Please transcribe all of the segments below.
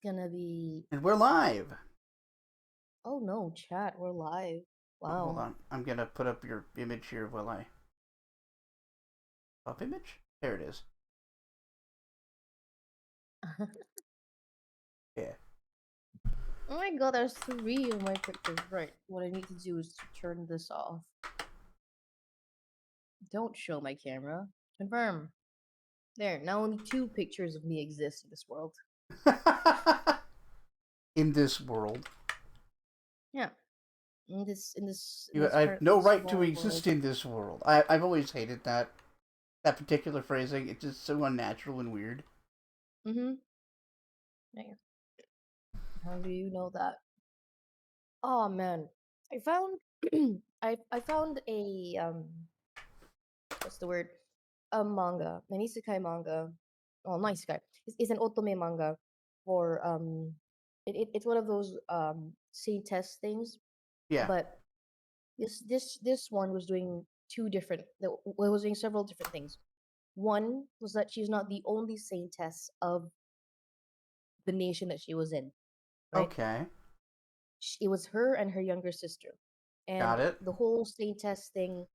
Gonna be. And we're live. Oh no, chat, we're live. Oh, hold Wow. on. I'm gonna put up your image here while I up image. There it is. Yeah. Oh my god, there's three of my pictures. Right. What I need to do is to turn this off. Don't show my camera. Confirm. There, now only two pictures of me exist in this world. In this world, Yeah. In this I have no currently right to small world. exist in this world. I've always hated that particular phrasing. It's just so unnatural and weird. Mm-hmm. Yeah. How do you know that? Oh man. I found I found a what's the word? A manga, an isekai manga. Oh, not isekai. It's an otome manga for it's one of those scene test things. Yeah. But this one was doing two different. Well, was doing several different things. One was that she's not the only saintess of the nation that she was in, right? Okay. It was her and her younger sister, Got and it. the whole saintess thing,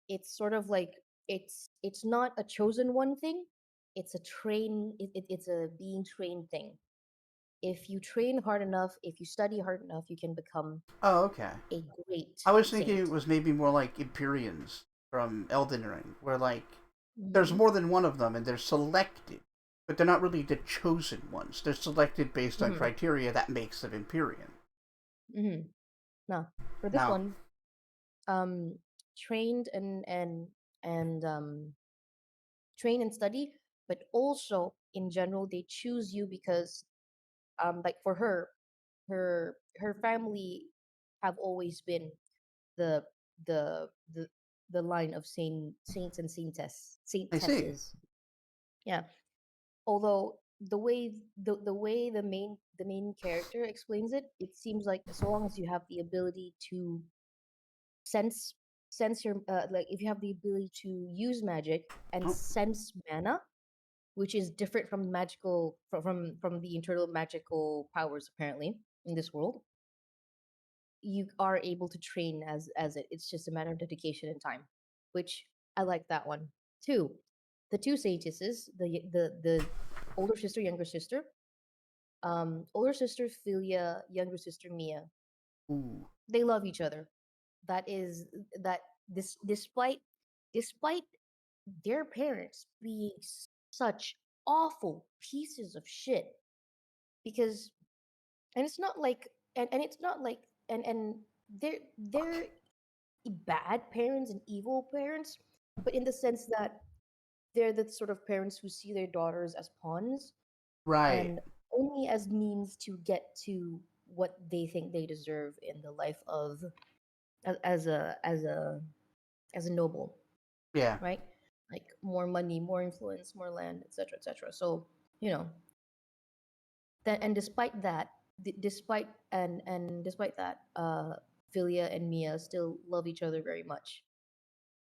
it's sort of like it's not a chosen one thing, it's a it's a being trained thing. If you train hard enough, if you study hard enough, you can become Oh, okay. a great I was thinking it saint. was maybe more like Empyreans from Elden Ring, where like there's Mm-hmm. more than one of them and they're selected, but they're not really the chosen ones. They're selected based on Mm-hmm. criteria that makes them Empyrean. Mm-hmm. Now for this Now, one, um trained and train and study, but also in general they choose you because like for her, her family have always been the the the the line of saints and I see. saintesses. Yeah. Although the way the main character explains it, it seems like as long as you have the ability to sense sense your like if you have the ability to use magic and Oh, sense mana, which is different from magical from the internal magical powers apparently in this world, you are able to train as it. It's just a matter of dedication and time, which I like that one. Two, the two saintesses, the older sister, younger sister, older sister Philia, younger sister Mia. ooh. They love each other. That is that this despite their parents being such awful pieces of shit, because and it's not like and it's not like and they're bad parents and evil parents, but in the sense that they're the sort of parents who see their daughters as pawns Right. and only as means to get to what they think they deserve in the life of as a noble, Yeah. right? Like more money, more influence, more land, etc., etc. So you know that, and despite that, despite that, Philia and Mia still love each other very much,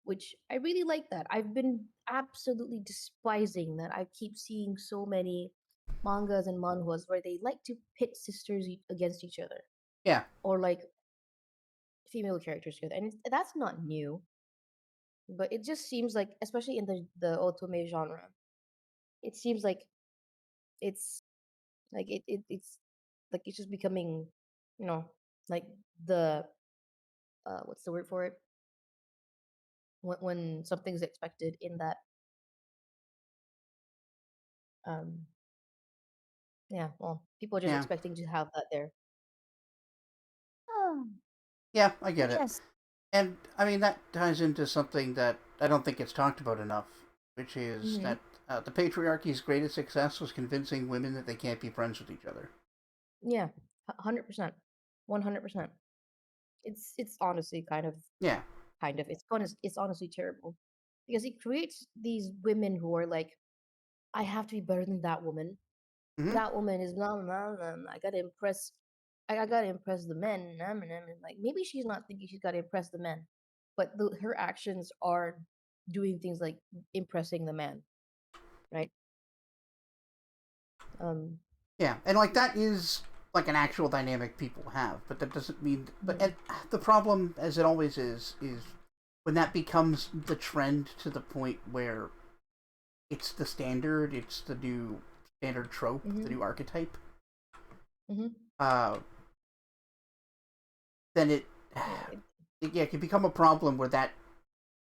which I really like that. I've been absolutely despising that. I keep seeing so many mangas and manhwas where they like to pit sisters against each other Yeah. or like female characters together, and that's not new. But it just seems like, especially in the otome genre, it seems like it's it's like it's just becoming, you know, like the what's the word for it when something's expected in that um yeah, well, people are just Yeah. expecting to have that there. Oh, Yeah, I get but it. yes. And I mean that ties into something that I don't think it's talked about enough, which is Mm-hmm. that the patriarchy's greatest success was convincing women that they can't be friends with each other. Yeah, 100%, 100%. It's honestly Yeah. it's honestly terrible because it creates these women who are like, I have to be better than that woman. Hmm. That woman is blah blah blah. I gotta impress. I gotta impress the men. Like maybe she's not thinking she's gotta impress the men, but her actions are doing things like impressing the man, right? Um. Yeah, and like that is like an actual dynamic people have, but that doesn't mean. But Mm-hmm. the problem, as it always is when that becomes the trend to the point where it's the standard, it's the new standard trope, the Mm-hmm. new archetype. Mm-hmm. Uh, then Yeah, yeah, it can become a problem where that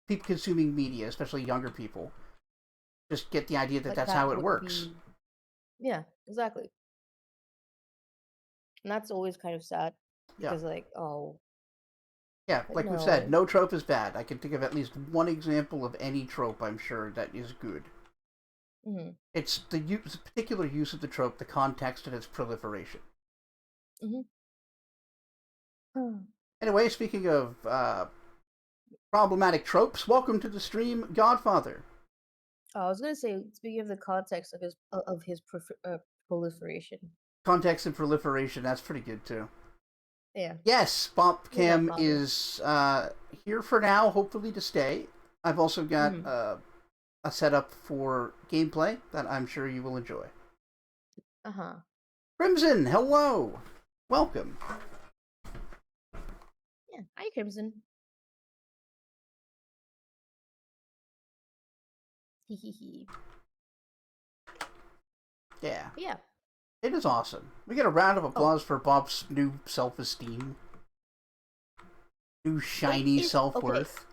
people consuming media, especially younger people, just get the idea that like that's that how it would works. be. Yeah, exactly. And that's always kind of sad Yeah, because, like, oh, yeah. but Like we've said, no. no trope is bad. I can think of at least one example of any trope I'm sure that is good. Mm-hmm. It's the particular use of the trope, the context, and its proliferation. Mm-hmm. Anyway, speaking of problematic tropes, welcome to the stream, Godfather. I was gonna say, speaking of the context of his proliferation. Context and proliferation, that's pretty good too. Yeah, Yes, Bop the Cam Godfather. is here for now, hopefully to stay. I've also got Mm-hmm. a setup for gameplay that I'm sure you will enjoy. Uh-huh. Crimson, hello! Welcome. Yeah. Hi, Crimson. Hee hee hee. Yeah, Yeah. it is awesome. We get a round of Oh, applause for Bob's new self esteem, new it shiny is self okay. worth.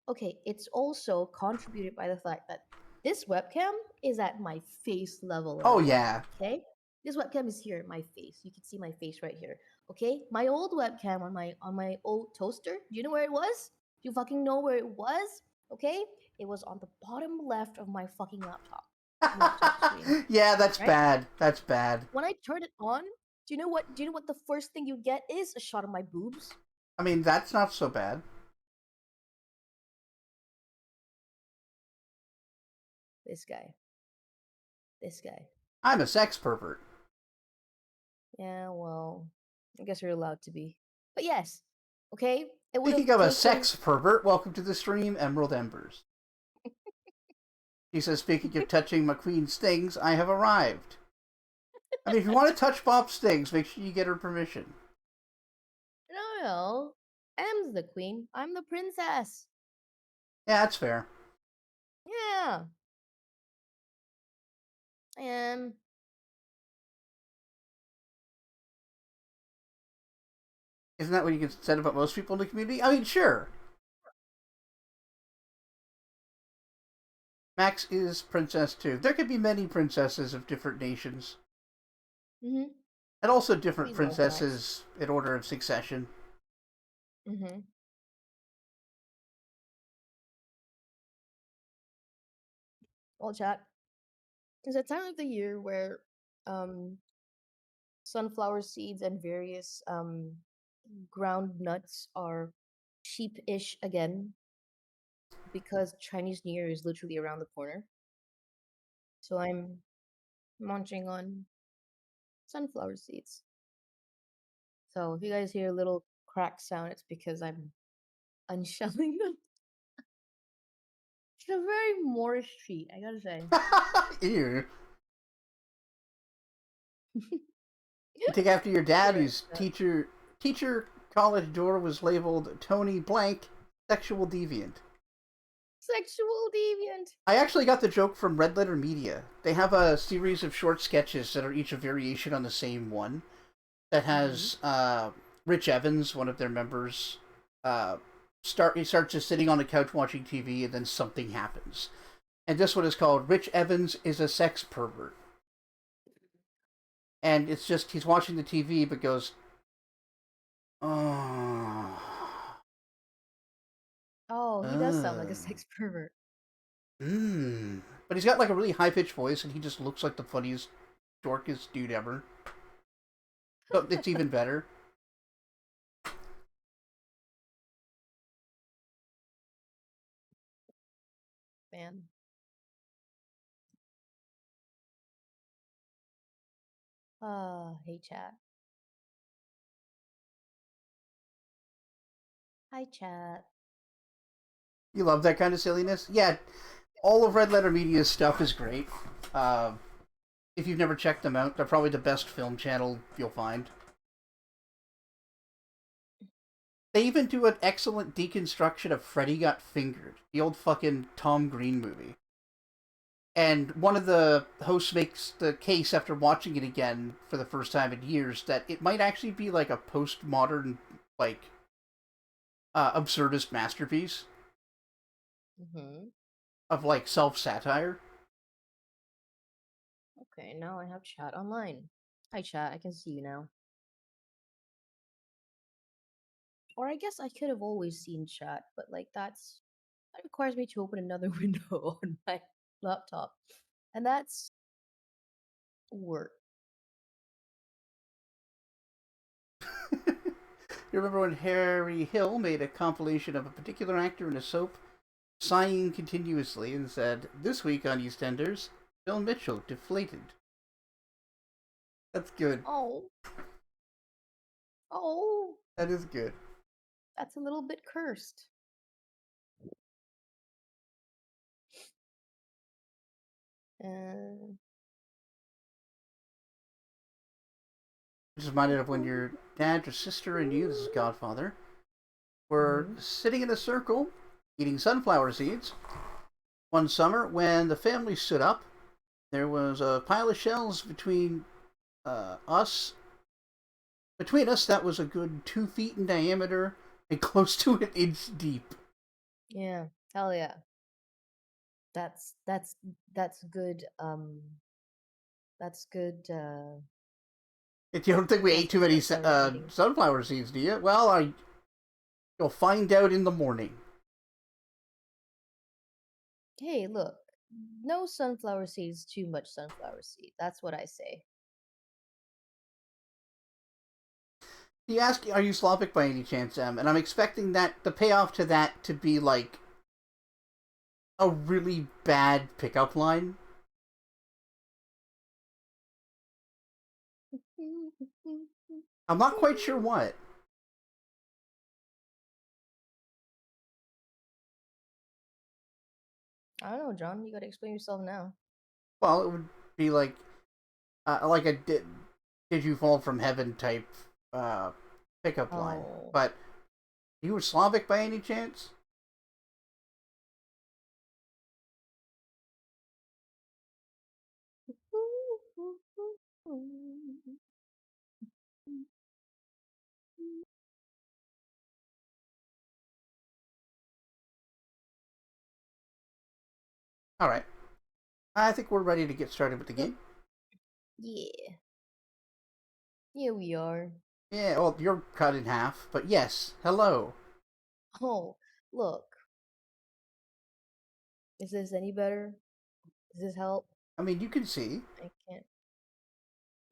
Okay, it's also contributed by the fact that this webcam is at my face level Oh, right now. yeah. Okay, this webcam is here at my face. You can see my face right here. Okay, my old webcam on my old toaster. Do you know where it was? Do you fucking know where it was? Okay, it was on the bottom left of my fucking laptop screen. Yeah, that's Right. bad. That's bad. When I turn it on, do you know what? Do you know what the first thing you get is? A shot of my boobs. I mean, that's not so bad. This guy. This guy. I'm a sex pervert. Yeah, well, I guess you're allowed to be. But yes, okay, it would have Speaking of a taken. sex pervert, welcome to the stream, Emerald Embers. He says, speaking of touching McQueen's things, I have arrived. I mean, if you want to touch Bob's things, make sure you get her permission. No, no. M's the queen. I'm the princess. Yeah, that's fair. Yeah, I am. Isn't that what you can say about most people in the community? I mean, sure. Max is princess too. There could be many princesses of different nations. Mm-hmm. And also different Please don't, Max. princesses in order of succession. Mm-hmm. Well, chat. It's a time of the year where um sunflower seeds and various ground nuts are cheap-ish again because Chinese New Year is literally around the corner. So I'm munching on sunflower seeds. So if you guys hear a little crack sound, it's because I'm unshelling them. It's a very Moorish treat, I gotta say. Ew. You take after your You're dad, right. whose teacher college door was labeled Tony Blank, sexual deviant. Sexual deviant. I actually got the joke from Red Letter Media. They have a series of short sketches that are each a variation on the same one that Mm-hmm. has Rich Evans, one of their members, uh, he starts just sitting on the couch watching TV, and then something happens. And this one is called "Rich Evans is a Sex Pervert," and it's just he's watching the TV but goes, "Oh, Oh, he does sound like a uh, sex pervert. mmm." But he's got like a really high pitched voice, and he just looks like the funniest, dorkiest dude ever. So it's even better. Man. Hey chat. Hi chat. You love that kind of silliness? Yeah, all of Red Letter Media's stuff is great. If you've never checked them out, they're probably the best film channel you'll find. They even do an excellent deconstruction of Freddy Got Fingered, the old fucking Tom Green movie. And one of the hosts makes the case after watching it again for the first time in years that it might actually be like a postmodern, like, absurdist masterpiece Mm-hmm. of, like, self-satire. Okay, now I have chat online. Hi, chat. I can see you now. Or I guess I could have always seen chat, but like that requires me to open another window on my laptop, and that's work. You remember when Harry Hill made a compilation of a particular actor in a soap, sighing continuously, and said, "This week on EastEnders, Bill Mitchell deflated." That's good. Oh, oh, That is good. that's a little bit cursed. Uh, Just reminded of when your dad, your sister, and you, this is Godfather, were mhm. sitting in a circle eating sunflower seeds one summer when the family stood up. There was a pile of shells us. Between us, that was a good 2 feet in diameter and close to an inch deep. Yeah, hell yeah. That's that's that's good. That's good. If you don't think we ate too many sunflower eating. sunflower seeds, do you? Well, you'll find out in the morning. Hey, look, no sunflower seeds, too much sunflower seed. That's what I say. You ask, are you Slavic by any chance, Em? And I'm expecting that the payoff to that to be like a really bad pickup line. I'm not quite sure what. I don't know, John. You gotta explain yourself now. Well, it would be like a did you fall from heaven type uh, pickup line. Oh. But you were Slavic by any chance? All right. I think we're ready to get started with the Yep. game. Yeah. Yeah, we are. Yeah, well, you're cut in half, but yes, hello. Oh, look. Is this any better? Does this help? I mean, you can see. I can't.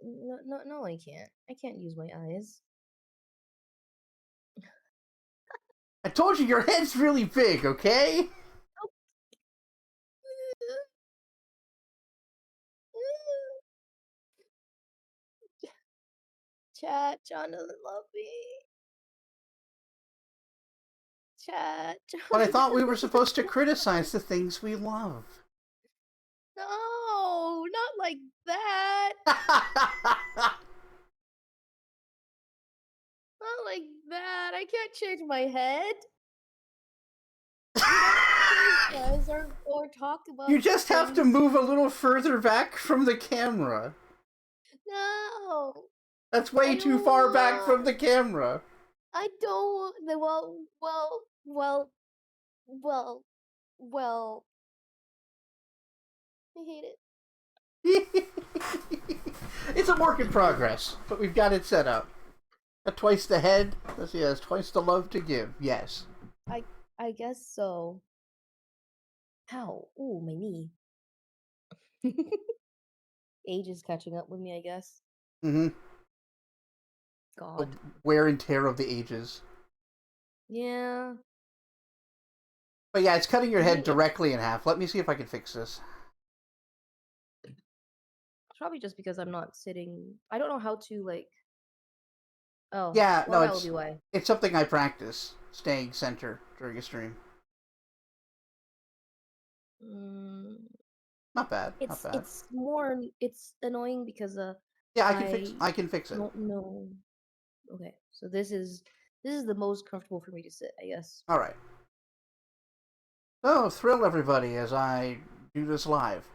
No, no, no, I can't. I can't use my eyes. I told you your head's really big, okay? Chat, John doesn't love me. Chat, But John I thought we were doesn't supposed to love criticize the things we love. No, not like that. Not like that. I can't change my head. We don't criticize or talk You about just have to things. move a little further back from the camera. No, That's I way too don't far back from want. the camera. I don't want. Well. Well. I hate it. It's a work in progress, but we've got it set up. At twice the head, let's see, that's twice the love to give. Yes. I I guess so. How? Ooh, my knee. Age is catching up with me, I guess. Mm-hmm. The God. wear and tear of the ages. Yeah. But yeah, it's cutting your I head mean, it's directly in half. Let me see if I can fix this. probably just because I'm not sitting. I don't know how to like. Oh, Yeah, well, no, that would be why. it's something I practice, staying center during a stream. Mm, Not bad. Not bad. It's annoying because Yeah, I I can fix it. don't know. Okay, so this is the most comfortable for me to sit, I guess. All right. So thrill everybody as I do this live.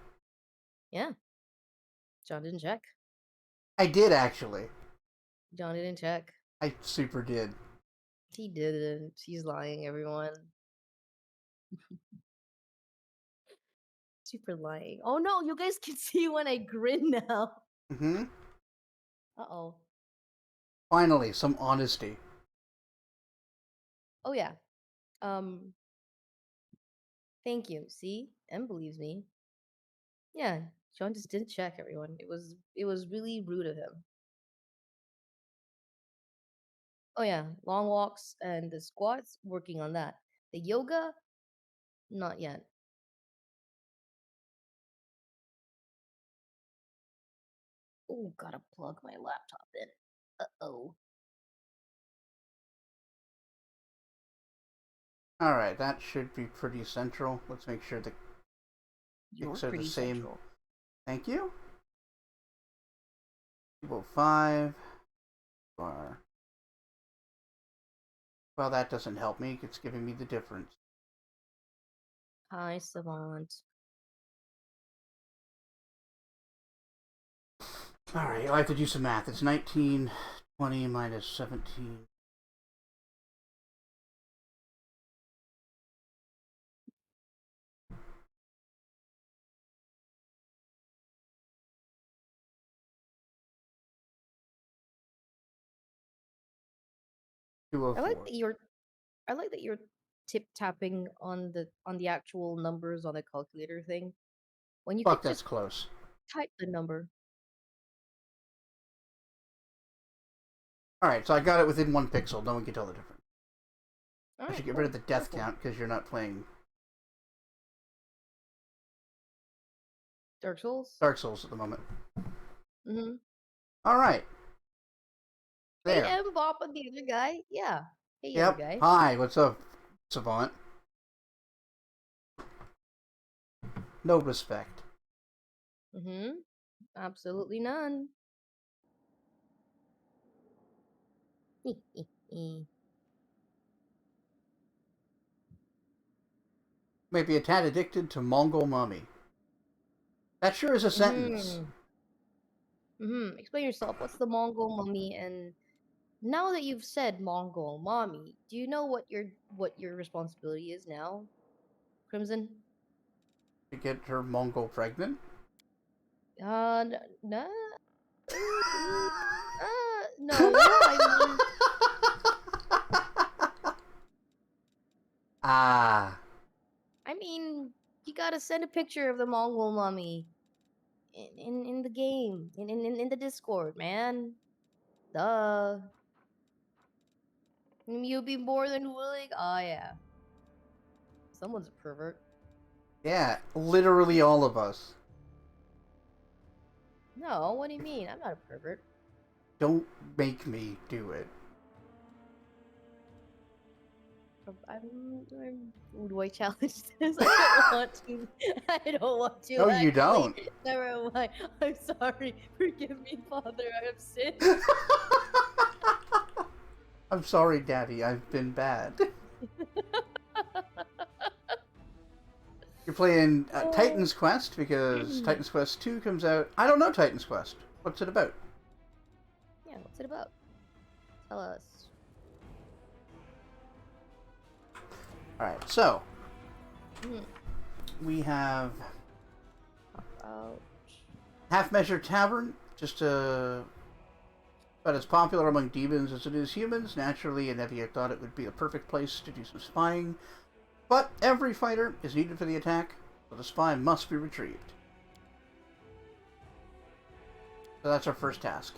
Yeah, John didn't check. I did actually. John didn't check. I super did. He didn't. He's lying, everyone. Super lying. Oh no, you guys can see when I grin now. Mm-hmm. Uh-oh. Finally, some honesty. Oh yeah. Um, thank you. See? M believes me. Yeah, John just didn't check, everyone. It was really rude of him. Oh yeah, long walks and the squats, working on that. The yoga, not yet. Oh, gotta plug my laptop in. Uh-oh. All right, that should be pretty central. Let's make sure the You're kicks are the pretty same. central. Thank you. 205 bar. Well, that doesn't help me. It's giving me the difference. Hi, Savant. All right, I have to do some math. It's 19, 20 minus 17. I like 204. that you're I like that you're tip tapping on the actual numbers on the calculator thing. When you could Fuck, that's just close. type the number. All right, so I got it within 1 pixel. No one can tell the difference. All I right, should get rid cool. of the death Cool. count because you're not playing Dark Souls. Dark Souls at the moment. Mm-hmm. All right, Hey, there. M Bop and the other guy. Yeah. Hey, other Yep. guy. Hi, what's up, Savant? No respect. Mm-hmm. Absolutely none. Maybe a tad addicted to Mongol mummy. That sure is a sentence. Mm-hmm. Mm-hmm. Explain yourself. What's the Mongol mummy? And now that you've said Mongol mommy, do you know what your responsibility is now, Crimson? To get her Mongol pregnant? Nah. No. I mean, Ah. I mean, you gotta send a picture of the Mongol mummy in the game, in the Discord, man. Duh. You'd be more than willing. Oh yeah. Someone's a pervert. Yeah, literally all of us. No, what do you mean? I'm not a pervert. Don't make me do it. Do I challenge this? I don't want to. I don't want to. No, you Actually, don't. never mind. I'm sorry. Forgive me, Father. I have sinned. I'm sorry, Daddy. I've been bad. You're playing Oh. Titan's Quest because Titan's Quest 2 comes out. I don't know Titan's Quest. What's it about? Yeah, what's it about? Tell us. Alright, so Mhm. we have About. Half Measure Tavern, just about as popular among demons as it is humans. Naturally, Anevia thought it would be a perfect place to do some spying, but every fighter is needed for the attack, so the spy must be retrieved. So that's our first task.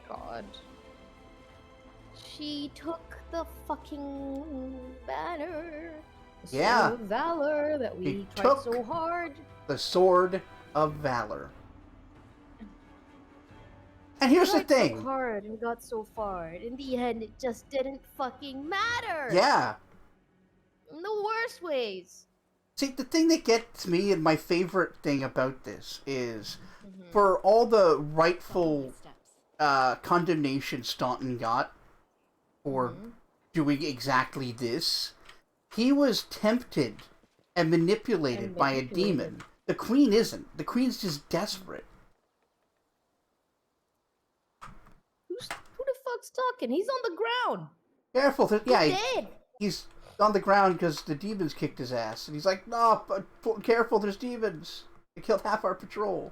God. She took the fucking banner. The sword Yeah, of valor that he we tried took so hard. the Sword of Valor. And here's the Tried so thing. hard and got so far. In the end, it just didn't fucking matter. Yeah. In the worst ways. See, the thing that gets me, and my favorite thing about this, is Mm-hmm. for all the rightful condemnation Staunton got for Mm-hmm. doing exactly this, he was tempted and manipulated And by a manipulated. demon. The queen isn't. The queen's just desperate. Who the fuck's talking? He's on the ground. Careful. He's Yeah, dead. he's on the ground because the demons kicked his ass. And he's like, no, but careful, there's demons. They killed half our patrol.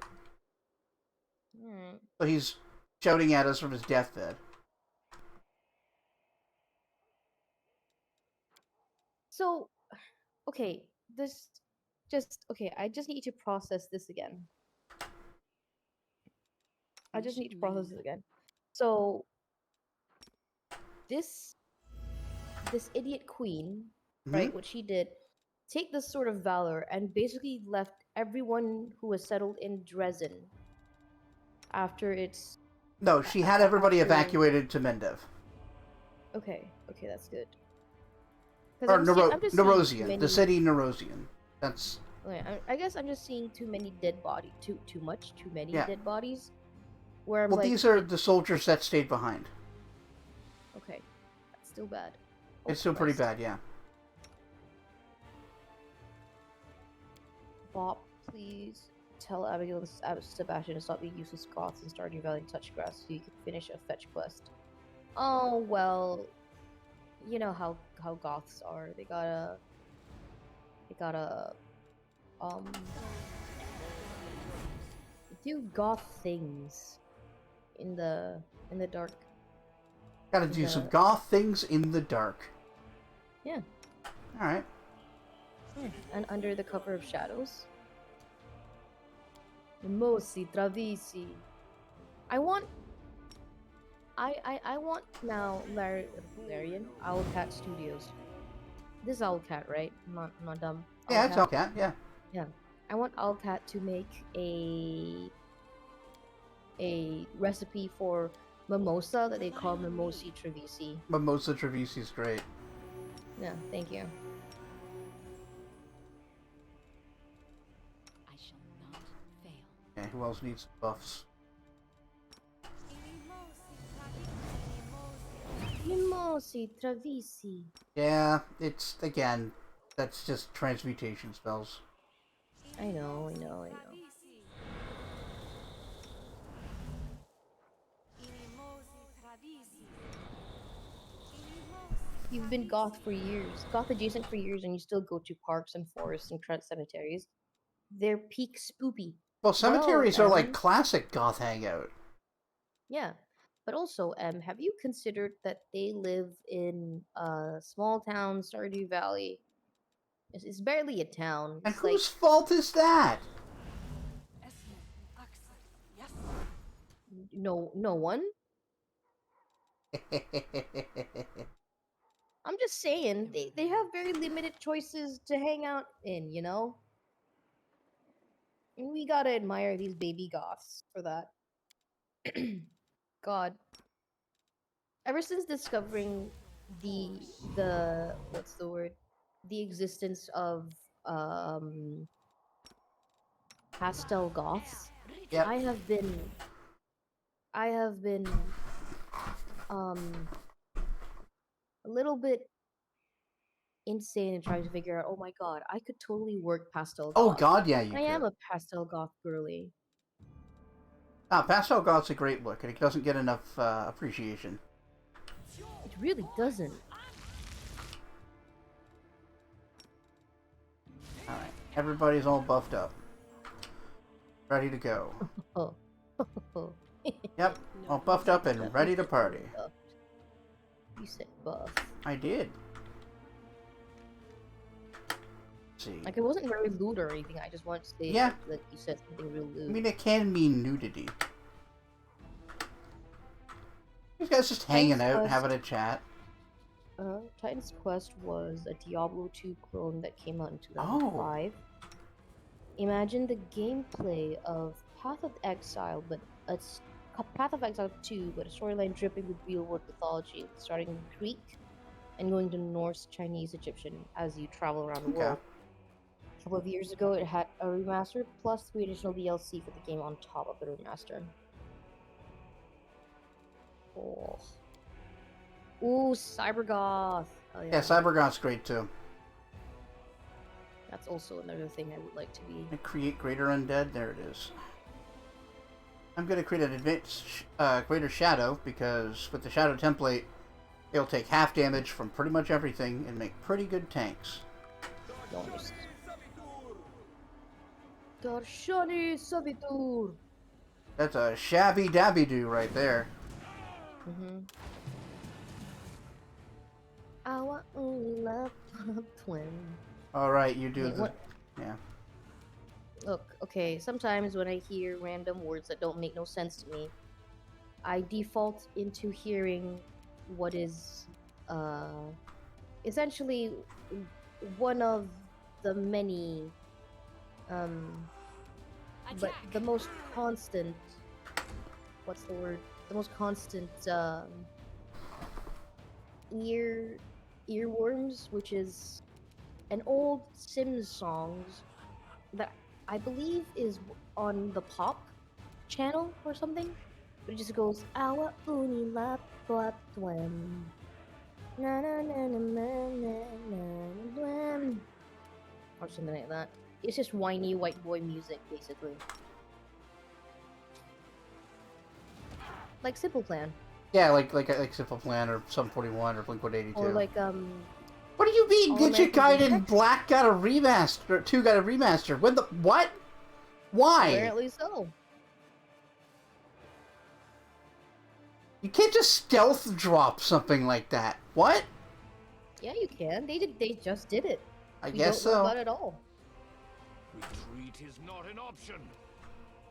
Alright. So he's shouting at us from his deathbed. So, okay, this just okay. I just need to process this again. I just need to process this again. So, this this idiot queen, Mm-hmm. right? What she did, take this sort of valor and basically left everyone who was settled in Dresden after its No, she had everybody after. evacuated to Mendev. Okay, okay, that's good. Because Or I'm just seeing too Nerosian. The many. city Nerosian. That's... Okay, I guess I'm just seeing too many dead body, too much, too many Yeah. dead bodies. Where I'm Well, like, these are the soldiers that stayed behind. okay, that's still bad. Oh It's still pretty Christ. bad, yeah. Bop, please tell Abigail and Sebastian to stop being useless goths and start Valley touch grass so you can finish a fetch quest. Oh well, you know how goths are. They gotta um do goth things in the dark. Gotta In do some the goth things in the dark. yeah. Alright. And under the cover of shadows. Mimosi, Travisi. I want I want now Larian Owlcat Studios. This is Owlcat, right? I'm not dumb. Yeah, it's Owlcat. okay, yeah. Yeah. I want Owlcat to make a recipe for mimosa that they call Mimosi Travisi. Mimosa Trevisi's great. Yeah, thank you. I shall not fail. Yeah, who else needs buffs? Mimosi Travisi. Yeah, it's, again, that's just transmutation spells. I know. You've been goth for years, goth adjacent for years, and you still go to parks and forests and cemeteries. They're peak spoopy. Well, Well, cemeteries are like classic goth hangout. yeah. But also, have you considered that they live in a small town, Stardew Valley? It's barely a town. And It's like whose fault is that? no one. I'm just saying they have very limited choices to hang out in, you know? And we gotta admire these baby goths for that. God. Ever since discovering the what's the word? The existence of pastel goths, Yep. I have been um a little bit insane in trying to figure out, oh my god, I could totally work pastel Oh goth. god, yeah, you I could. am a pastel goth girly. Pastel Goth's a great look, and it doesn't get enough appreciation. It really doesn't. Alright, everybody's all buffed up. Ready to go. Oh. Yep, all buffed up and ready to party. You said buff. I did. Let's see. Like, it wasn't very lewd or anything. I just wanted to say Yeah. like you said something real I lewd. mean, it can mean nudity. These guys just hanging out, Quest. having a chat. Titan's Quest was a Diablo 2 clone that came out in 2005. Imagine the gameplay of Path of Exile, but it's Path of Exile 2, but a storyline dripping with real-world mythology, starting in Greek, and going to Norse, Chinese, Egyptian as you travel around the Okay. world. A couple of years ago, it had a remaster plus 3 additional DLC for the game on top of the remaster. Oh. Ooh, Cybergoth. Oh Yeah, Cybergoth's great too. That's also another thing I would like to be. And create Greater Undead. There it is. I'm going to create an advanced Greater Shadow because with the Shadow template, it'll take half damage from pretty much everything and make pretty good tanks. Nice. Darshani Savitur. That's a shabby dabby do right there. Our only love twin. Alright, you do Okay, the... what? Yeah. Look, okay, sometimes when I hear random words that don't make no sense to me, I default into hearing what is essentially one of the many but the most constant, what's the word? The most constant earworms, which is an old Sims songs that I believe is on the Pop channel or something. But it just goes Awa uni la twem. Na na na na na na na na or something like that. It's just whiny white boy music, basically. Like Simple Plan. Yeah, like Simple Plan or Sum 41 or Blink-182. Or like, What do you mean All Digit American Gaiden Remix? Black got a remaster, or 2 got a remaster? When the... What? Why? apparently so. You can't just stealth drop something like that. What? Yeah, you can. They just did it. I We guess don't know so. about it all. Retreat is not an option.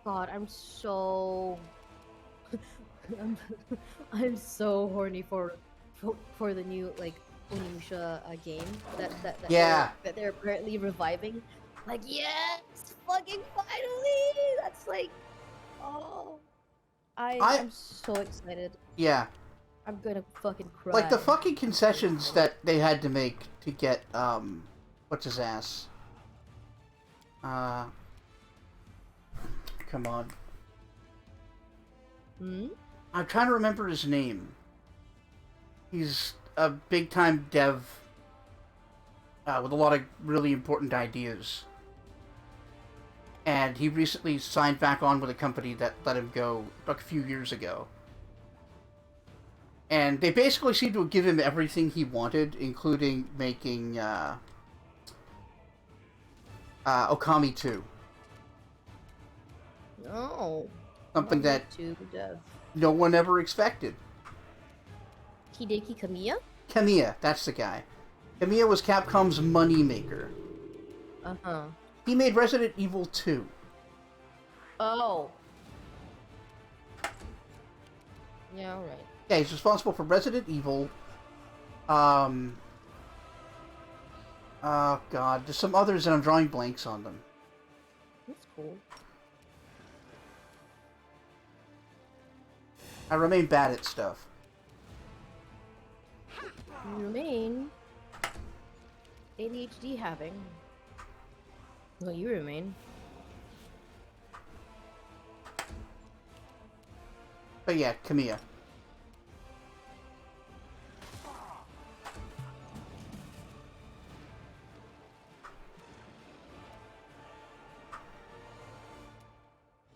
God, I'm so... I'm so horny for the new, like, Onimusha game Yeah. that they're apparently reviving. Like, yes! Fucking finally! That's like... Oh... I'm so excited. Yeah. I'm gonna fucking cry. Like the fucking concessions that they had to make to get, what's his ass? Come on. Hmm? I'm trying to remember his name. He's a big-time dev with a lot of really important ideas. And he recently signed back on with a company that let him go like a few years ago. And they basically seem to give him everything he wanted, including making Okami 2. No. Something that To dev. no one ever expected. Hideki Kamiya? Kamiya, that's the guy. Kamiya was Capcom's moneymaker. Uh-huh. He made Resident Evil 2. Oh. Yeah, alright. Yeah, he's responsible for Resident Evil. Oh god, there's some others and I'm drawing blanks on them. That's cool. I remain bad at stuff. You remain ADHD having. Well, you remain. But yeah, Kamiya.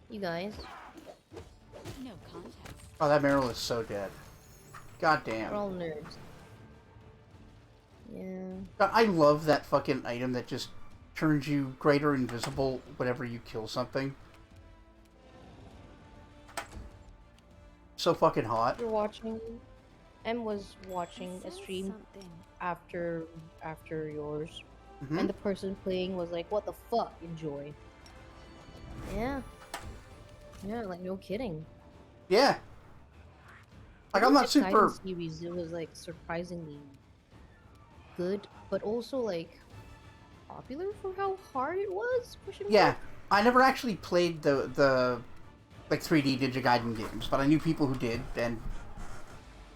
You guys. No context. Oh, that Meryl is so dead. God We're damn. all nerds. Yeah. God, I love that fucking item that just turns you greater invisible whenever you kill something. So fucking hot. You're watching. M was watching a stream after yours, Mhm. and the person playing was like, "What the fuck? Enjoy." Yeah. Yeah, like no kidding. Yeah. Like, I I'm think not the super... Titan series, it was like surprisingly good, but also like popular for how hard it was. Yeah, I never actually played the like 3D Ninja Gaiden games, but I knew people who did, and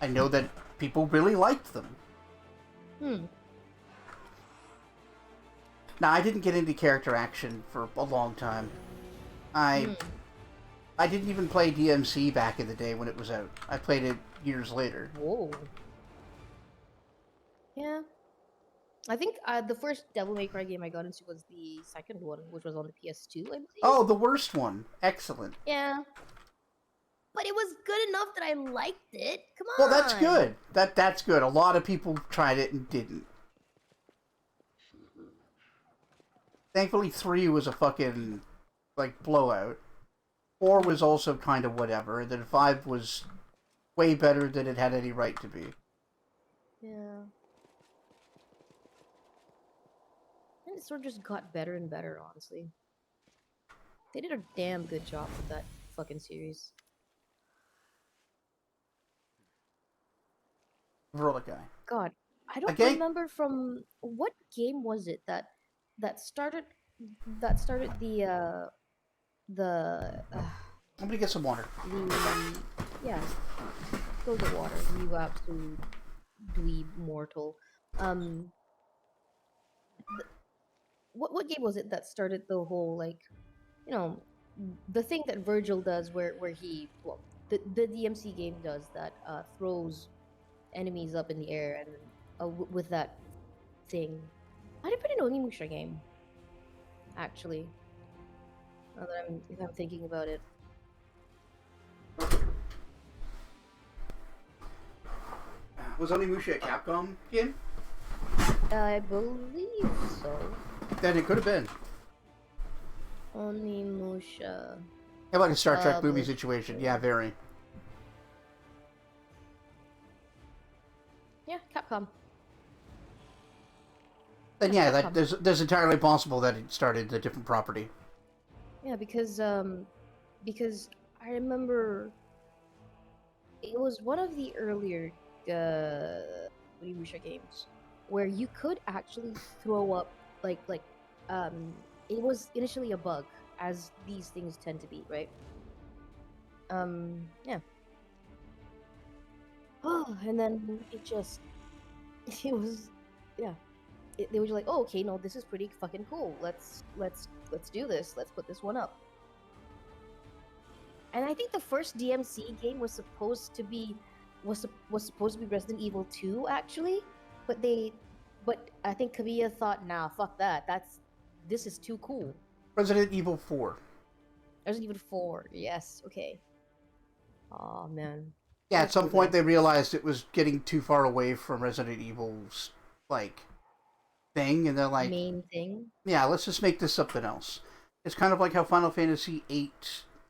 I know that people really liked them. Hmm. Now, I didn't get into character action for a long time. I Hmm. I didn't even play DMC back in the day when it was out. I played it years later. Whoa. Yeah. I think the first Devil May Cry game I got into was the second one, which was on the PS2, I believe. Oh, the worst one. Excellent. Yeah. But it was good enough that I liked it. Come Well, that's on. good. That's good. A lot of people tried it and didn't. Thankfully, 3 was a fucking, like, blowout. 4 was also kind of whatever, and then 5 was way better than it had any right to be. Yeah. And it sort of just got better and better, honestly. They did a damn good job with that fucking series. Verla guy. God, I don't Again? remember from what game was it that started I'm gonna get some water. the yeah, go get water, you absolute dweeb mortal. Um, what game was it that started the whole, like, you know, the thing that Virgil does where he, well, the DMC game does that, throws enemies up in the air, and with that thing. I didn't put an Onimusha game, actually. Now that if I'm thinking about it. Was Onimusha a Capcom game? I believe so. Then it could have been. Onimusha. Kind of like a Star Trek movie Publisher. situation. Yeah, very. Yeah, Capcom. Then Yeah, yeah, that Capcom. there's entirely possible that it started a different property. Yeah, because I remember it was one of the earlier Onimusha games where you could actually throw up um it was initially a bug, as these things tend to be, right? Yeah. Oh, and then it just it was yeah. They were just like, oh, okay, no, this is pretty fucking cool. Let's do this. Let's put this one up. And I think the first DMC game was supposed to be Resident Evil 2, actually, but I think Kamiya thought, nah, fuck that. This is too cool. Resident Evil 4. Resident Evil 4, yes, okay. Oh man. Yeah, What at a some cool point game. they realized it was getting too far away from Resident Evil's, like, thing, and they're like, Main thing. yeah, let's just make this something else. It's kind of like how Final Fantasy 8,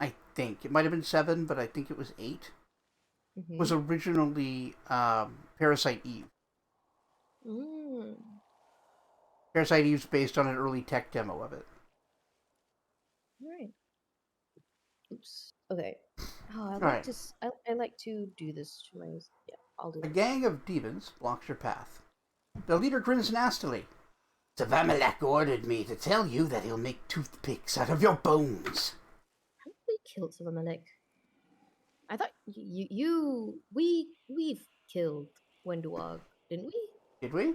I think, it might have been 7, but I think it was 8, was Mm-hmm. originally Parasite Eve. Mm. Parasite Eve's based on an early tech demo of it. Alright. Oops. Okay. Oh, Alright. I like to do this to my, yeah, I'll do A this. gang of demons blocks your path. The leader grins nastily. Savamalek ordered me to tell you that he'll make toothpicks out of your bones. How did we kill Savamalek? I thought we've killed Wenduog, didn't we? Did we?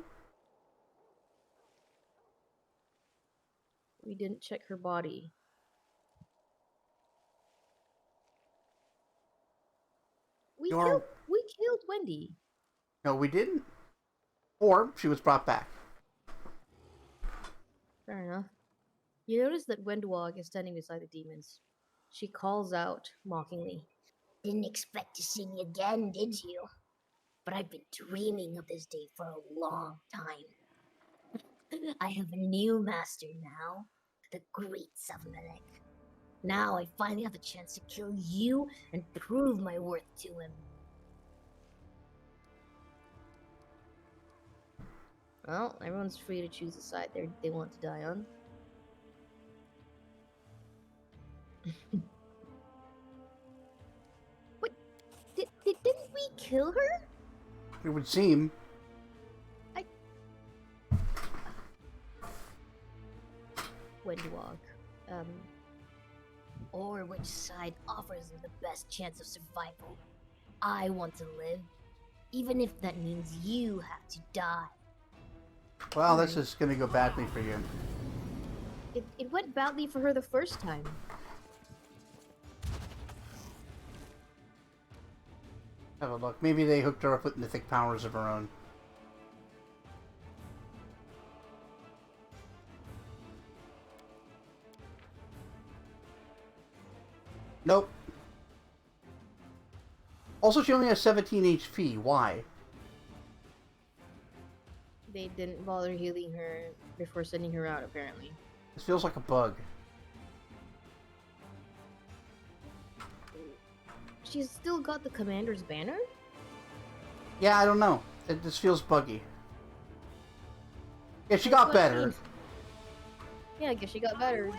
We didn't check her body. Your... We killed Wendy. No, we didn't. Or she was brought back. Fair enough. You notice that Wenduog is standing beside the demons. She calls out mockingly. Didn't expect to see me again, did you? But I've been dreaming of this day for a long time. I have a new master now, the great Savamalek. Now I finally have a chance to kill you and prove my worth to him. Well, everyone's free to choose the side they want to die on. Wait, didn't we kill her? It would seem. Wenduog. Or which side offers them the best chance of survival. I want to live, even if that means you have to die. Well, this Alright. is gonna go badly for you. It went badly for her the first time. Have a look. Maybe they hooked her up with mythic powers of her own. Nope. Also, she only has 17 HP. Why? They didn't bother healing her before sending her out, apparently. This feels like a bug. She's still got the commander's banner? Yeah, I don't know. It just feels buggy. Yeah, she That's got what I better. mean. Yeah, I guess she got better.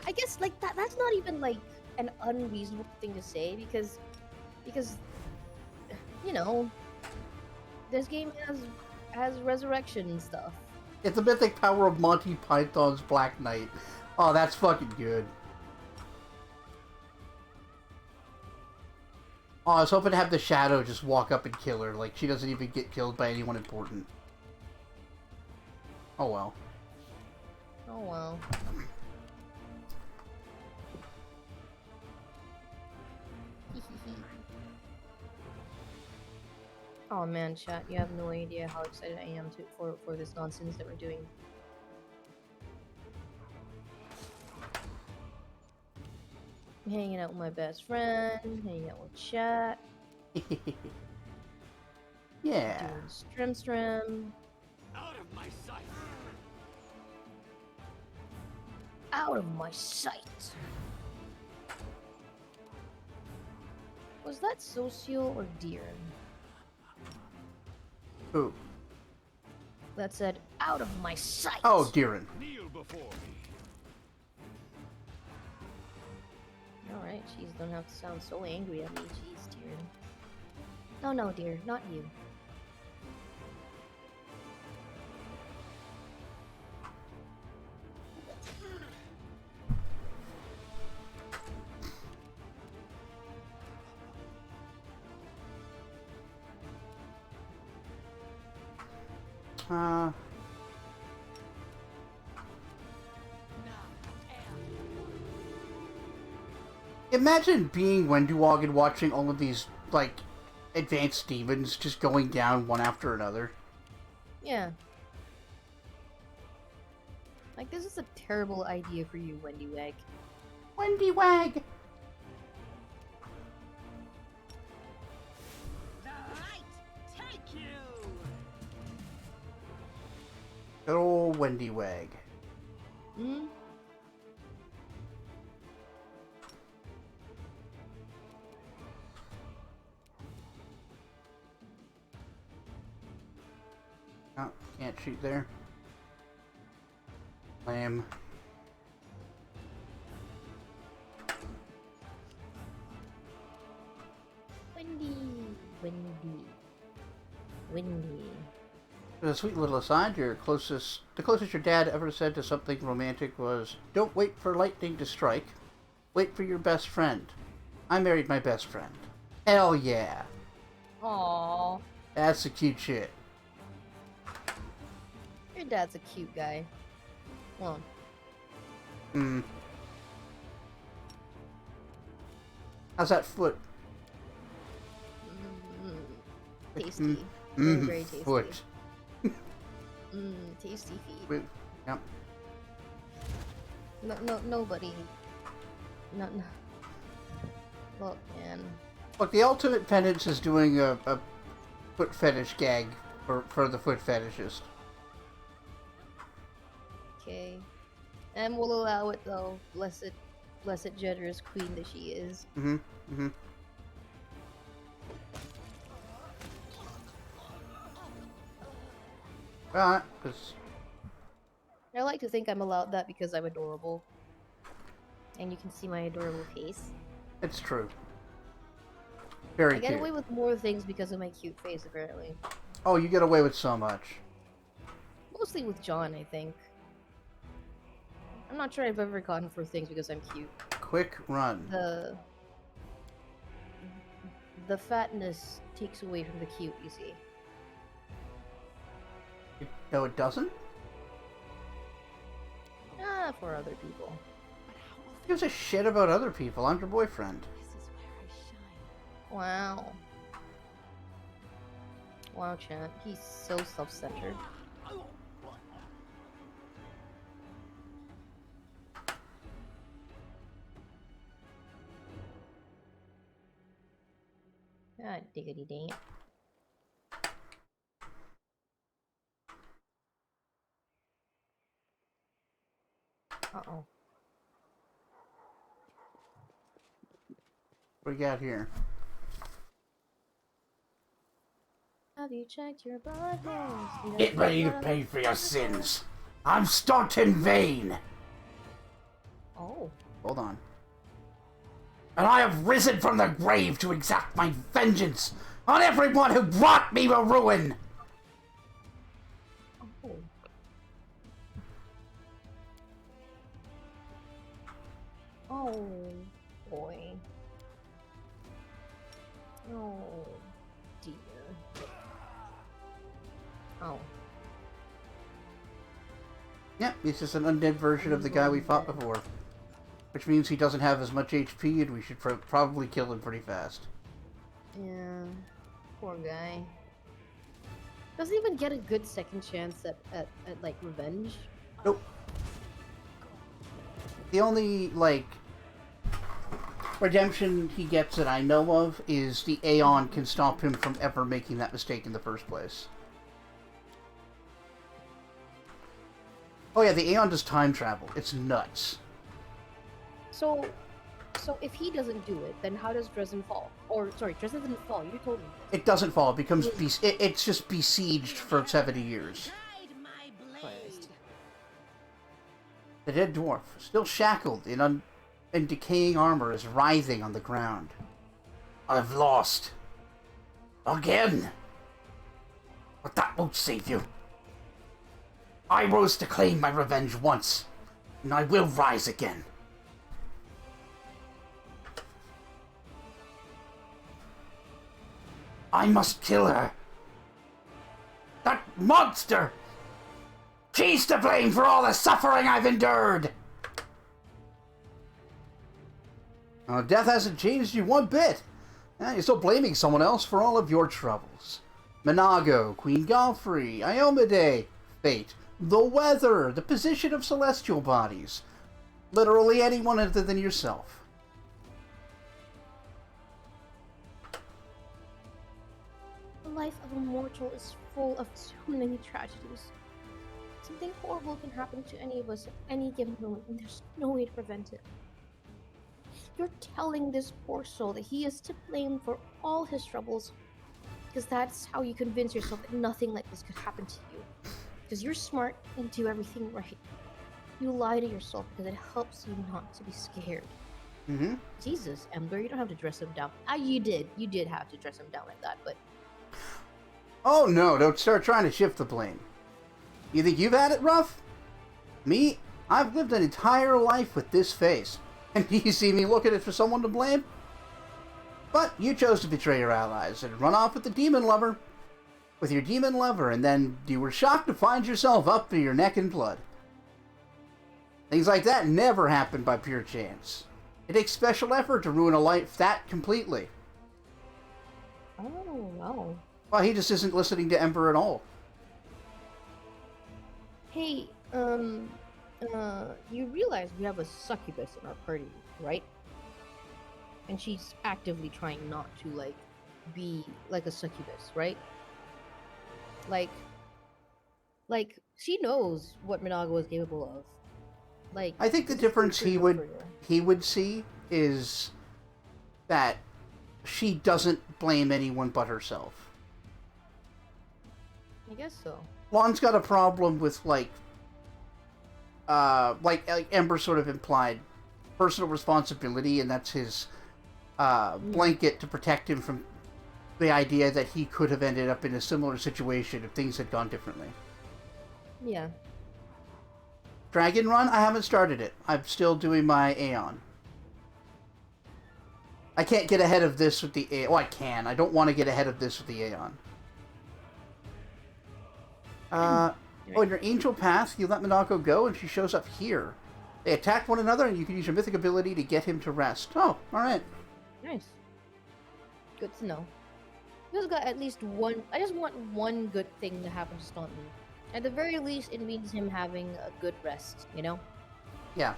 I guess like that's not even like an unreasonable thing to say because you know, this game has resurrection and stuff. It's the mythic power of Monty Python's Black Knight. Oh, that's fucking good. Oh, I was hoping to have the Shadow just walk up and kill her. Like, she doesn't even get killed by anyone important. Oh well. Oh well. Oh man, chat, you have no idea how excited I am for this nonsense that we're doing. I'm hanging out with my best friend, hanging out with chat, Yeah. doing strim. Out of my sight. Out of my sight. Was that Socio or Deer Who? that said out of my sight? Oh, Deeren. Kneel before me. Alright, jeez, don't have to sound so angry at me, jeez, Deer. No, dear, not you. Imagine being Wenduog and watching all of these, like, advanced demons just going down one after another. Yeah. Like, this is a terrible idea for you, Wendy Wag. Wendy Wag! The light take you. Good old Wendy Wag. Hmm? Oh, can't shoot there. Lame. Wendy. As a sweet little aside, the closest your dad ever said to something romantic was, "Don't wait for lightning to strike. Wait for your best friend." I married my best friend. Hell yeah. Aww. That's the cute shit. Your dad's a cute guy. Well, Hmm. How's that foot? tasty. Very, very tasty. Foot. Tasty feet. Wait, yep. Nobody. No. Look, man. Look, the ultimate penance is doing a foot fetish gag for the foot fetishist. Okay. And we'll allow it though. Blessed, generous queen that she is. Mm-hmm. Mm-hmm. Because I like to think I'm allowed that because I'm adorable. And you can see my adorable face. it's true. Very I get cute. away with more things because of my cute face, apparently. Oh, you get away with so much. Mostly with John, I think. I'm not sure I've ever gotten for things because I'm cute. Quick run. The fatness takes away from the cute, you see. No, it doesn't? Ah, for other people. Who gives a shit about other people? I'm your boyfriend. This is where I shine. Wow. Wow, Chan. He's so self-centered. God diggity dang. Uh-oh. What do we got here? Have you checked your blood holes? Get ready to pay for your sins. I'm starting vain. Oh. Hold on. And I have risen from the grave to exact my vengeance on everyone who brought me to ruin. Oh. Oh, boy. Oh, dear. Oh. Yep, he's just an undead version of the guy we fought before. Which means he doesn't have as much HP and we should probably kill him pretty fast. Yeah. Poor guy. Doesn't even get a good second chance at like, revenge. Nope. The only, like, redemption he gets that I know of is the Aeon can stop him from ever making that mistake in the first place. Oh yeah, the Aeon does time travel. It's nuts. So if he doesn't do it, then how does Dresden fall? Or, sorry, Dresden didn't fall, you told me this. It doesn't fall. It becomes it's just besieged for 70 years. Guide my blade. The dead dwarf, still shackled in decaying armor, is writhing on the ground. I've lost. Again. But that won't save you. I rose to claim my revenge once, and I will rise again. I must kill her. That monster! She's to blame for all the suffering I've endured! Death hasn't changed you one bit. You're still blaming someone else for all of your troubles. Minago, Queen Galfrey, Iomade, fate, the weather, the position of celestial bodies. Literally anyone other than yourself. The life of a mortal is full of so many tragedies. Something horrible can happen to any of us at any given moment, and there's no way to prevent it. You're telling this poor soul that he is to blame for all his troubles, because that's how you convince yourself that nothing like this could happen to you. Because you're smart and do everything right. You lie to yourself because it helps you not to be scared. Mm-hmm. Jesus, Ember, you don't have to dress him down. You did. You did have to dress him down like that, but... Oh no, don't start trying to shift the blame. You think you've had it rough? Me? I've lived an entire life with this face. And do you see me looking for someone to blame? But you chose to betray your allies and run off with the demon lover. With your demon lover, and then you were shocked to find yourself up to your neck in blood. Things like that never happen by pure chance. It takes special effort to ruin a life that completely. Oh, wow. Well, he just isn't listening to Ember at all. Hey, you realize we have a succubus in our party, right? And she's actively trying not to, like, be like a succubus, right? Like, she knows what Minago is capable of. Like, I think the this is difference pretty he good for her. would see is that she doesn't blame anyone but herself. I guess so. Lon's got a problem with like Ember sort of implied, personal responsibility, and that's his blanket to protect him from the idea that he could have ended up in a similar situation if things had gone differently. Yeah. Dragon Run, I haven't started it. I'm still doing my Aeon. I can't get ahead of this with the Aeon. Oh, I can. I don't want to get ahead of this with the Aeon. Oh, in your angel path, you let Minako go, and she shows up here. They attack one another, and you can use your mythic ability to get him to rest. Oh, alright. Nice. Good to know. Just got at least one. I just want one good thing to happen to Staunton. At the very least, it means him having a good rest, you know? Yeah.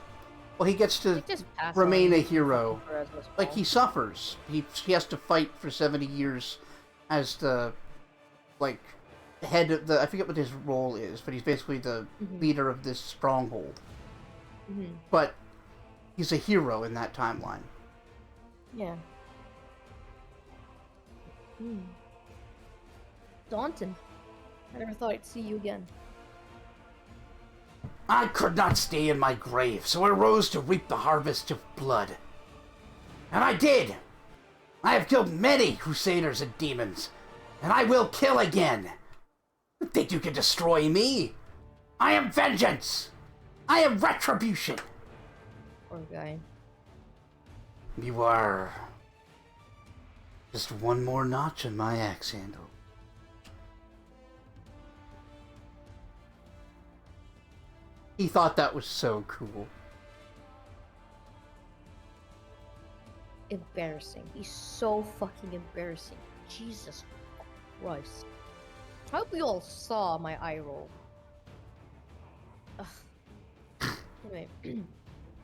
Well, he gets to Just pass remain on a hero. for as was Like, he suffers. He has to fight for 70 years as the, like, head of the... I forget what his role is, but he's basically the leader of this stronghold. But he's a hero in that timeline. Yeah. Daunton. I never thought I'd see you again. I could not stay in my grave, so I rose to reap the harvest of blood. And I did! I have killed many crusaders and demons, and I will kill again! You think you can destroy me? I am vengeance! I am retribution! Poor guy. You are... just one more notch on my axe handle. He thought that was so cool. Embarrassing. He's so fucking embarrassing. Jesus Christ. I hope you all saw my eye roll. Ugh. Anyway.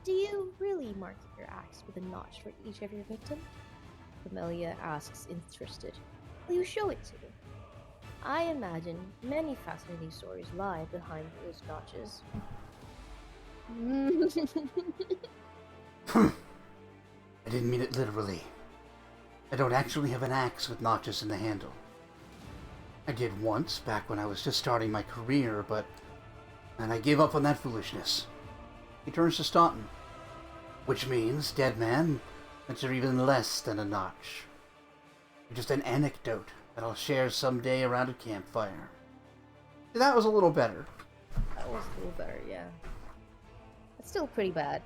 Do you really mark your axe with a notch for each of your victims? Camellia asks, interested. Will you show it to me? I imagine many fascinating stories lie behind those notches. I didn't mean it literally. I don't actually have an axe with notches in the handle. I did once, back when I was just starting my career, and I gave up on that foolishness. He turns to Staunton. Which means, dead man, that you're even less than a notch. You're just an anecdote that I'll share someday around a campfire. See, that was a little better. That was a little better, yeah. It's still pretty bad.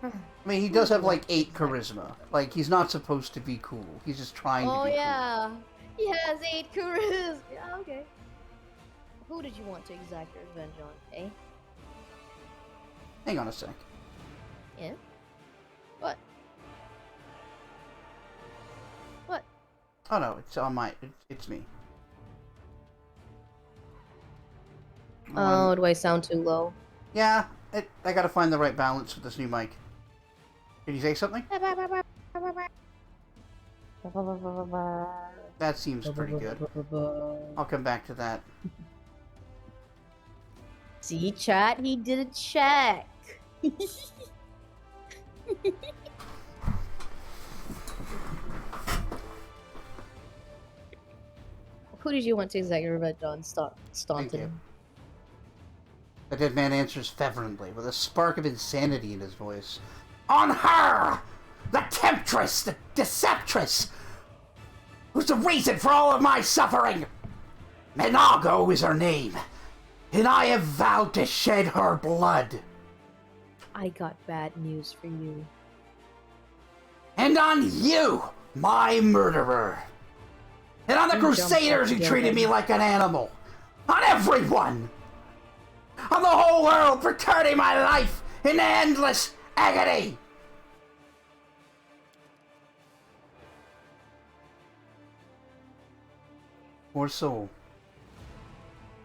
I mean, he does have like 8 charisma. Like, he's not supposed to be cool. He's just trying to be yeah. He has 8 charisma. Yeah, okay. Who did you want to exact your revenge on, eh? cool. Hang on a sec. Yeah? What? What? Oh no, it's on my... It's me. Oh, do I sound too low? Yeah, I gotta find the right balance with this new mic. Did you say something? That seems pretty good. I'll come back to that. See, chat? He didn't check. Who did you want to exact your revenge on? Thank you. Staunton. The dead man answers fervently, with a spark of insanity in his voice. On her! The temptress! The deceptress! Who's the reason for all of my suffering? Menago is her name, and I have vowed to shed her blood. I got bad news for you. And on you, my murderer. And on the You jumped crusaders who up treated together. me like an animal. On everyone! On the whole world for turning my life into endless agony! Poor soul.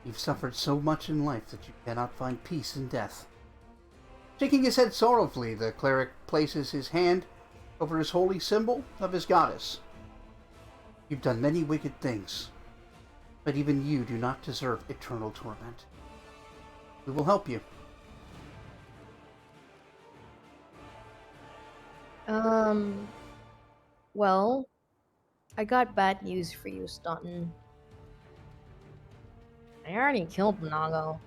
You've suffered so much in life that you cannot find peace in death. Shaking his head sorrowfully, the cleric places his hand over his holy symbol of his goddess. You've done many wicked things, but even you do not deserve eternal torment. We will help you. Well, I got bad news for you, Staunton. I already killed Nago.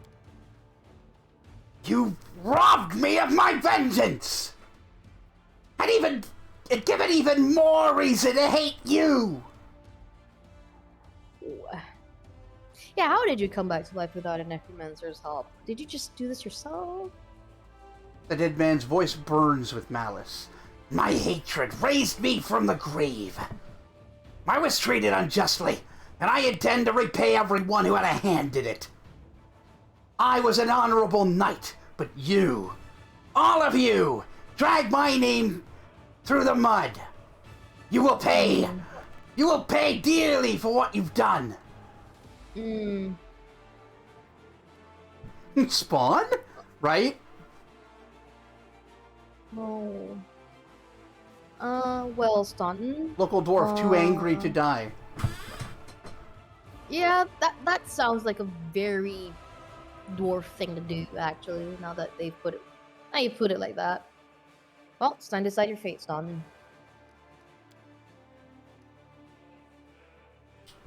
You robbed me of my vengeance! And given even more reason to hate you! Yeah, how did you come back to life without a necromancer's help? Did you just do this yourself? The dead man's voice burns with malice. My hatred raised me from the grave. I was treated unjustly, and I intend to repay everyone who had a hand in it. I was an honorable knight, but you, all of you, drag my name through the mud. You will pay. You will pay dearly for what you've done. Spawn? Right? Oh. Well, Staunton. Local dwarf too angry to die. Yeah, that sounds like a very dwarf thing to do, actually, now that they've put it... Now you put it like that. Well, it's time to decide your fate, Staunton.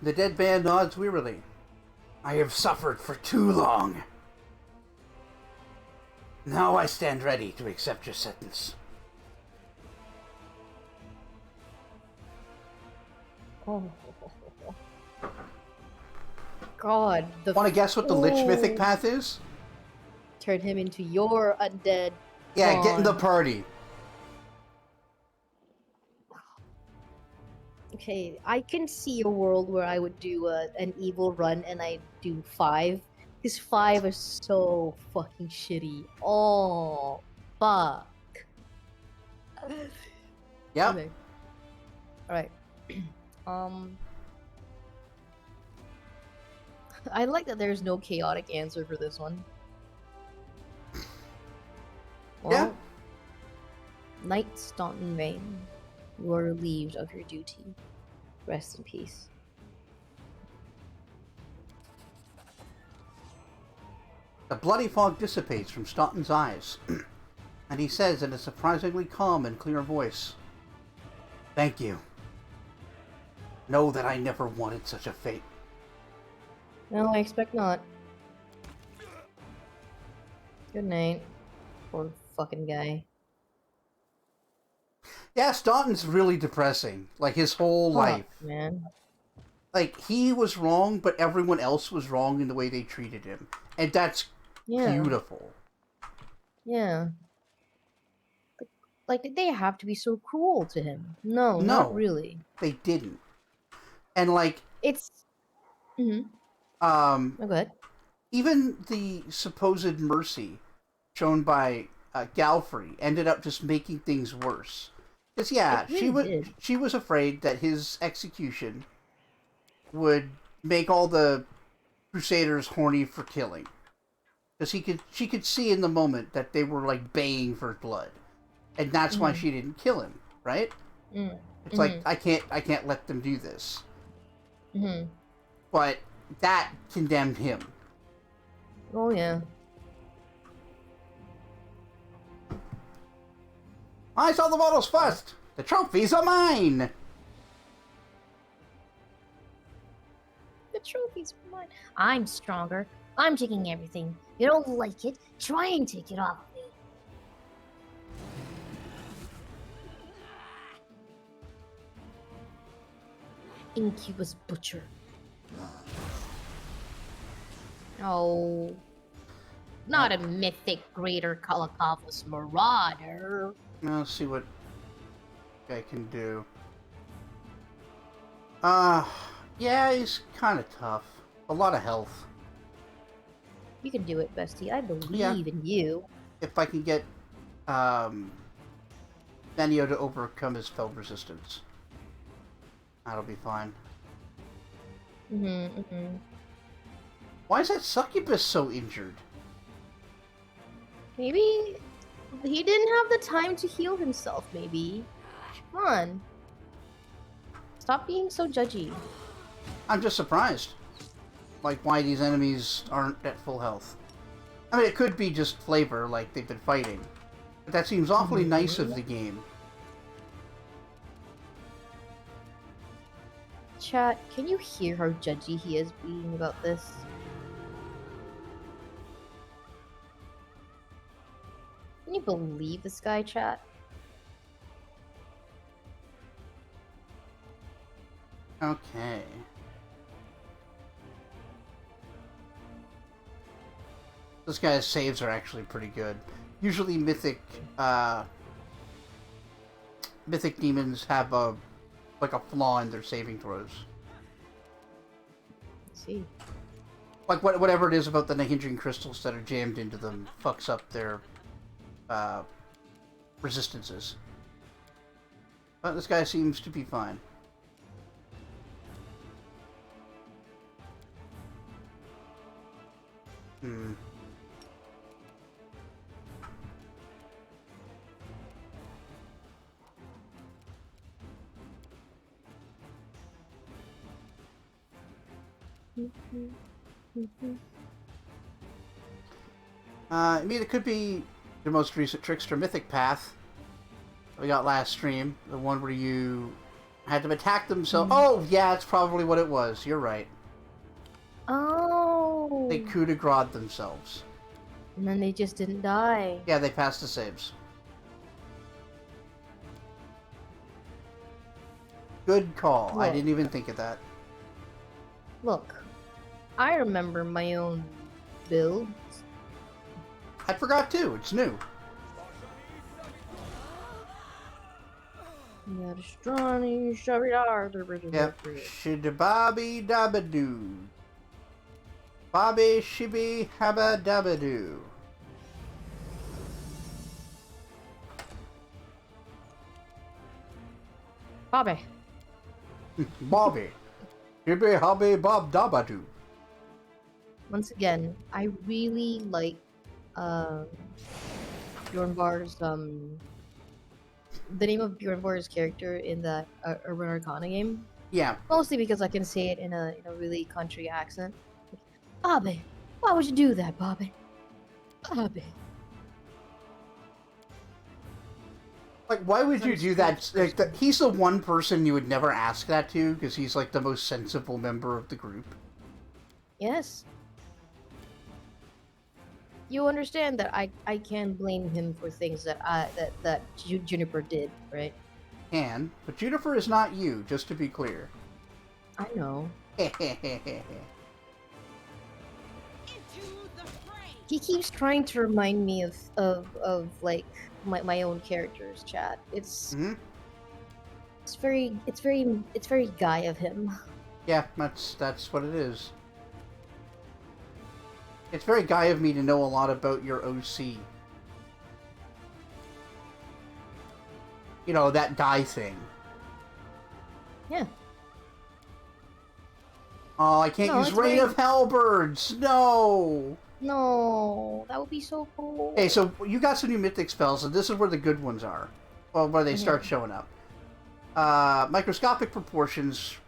The dead man nods wearily. I have suffered for too long. Now I stand ready to accept your sentence. Oh. God. Want to guess what the Lich mythic path is? Turn him into your undead. Yeah, get in the pawn. party. Okay, I can see a world where I would do an evil run and I do 5. Because 5 is so fucking shitty. Oh, fuck. Yep. Okay. Alright. I like that there's no chaotic answer for this one. Well, Yeah. Knight Staunton Vane, you are relieved of your duty. Rest in peace. The bloody fog dissipates from Staunton's eyes, and he says in a surprisingly calm and clear voice, "Thank you. Know that I never wanted such a fate." No, I expect not. Good night. Poor fucking guy. Yeah, Staunton's really depressing. Like, his whole life. Man. Like, he was wrong, but everyone else was wrong in the way they treated him. And that's beautiful. Yeah. Like, did they have to be so cruel to him? No, No. not really. They didn't. And, like... It's... Mm-hmm. Oh, go ahead. Even the supposed mercy shown by Galfrey ended up just making things worse. Because, yeah, she was afraid that his execution would make all the Crusaders horny for killing. Because she could see in the moment that they were, like, baying for blood. And that's why she didn't kill him, right? It's like, I can't let them do this. But that condemned him. Oh, yeah. I saw the models first! The trophies are mine! The trophies are mine. I'm stronger. I'm taking everything. You don't like it? Try and take it off me. Incubus Butcher. Oh. Not a mythic greater Kalakavos Marauder. Now let's see what I can do. Yeah, he's kind of tough. A lot of health. You can do it, bestie. I believe in you. If I can get Nenio to overcome his spell resistance, that'll be fine. Why is that succubus so injured? Maybe he didn't have the time to heal himself, maybe. Come on. Stop being so judgy. I'm just surprised. Like, why these enemies aren't at full health. I mean, it could be just flavor, like they've been fighting. But that seems awfully nice of the game. Chat, can you hear how judgy he is being about this? Can you believe this guy, chat? Okay. This guy's saves are actually pretty good. Usually mythic demons have a flaw in their saving throws. see. Like whatever it is about the Nahindran crystals that are jammed into them fucks up their resistances. But this guy seems to be fine. Hmm. I mean, it could be the most recent Trickster Mythic Path we got last stream. The one where you had to attack themselves. Oh, yeah, it's probably what it was. You're right. Oh. They coup de grace themselves. And then they just didn't die. Yeah, they passed the saves. Good call. I Look. didn't even think of that. Look, I remember my own build. I forgot too. It's new. Yeah, Strani, Shavidar. Yep. Shidababi dabadoo. Bobby shibi haba dabadoo. Bobby. Bobby. Shibi habi bob dabadoo. Once again, I really like Bjorn Bar's the name of Bjorn Bar's character in that Urban Arcana game. Yeah. Mostly because I can say it in a really country accent. Bobby, why would you do that, Bobby? Bobby. Like, why would you do that? Like, he's the one person you would never ask that to, because he's like the most sensible member of the group. Yes. You understand that I can't blame him for things that Juniper did, right? But Juniper is not you, just to be clear. I know. He keeps trying to remind me of like my own characters, chat. It's very guy of him. Yeah, that's what it is. It's very guy of me to know a lot about your OC. You know, that guy thing. Yeah. Oh, I can't use Rain of Hellbirds! No! No, that would be so cool. Hey, so you got some new mythic spells, and this is where the good ones are. Well, where they start showing up. Microscopic proportions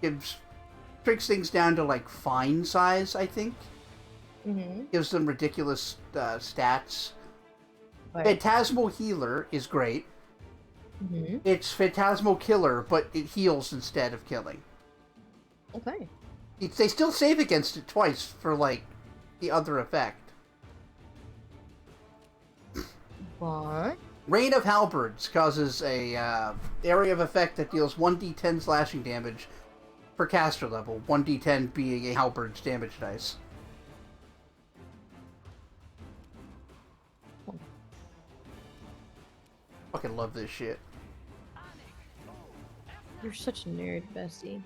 shrinks things down to, like, fine size, I think. Gives them ridiculous stats. Right. Phantasmal Healer is great. It's Phantasmal Killer, but it heals instead of killing. Okay. They still save against it twice for, like, the other effect. What? Rain of Halberds causes a area of effect that deals 1d10 slashing damage per caster level, 1d10 being a halberd's damage dice. Fucking love this shit. You're such a nerd, bestie.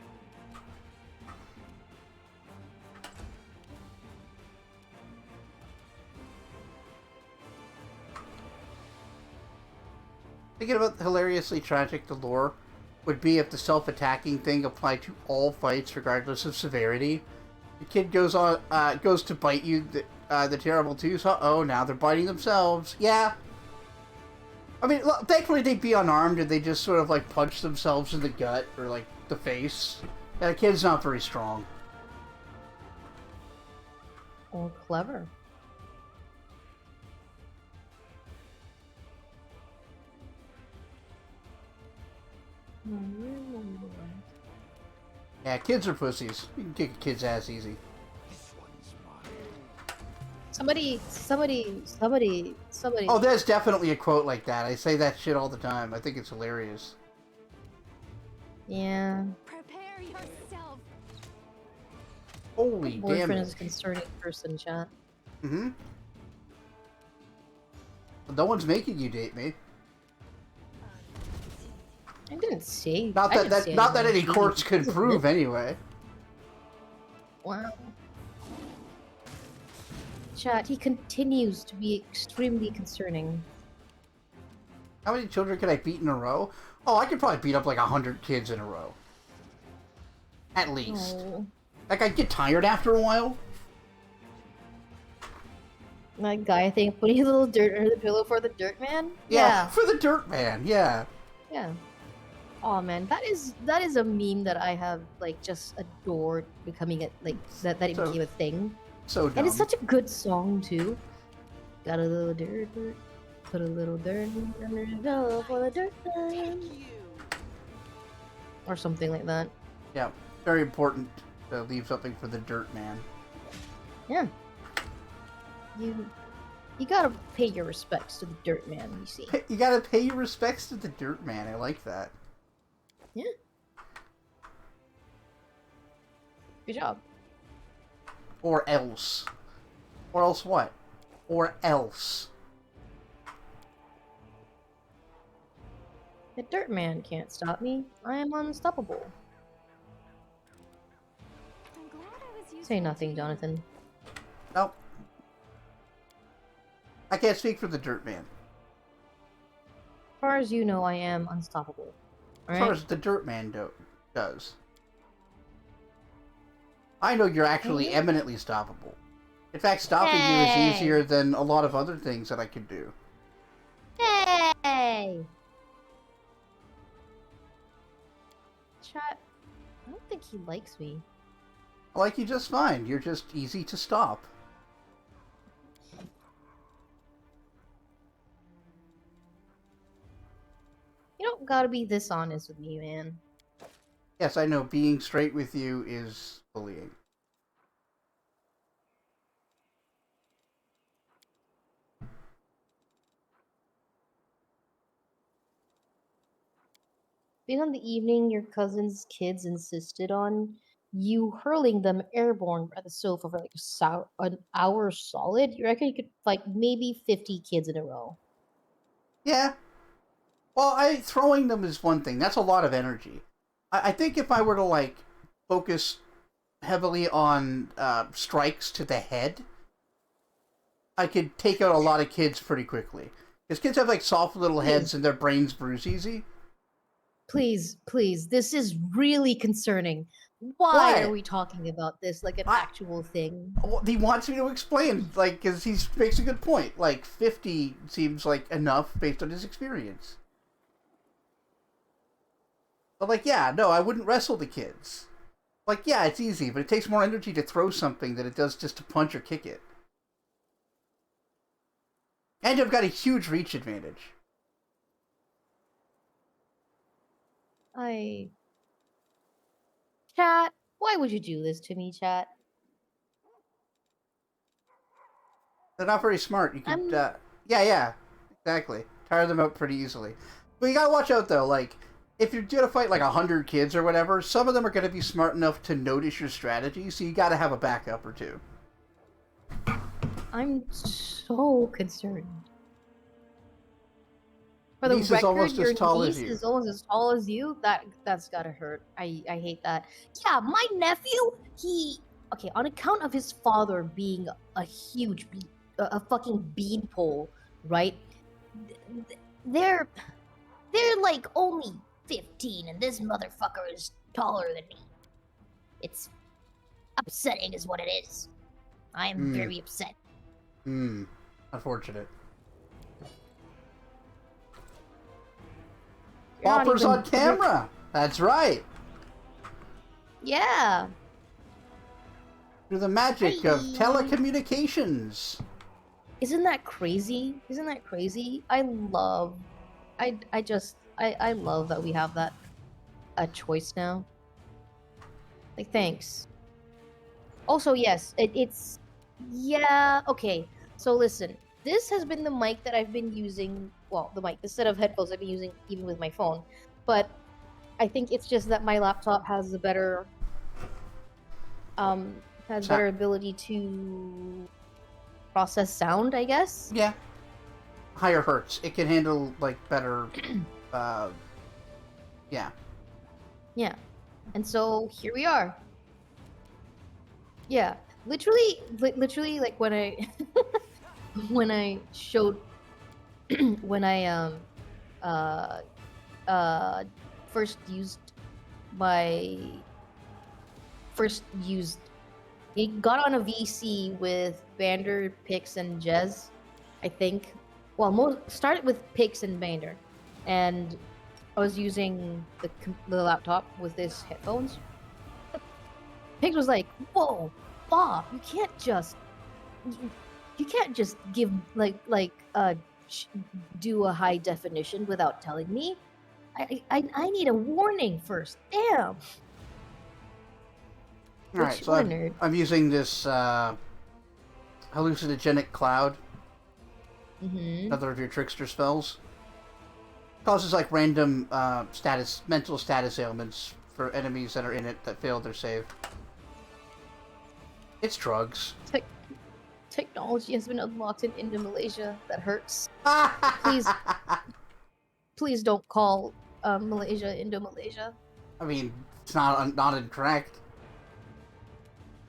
Thinking about hilariously tragic the lore would be if the self-attacking thing applied to all fights regardless of severity. The kid goes to bite you, the terrible twos. Uh-oh, now they're biting themselves. Yeah. I mean, thankfully they'd be unarmed and they just sort of like punch themselves in the gut or like the face. Yeah, the kid's not very strong. Or clever. Yeah, kids are pussies. You can kick a kid's ass easy. Somebody. Oh, there's definitely a quote like that. I say that shit all the time. I think it's hilarious. Yeah. Prepare yourself. Holy damn Boyfriend it. is a concerning person, chat. Mm-hmm. No one's making you date me. I didn't say. Not that any courts could prove anyway. Wow. Chat, he continues to be extremely concerning. How many children can I beat in a row? Oh, I could probably beat up like 100 kids in a row. At least. Oh. Like, I'd get tired after a while. That guy thing, putting a little dirt under the pillow for the dirt man? Yeah, for the dirt man, yeah. Yeah. Oh man, that is a meme that I have like just adored becoming it like that it So- became a thing. So dumb. And it's such a good song too. Got a little dirt, put a little dirt under the pillow for the dirt man. Or something like that. Yeah, very important to leave something for the dirt man. Yeah. You gotta pay your respects to the dirt man, you see. You gotta pay your respects to the dirt man. I like that. Yeah. Good job. Or else. Or else what? Or else. The dirt man can't stop me. I am unstoppable. I'm glad I was useful Say to nothing, you. Jonathan. Nope. I can't speak for the dirt man. As far as you know, I am unstoppable. As far Alright? as the dirt man does. I know you're actually Mhm. eminently stoppable. In fact, stopping you is Hey! easier than a lot of other things that I could do. Hey! Chat, I don't think he likes me. I like you just fine. You're just easy to stop. You don't gotta be this honest with me, man. Yes, I know being straight with you is bullying. Then on the evening your cousin's kids insisted on you hurling them airborne at the sofa for like an hour solid. You reckon you could like maybe 50 kids in a row? Yeah. Well, throwing them is one thing. That's a lot of energy. I think if I were to, like, focus heavily on strikes to the head, I could take out a lot of kids pretty quickly. Because kids have, like, soft little heads and their brains bruise easy. Please, this is really concerning. Why What? are we talking about this like an actual thing? Well, he wants me to explain, like, because he makes a good point. Like, 50 seems like enough based on his experience. But, like, yeah, no, I wouldn't wrestle the kids. Like, yeah, it's easy, but it takes more energy to throw something than it does just to punch or kick it. And you've got a huge reach advantage. Chat, why would you do this to me, chat? They're not very smart. You could, yeah, exactly. Tire them out pretty easily. But you gotta watch out, though. Like, if you're gonna fight, like, 100 kids or whatever, some of them are gonna be smart enough to notice your strategy, so you gotta have a backup or two. I'm so concerned. For the Niece is record, almost your as tall as niece you. is almost as tall as you. That's gotta hurt. I hate that. Yeah, my nephew, okay, on account of his father being a huge a fucking beanpole, right? They're like only 15, and this motherfucker is taller than me. It's upsetting, is what it is. I am very upset. Unfortunate. You're not Boppers even- on camera! That's right! Yeah. Through the magic of Hi. telecommunications. Isn't that crazy? Isn't that crazy? I love that we have that a choice now. Like, thanks. Also, yes, it's yeah, okay. So listen, this has been the mic that I've been using, well, the mic, the set of headphones I've been using even with my phone. But I think it's just that my laptop has a better better ability to process sound, I guess. Yeah. Higher hertz. It can handle, like, better, yeah. Yeah. And so here we are. Yeah, literally, like when I when I showed when I uh uh first used my first used it got on a VC with Bander, Pix, and Jez, I think. Well, most started with Pix and Bander, and I was using the laptop with this headphones. Pix was like, "Whoa, Bob, you, you can't just give do a high definition without telling me. I need a warning first. Damn." All right, Which so what a nerd. I'm using this hallucinogenic cloud, Mm-hmm. another of your trickster spells. Causes like random mental status ailments for enemies that are in it that failed their save. It's drugs. Technology has been unlocked in Malaysia. That hurts. Please, please don't call Malaysia Malaysia. I mean, it's not incorrect.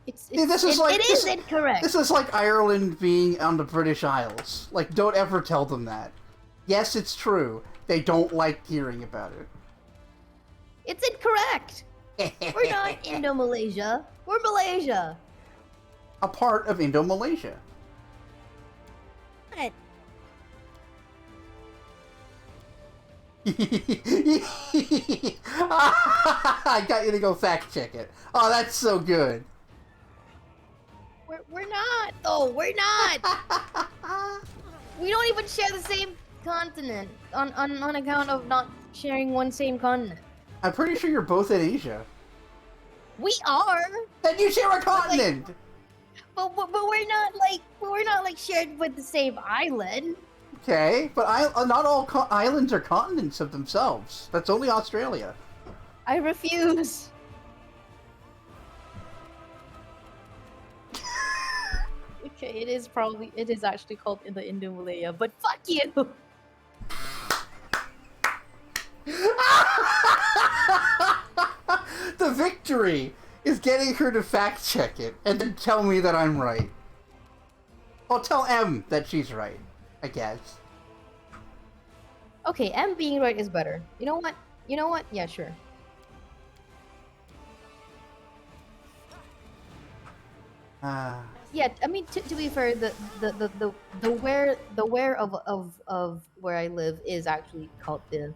It's See, this is like it is incorrect. This is like Ireland being on the British Isles. Like, don't ever tell them that. Yes, it's true. They don't like hearing about it. It's incorrect. We're not Malaysia. We're Malaysia. A part of Indo-Malaysia. What? I got you to go fact check it. Oh, that's so good. We're not though. We're not. We don't even share the same continent on account of not sharing one same continent. I'm pretty sure you're both in Asia. We are. Then you share a continent. But we're not like shared with the same island. Okay, but not all islands are continents of themselves. That's only Australia. I refuse. Okay, it is actually called in the Indo-Malaya, but fuck you. The victory is getting her to fact check it and then tell me that I'm right. I'll tell M that she's right, I guess. Okay, M being right is better. You know what? You know what? Yeah, sure. Yeah, I mean to be fair, the where of where I live is actually called the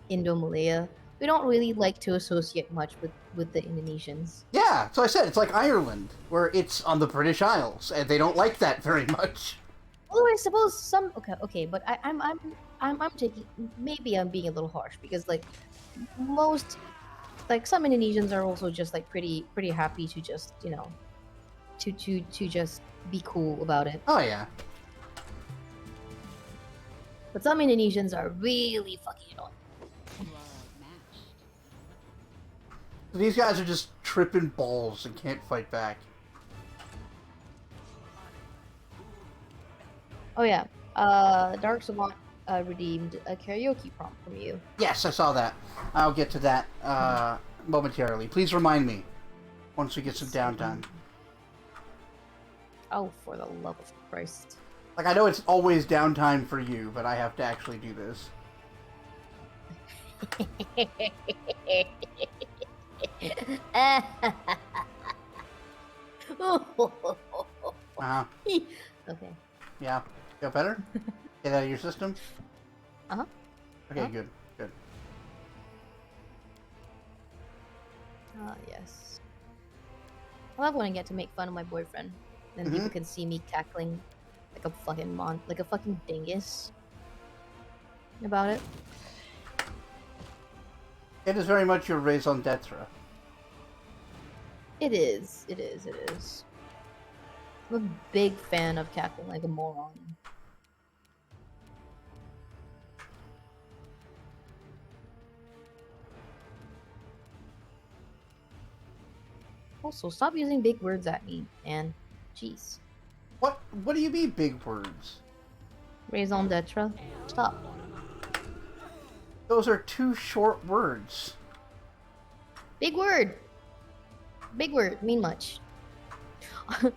Indo-Malaya. We don't really like to associate much with the Indonesians. Yeah, so I said it's like Ireland, where it's on the British Isles, and they don't like that very much. Although I suppose some okay, but I'm taking maybe I'm being a little harsh because like most like some Indonesians are also just like pretty happy to just to just be cool about it. Oh yeah. But some Indonesians are really fucking annoying. These guys are just tripping balls and can't fight back. Oh yeah, Dark Savant redeemed a karaoke prompt from you. Yes, I saw that. I'll get to that momentarily. Please remind me once we get some downtime. Oh, for the love of Christ! Like, I know it's always downtime for you, but I have to actually do this. Uh-huh. Okay. Yeah. Feel better? Get out of your system? Uh-huh. Okay, Huh? good. Good. Ah, yes. I love when I get to make fun of my boyfriend. Then people can see me cackling like a fucking like a fucking dingus about it. It is very much your raison d'etre. It is. It is. It is. I'm a big fan of cackling like a moron. Also, stop using big words at me, man. Jeez. What do you mean big words? Raison d'etre. Stop. Those are two short words. Big word. Big word. Mean much. Big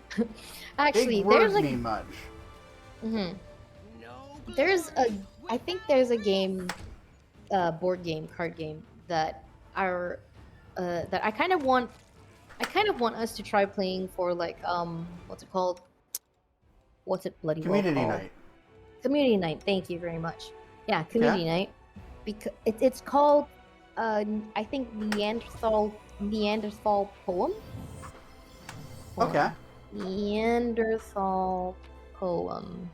Actually, words there's like mean much. mhm. No there's a glory I think there's a game, board game, card game that are that I kind of want us to try playing for like what's it called? What's it bloody well Community called? night. Community night. Thank you very much. Yeah, Okay. community night. Because it's called I think Neanderthal poem. Hold Okay. on. Neanderthal poem.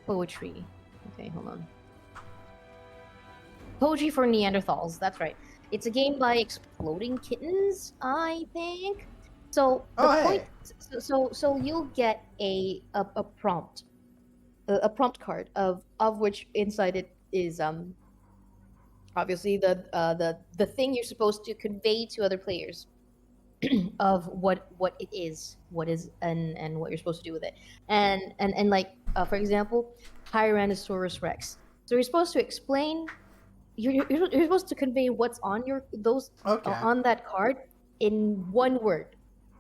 Poetry. Okay, hold on. Poetry for Neanderthals. That's right. It's a game by Exploding Kittens, I think. So the Oh, point, hey. so you'll get a prompt, a prompt card of which inside it is obviously the thing you're supposed to convey to other players of what it is, what is and what you're supposed to do with it, and like for example, Tyrannosaurus Rex. So you're supposed to explain. You're supposed to convey what's on your those Okay. on that card in one word.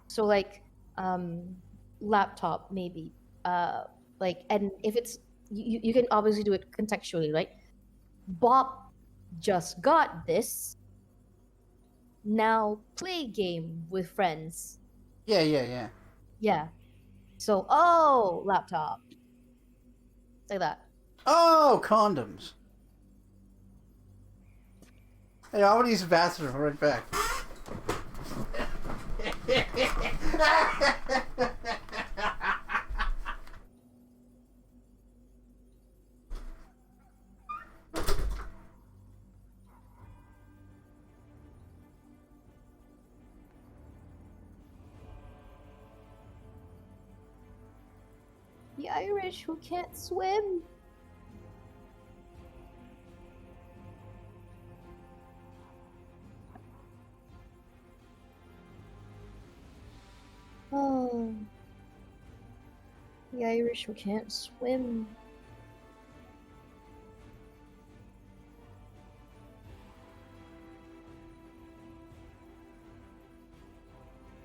So like um laptop maybe like, and if it's you can obviously do it contextually, right? Bop just got this. Now play game with friends. Yeah, yeah, yeah. Yeah. So oh laptop. Like that. Oh, condoms. Hey, I want to use the bathroom. I'll right back. The Irish who can't swim. Oh, the Irish who can't swim.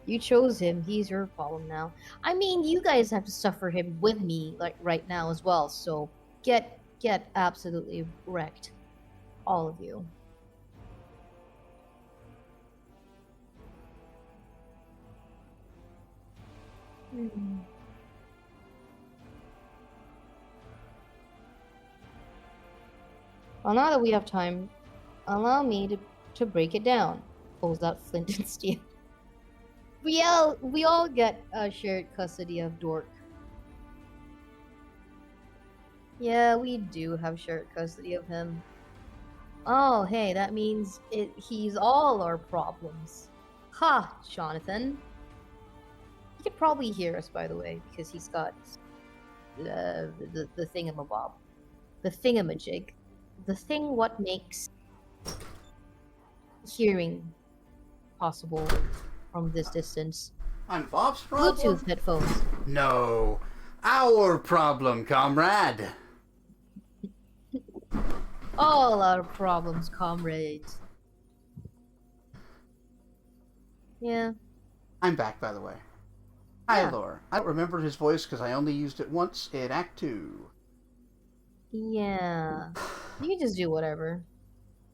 You chose him. He's your problem now. I mean, you guys have to suffer him with me, like right now as well. So get absolutely wrecked, all of you. Hmm. Well, now that we have time, allow me to break it down. Pulls out flint and steel. We all get shared custody of Dork. Yeah, we do have shared custody of him. Oh, hey, that means he's all our problems. Ha, Jonathan. He could probably hear us, by the way, because he's got the thingamabob. The thingamajig. The thing what makes hearing possible from this distance. I'm Bob's problem? Bluetooth headphones. No. Our problem, comrade. All our problems, comrades. Yeah. I'm back, by the way. Hi, Yeah. Lore. I don't remember his voice because I only used it once in Act 2. Yeah. You can just do whatever.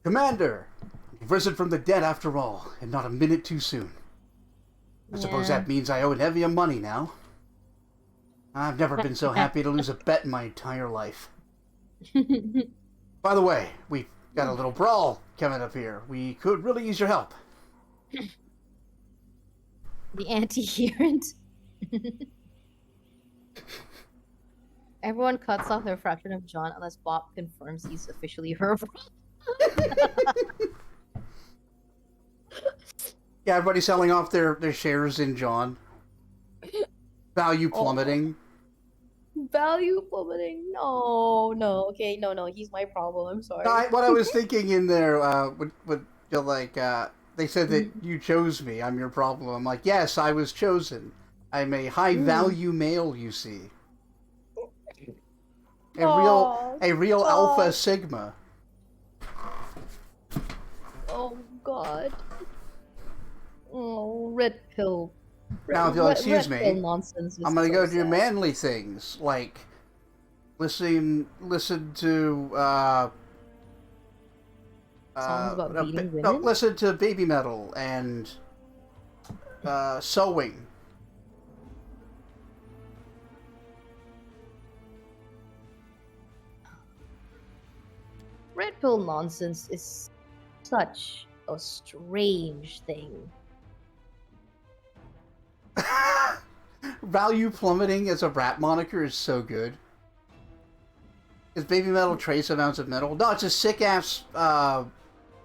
Commander! You've risen from the dead after all, and not a minute too soon. I suppose that means I owe Nevia money now. I've never been so happy to lose a bet in my entire life. By the way, we've got a little brawl coming up here. We could really use your help. The anti-herent. Everyone cuts off their fraction of John unless Bob confirms he's officially her. Yeah, everybody's selling off their shares in John. Value plummeting. Value plummeting. No. Okay, no. He's my problem. I'm sorry. What I was thinking in there, would feel like, they said that you chose me. I'm your problem. I'm like, yes, I was chosen. I'm a high value male, you see. A real alpha sigma. Oh God. Oh, red pill Now, if you'll excuse Red pill me, nonsense is I'm gonna so go do sad. manly things like listen to Songs about beating women. listen to baby metal and sewing. Red pill nonsense is such a strange thing. Value plummeting as a rap moniker is so good. Is baby metal trace amounts of metal? No, it's a sick ass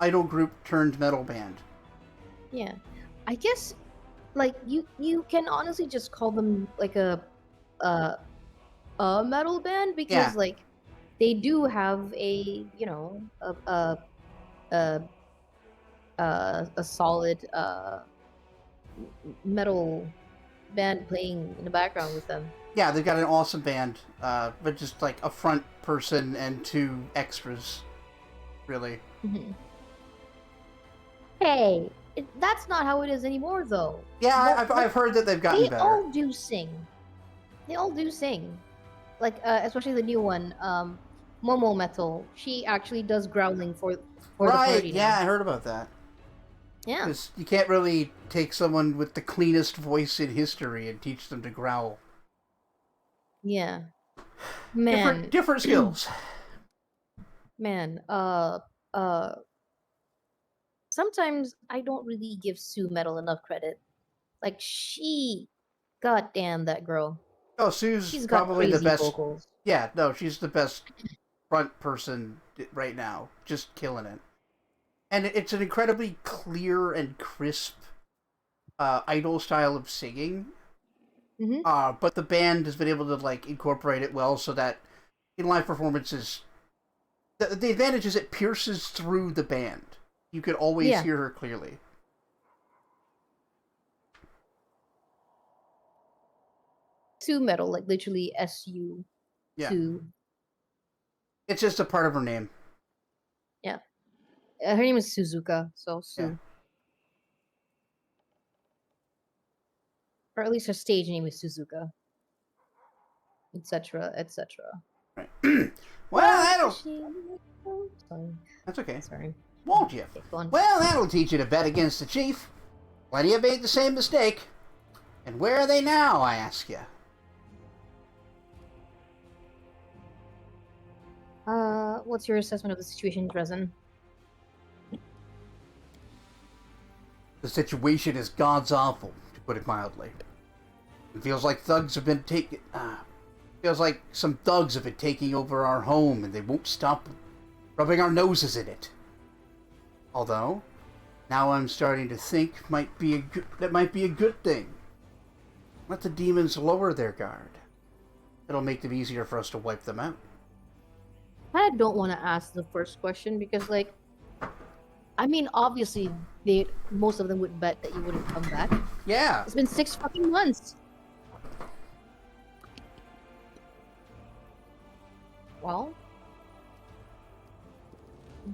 idol group turned metal band. Yeah, I guess like you can honestly just call them like a metal band Yeah. because like they do have a a a solid metal band playing in the background with them. Yeah, they've got an awesome band, but just like a front person and two extras, really. Hey, that's not how it is anymore, though. Yeah, I've heard that they've gotten They better. all do sing. They all do sing. Like, especially the new one, Momo Metal. She actually does growling for the Right, party now. yeah, I heard about that. Yeah. Because you can't really take someone with the cleanest voice in history and teach them to growl. Yeah. Man. Different skills. Man, sometimes I don't really give Sue Metal enough credit. Like, goddamn, that girl. Oh, Sue's She's got probably the crazy best. vocals. Yeah, no, she's the best front person right now. Just killing it. And it's an incredibly clear and crisp idol style of singing. But the band has been able to like incorporate it well so that in live performances, the advantage is it pierces through the band. You could always hear her clearly. Sue Metal, like literally SU. Yeah. Sue. It's just a part of her name. Yeah. Her name is Suzuka, so Sue. Yeah. Or at least her stage name is Suzuka. Etc. etc. Right. Well, Sorry. That's okay. Sorry. Won't you? Well, that'll teach you to bet against the chief. Plenty have made the same mistake. And where are they now, I ask you? What's your assessment of the situation, Dresden? The situation is god's awful, to put it mildly. It feels like feels like some thugs have been taking over our home, and they won't stop rubbing our noses in it. Although, now I'm starting to think that might be a good thing. Let the demons lower their guard. It'll make them easier for us to wipe them out. I don't want to ask the first question because, like, I mean, obviously, most of them would bet that you wouldn't come back. Yeah. It's been 6 fucking months. Well,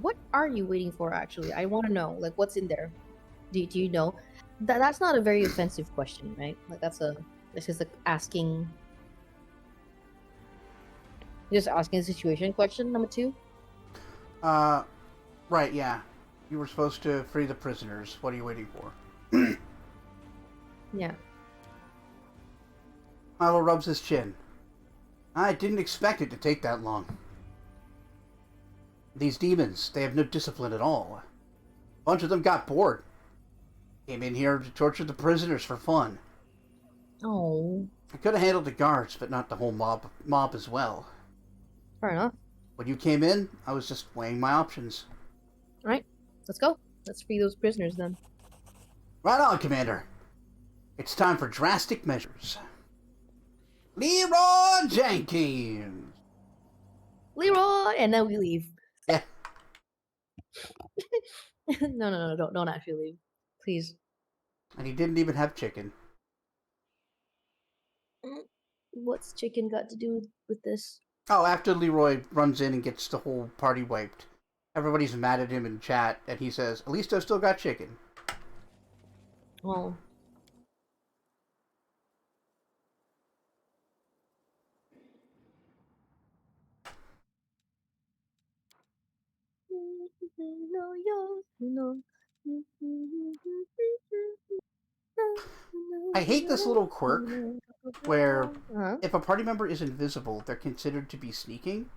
what are you waiting for, actually? I want to know, like, what's in there? Do you know? That's not a very offensive question, right? Like, that's just like asking... Just asking a situation question, number 2? Right, yeah. You were supposed to free the prisoners. What are you waiting for? Yeah. Milo rubs his chin. I didn't expect it to take that long. These demons, they have no discipline at all. A bunch of them got bored. Came in here to torture the prisoners for fun. Oh. I could have handled the guards, but not the whole mob as well. Fair enough. When you came in, I was just weighing my options. Alright, let's go. Let's free those prisoners then. Right on, Commander. It's time for drastic measures. Leroy Jenkins! Leroy! And then we leave. Yeah. No, don't actually leave. Please. And he didn't even have chicken. What's chicken got to do with this? Oh, after Leroy runs in and gets the whole party wiped, everybody's mad at him in chat, and he says, at least I've still got chicken. Oh. I hate this little quirk where Uh-huh. if a party member is invisible, they're considered to be sneaking.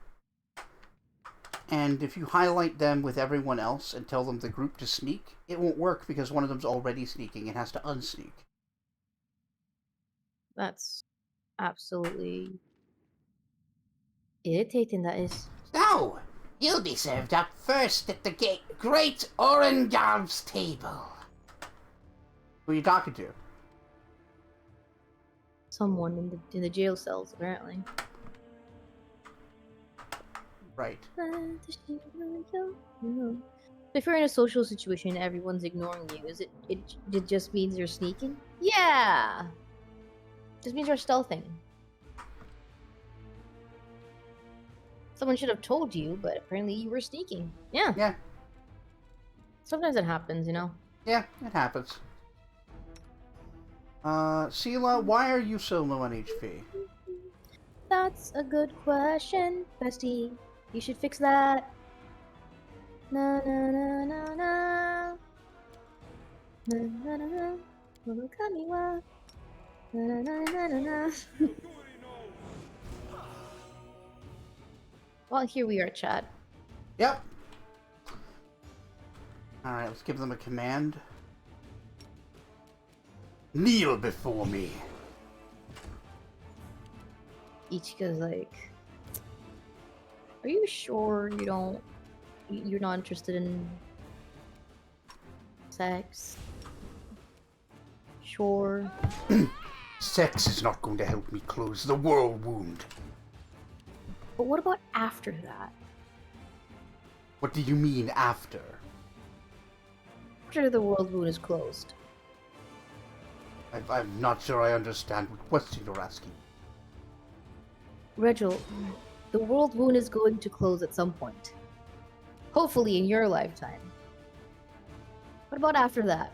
And if you highlight them with everyone else and tell them the group to sneak, it won't work because one of them's already sneaking and has to unsneak. That's absolutely irritating, that is. So, you'll be served up first at the Great Orangav's table. Who are you talking to? Someone in the jail cells, apparently. Right. If you're in a social situation and everyone's ignoring you, it just means you're sneaking? Yeah! Just means you're stealthing. Someone should have told you, but apparently you were sneaking. Yeah. Yeah. Sometimes it happens, you know? Yeah, it happens. Sela, why are you so low on HP? That's a good question, bestie. You should fix that. Na na na na na. Na na na na. Welcome wa. Na na na na na. Well, here we are, chat. Yep. Alright, let's give them a command. Kneel before me. Ichika's like, are you sure you're not interested in sex? Sure. Sex is not going to help me close the world wound. But what about after that? What do you mean after? After the world wound is closed. I'm not sure I understand what question you're asking. Regil, the world wound is going to close at some point. Hopefully in your lifetime. What about after that?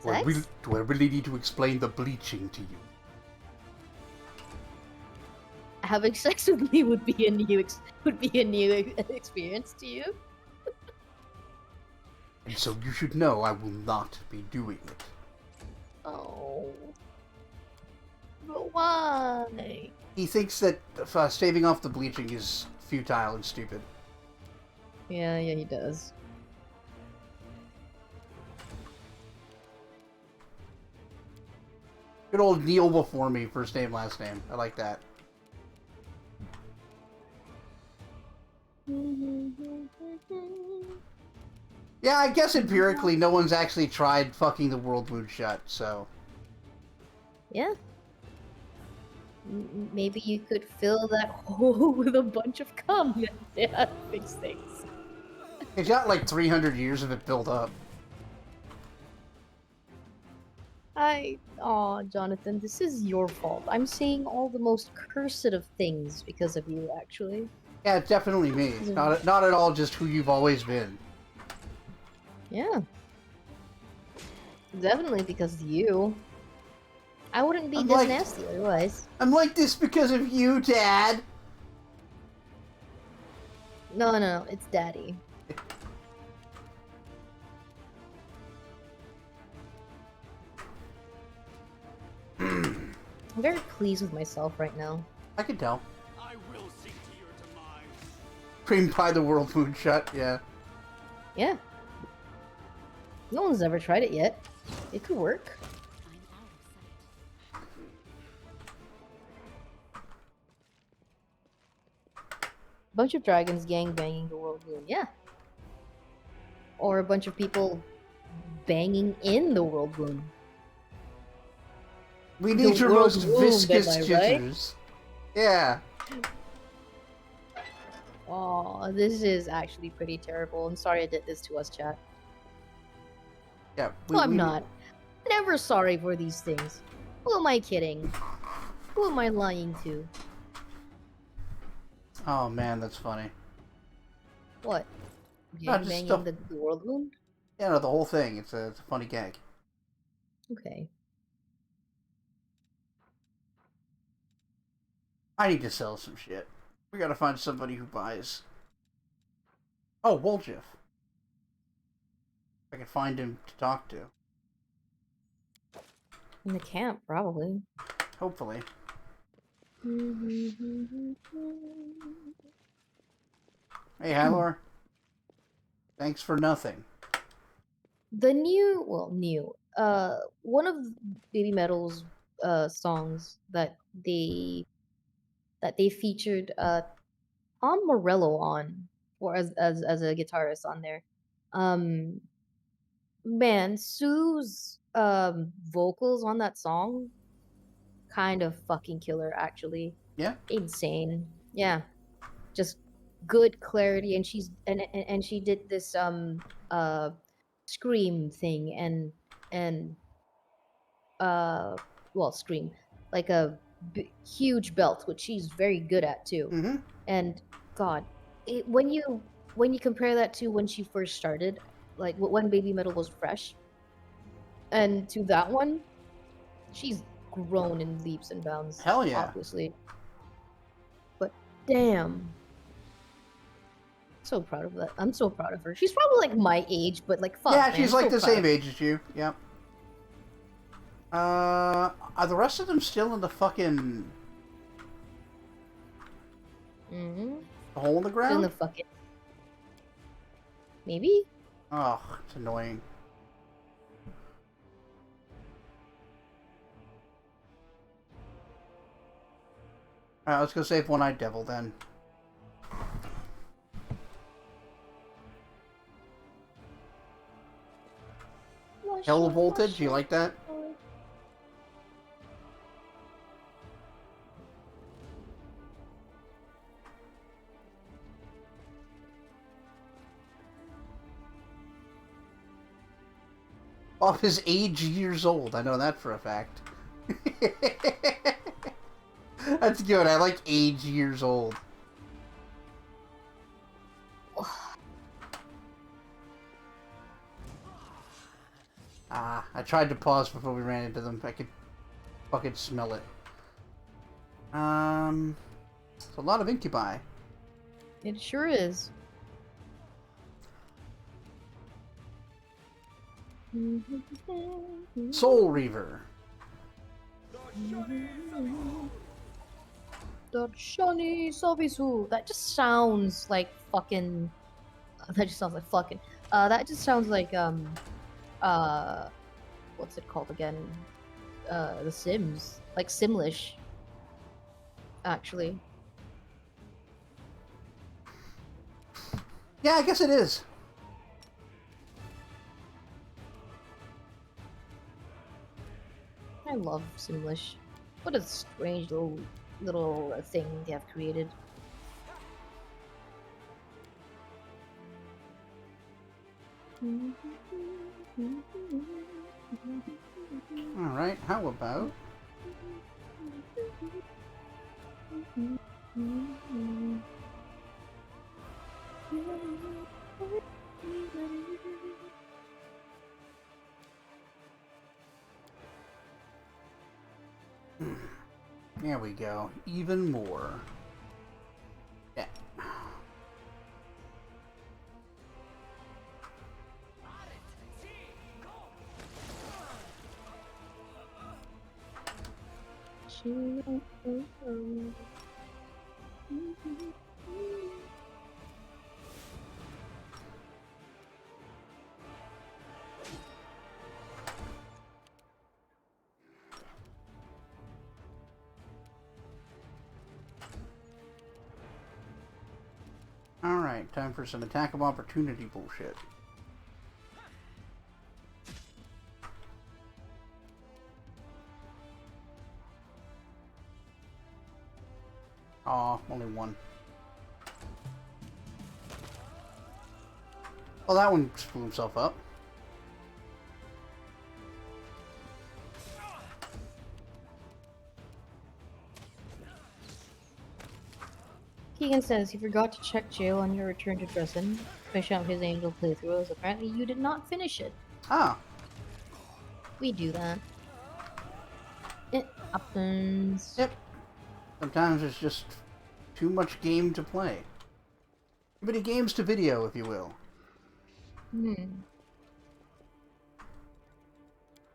Sex? Do I really need to explain the bleaching to you? Having sex with me would be a new experience to you. And so you should know I will not be doing it. Oh. But why? He thinks that staving off the bleaching is futile and stupid. Yeah, he does. Good old kneel before me, first name, last name. I like that. Yeah, I guess empirically no one's actually tried fucking the world wound shut, so... Yeah. Maybe you could fill that hole with a bunch of cum. Yeah, fix things. He's got like 300 years of it built up. Aw, Jonathan, this is your fault. I'm saying all the most cursed of things because of you, actually. Yeah, it's definitely me. Not at all just who you've always been. Yeah. Definitely because of you. I wouldn't be this nasty otherwise. I'm like this because of you, Dad! No, it's Daddy. I'm very pleased with myself right now. I can tell. I will see to your demise. Cream pie the world wound shut, yeah. Yeah. No one's ever tried it yet. It could work. Bunch of dragons gang banging the world wound, yeah. Or a bunch of people banging in the world wound. We need your most viscous am I right? jitters. Yeah. Oh, this is actually pretty terrible. I'm sorry I did this to us, chat. Yeah. No, I'm not. Never sorry for these things. Who am I kidding? Who am I lying to? Oh man, that's funny. What? No, just Banging stuff- the world wound? Yeah, no, the whole thing. It's a funny gag. Okay. I need to sell some shit. We gotta find somebody who buys. Oh, Woljif. I can find him to talk to. In the camp, probably. Hopefully. Hey, Hylor. Thanks for nothing. The one of Baby Metal's songs that they featured Tom Morello on, or as a guitarist on there. Man, Sue's vocals on that song kind of fucking killer, actually. Yeah? Insane. Yeah. Just good clarity, and she did this uh scream thing, and well, scream, like a huge belt, which she's very good at too. Mm-hmm. And God, when you compare that to when she first started, like when Baby Metal was fresh, and to that one, she's grown in leaps and bounds, Hell yeah. obviously. But damn, so proud of that. I'm so proud of her. She's probably like my age, but like fuck, Yeah, man, she's I'm like so the proud same of her. age as you. Yep. Are the rest of them still in the fucking Mm-hmm. hole in the In ground? the fucking maybe. Oh, it's annoying. Alright, let's go save One-Eyed Devil then. Hell Voltage, you like that? Off his age years old. I know that for a fact. That's good. I like age years old. I tried to pause before we ran into them. I could fucking smell it. It's a lot of incubi. It sure is. Soul Reaver. Shani Sobisu. That just sounds like fucking. That just sounds like fucking. That just sounds like what's it called again? The Sims, like Simlish. Actually, Yeah, I guess it is. I love Simlish. What a strange little thing they have created. Alright, how about... There we go. Even more. Yeah. Alright, time for some attack of opportunity bullshit. Aw, only one. Well, that one blew himself up. Keegan says he forgot to check jail on your return to Dresden. Finish out his angel playthroughs. Apparently, you did not finish it. Ah, We do that. It happens. yep. Sometimes it's just too much game to play. Many games to video, if you will.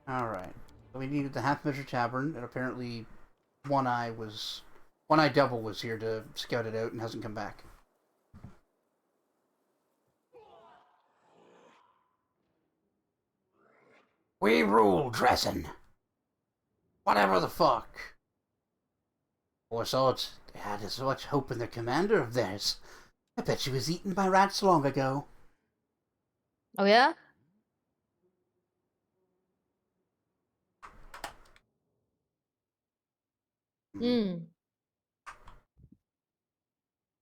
Alright. So we needed the Half-Measure Tavern, and apparently One-Eye Devil was here to scout it out and hasn't come back. We rule, Dresden. Whatever the fuck. Or so it's... They had so much hope in the commander of theirs. I bet she was eaten by rats long ago. Oh yeah? Hmm.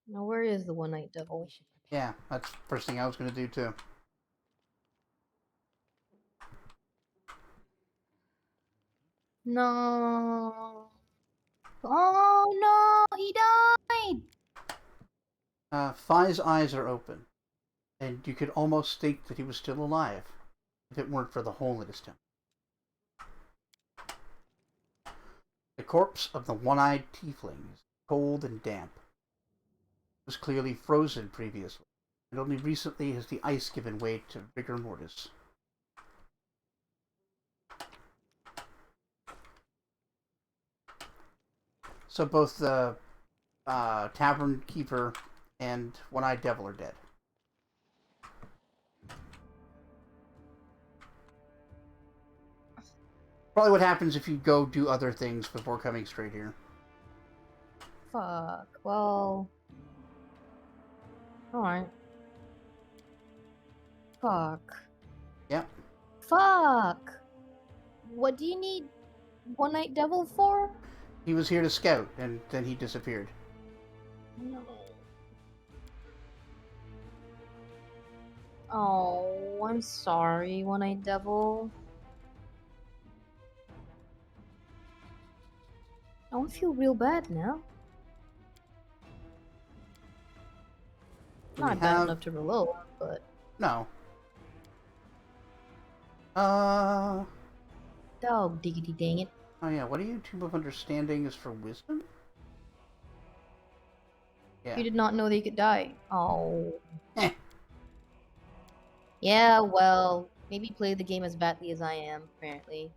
Now where is the One-Eyed Devil? Yeah, that's the first thing I was going to do too. No. Oh no, he died. Fi's eyes are open, and you could almost think that he was still alive, if it weren't for the hole in his temple. The corpse of the one-eyed tiefling is cold and damp. It was clearly frozen previously, and only recently has the ice given way to rigor mortis. So both the tavern keeper and one-eyed devil are dead. Probably what happens if you go do other things before coming straight here. Fuck. Well. Alright. Fuck. Yep. Fuck. What do you need One-Eyed Devil for? He was here to scout, and then he disappeared. No. Oh, I'm sorry, One-Eyed Devil. I feel real bad now. Not bad enough to reload, but... No. Dog diggity dang it. Oh yeah, what do you Tube of Understanding is for wisdom? Yeah. You did not know they could die. Oh. Eh. Yeah, well, maybe play the game as badly as I am, apparently.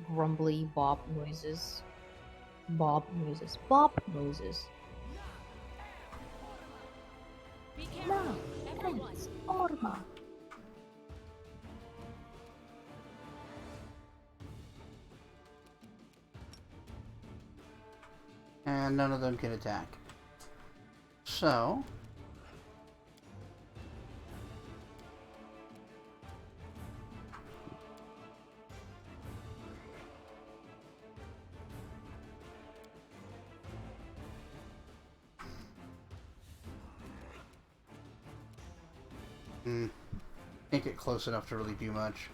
Grumbly bop noises. Bop noises. Bop noises. Be careful, everyone. Orma. And none of them can attack. So... can't get close enough to really do much.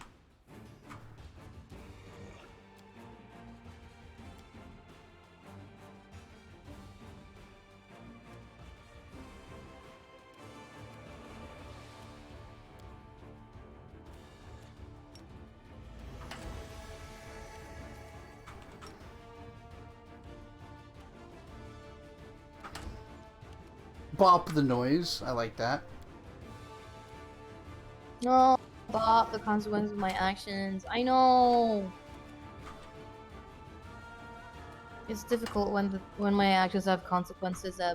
Bop the noise. I like that. No, bop the consequences of my actions. I know. It's difficult when my actions have consequences. I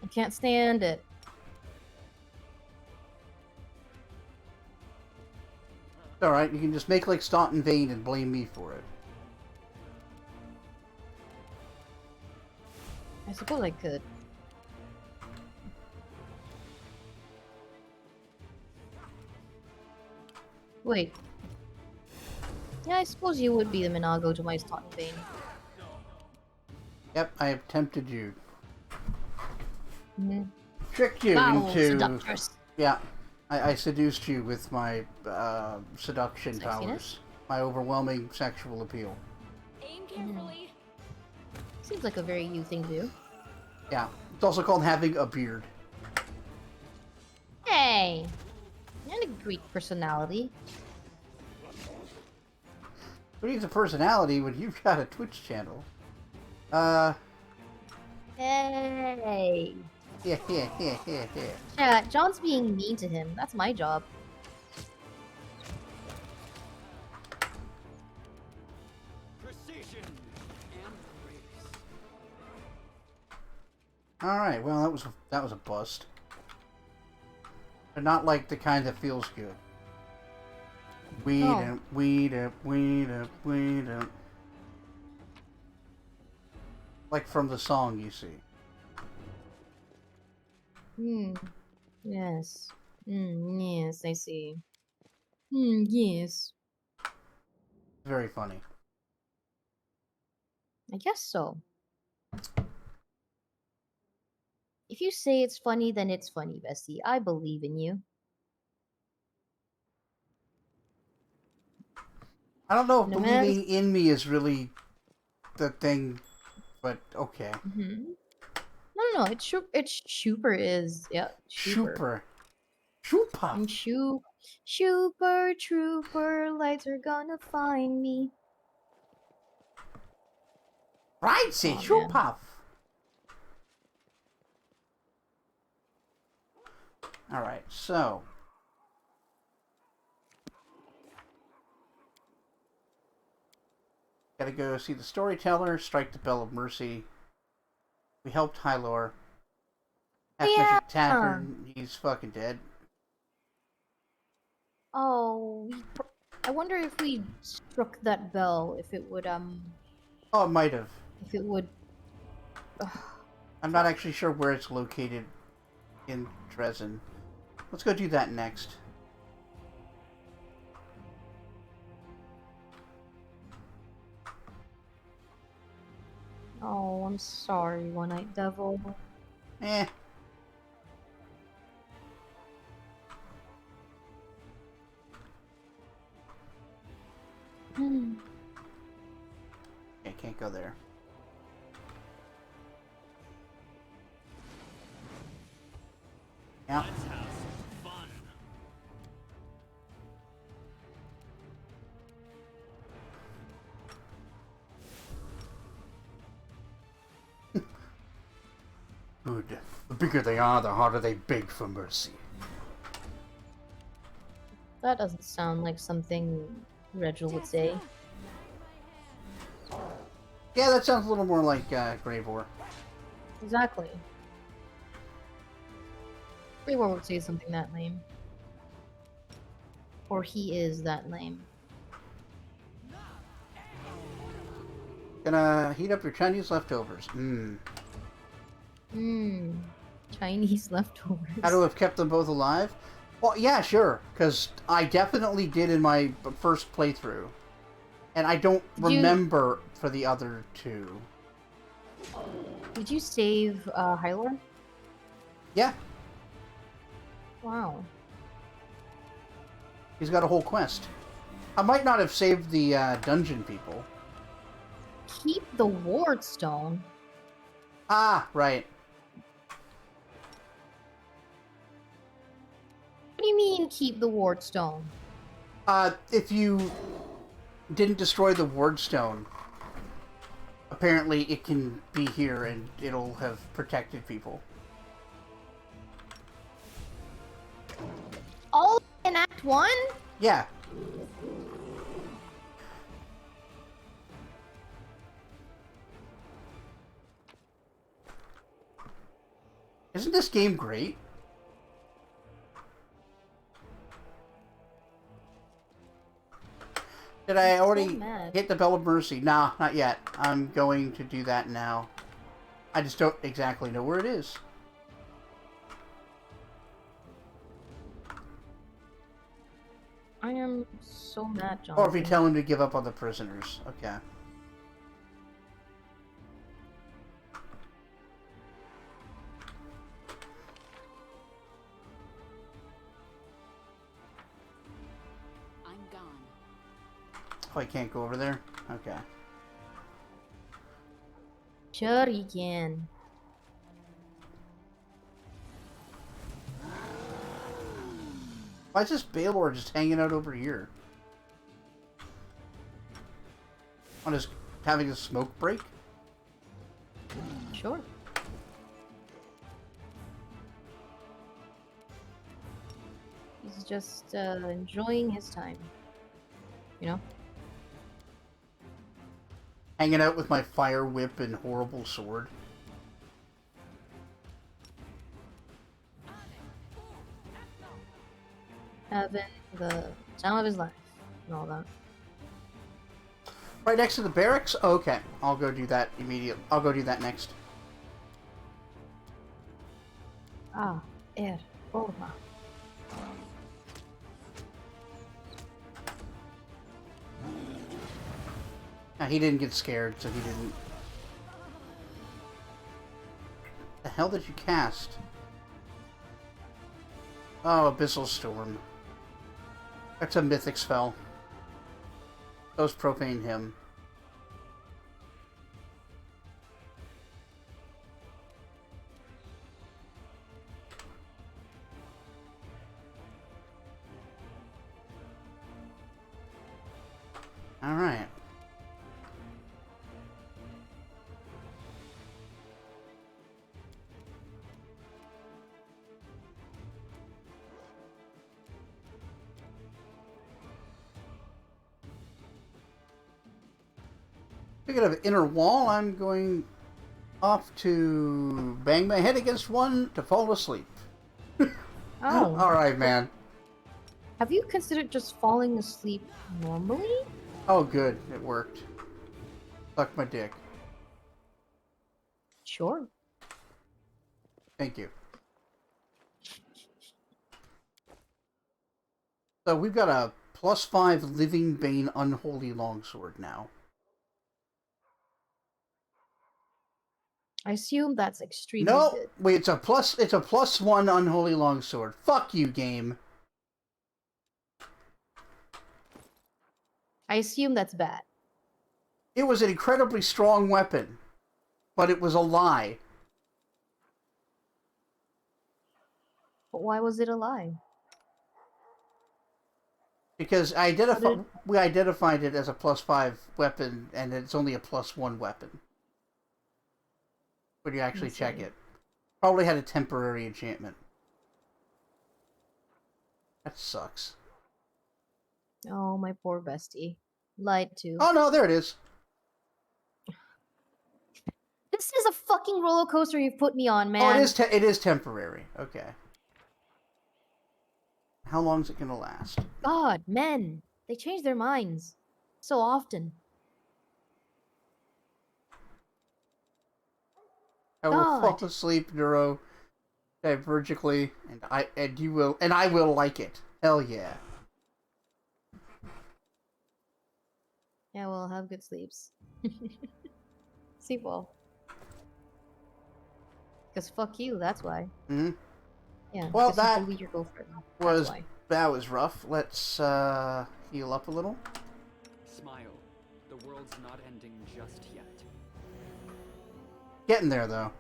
can't stand it. Alright, you can just make like Staunton Vane and blame me for it. I suppose I could. Wait. Yeah, I suppose you would be the Minago to my Staunton Vane. Yep, I have tempted you. Mm-hmm. Tricked you Foul into... seductress. Yeah, I seduced you with my seduction Sexiness? powers. My overwhelming sexual appeal. Aim carefully. Seems like a very you thing to do. Yeah, it's also called having a beard. Hey! And a Greek personality. Who needs a personality when you've got a Twitch channel? Uh, Hey. yeah. Yeah, John's being mean to him. That's my job. Precision and grace. All right. Well, that was a bust. But not like the kind that feels good. Weed Oh. up, weed up, weed up, weed up. Like from the song, you see. Hmm. Yes. Yes, I see. Yes. Very funny. I guess so. If you say it's funny, then it's funny, Bestie. I believe in you. I don't know if No man. believing in me is really the thing, but okay. No. It's super is super. Super. Super. And super trooper lights are gonna find me. Right, say Aw, man. super. Alright, so. Gotta go see the Storyteller, strike the Bell of Mercy. We helped Hylor. Half Yeah. Measured Tavern, he's fucking dead. Oh, I wonder if we struck that bell, if it would Oh, it might have. if it would. I'm not actually sure where it's located in Dresden. Let's go do that next. Oh, I'm sorry, One Night Devil. Eh. Okay, can't go there. Yeah. Let's have some fun. Good. The bigger they are, the harder they beg for mercy. That doesn't sound like something Regil would say. Yeah, that sounds a little more like Gravor. Exactly. Everyone would say something that lame. Or he is that lame. Gonna heat up your Chinese leftovers. Chinese leftovers. How to have kept them both alive? Well, yeah, sure. Because I definitely did in my first playthrough. And I don't remember for the other two. Did you save Hylar? Yeah, Wow. he's got a whole quest. I might not have saved the dungeon people. Keep the ward stone. Ah, right. What do you mean keep the ward stone? If you didn't destroy the ward stone, apparently it can be here and it'll have protected people. All in Act 1? Yeah. Isn't this game great? Did I already hit the Bell of Mercy? Nah, not yet. I'm going to do that now. I just don't exactly know where it is. I am so mad, John. Or if you tell him to give up on the prisoners. Okay. I'm gone. Oh, I can't go over there? Okay. Sure he can. Why is this Baylor just hanging out over here? On his having a smoke break? Sure. He's just enjoying his time. You know? Hanging out with my fire whip and horrible sword. Having the time of his life and all that. Right next to the barracks? Okay, I'll go do that immediately. I'll go do that next. Ah, forma. He didn't get scared, so he didn't. The hell did you cast? Oh, Abyssal Storm. That's a mythic spell. Those profane him. Alright. Speaking of inner wall, I'm going off to bang my head against one to fall asleep. Oh. Alright, man. Have you considered just falling asleep normally? Oh, good. It worked. Suck my dick. Sure. Thank you. So we've got a +5 Living Bane Unholy Longsword now. I assume that's extremely No, good. wait, it's a +1 Unholy Longsword. Fuck you, game. I assume that's bad. It was an incredibly strong weapon, but it was a lie. But why was it a lie? Because we identified it as a +5 weapon, and it's only a +1 weapon. When you actually check it. Probably had a temporary enchantment. That sucks. Oh, my poor bestie. Lied to. Oh no, there it is. This is a fucking roller coaster you've put me on, man. Oh, it is temporary. Okay. How long is it gonna last? God, men. They change their minds. So often. I will fall God. asleep neurodivergically, and I will like it. Hell yeah. Yeah, well, have good sleeps. Sleep well. Because fuck you, that's why. Hmm. Yeah, Well, because you that bullied your girlfriend. was That's why. that was rough. Let's heal up a little. Smile. The world's not ending just yet. Getting there though.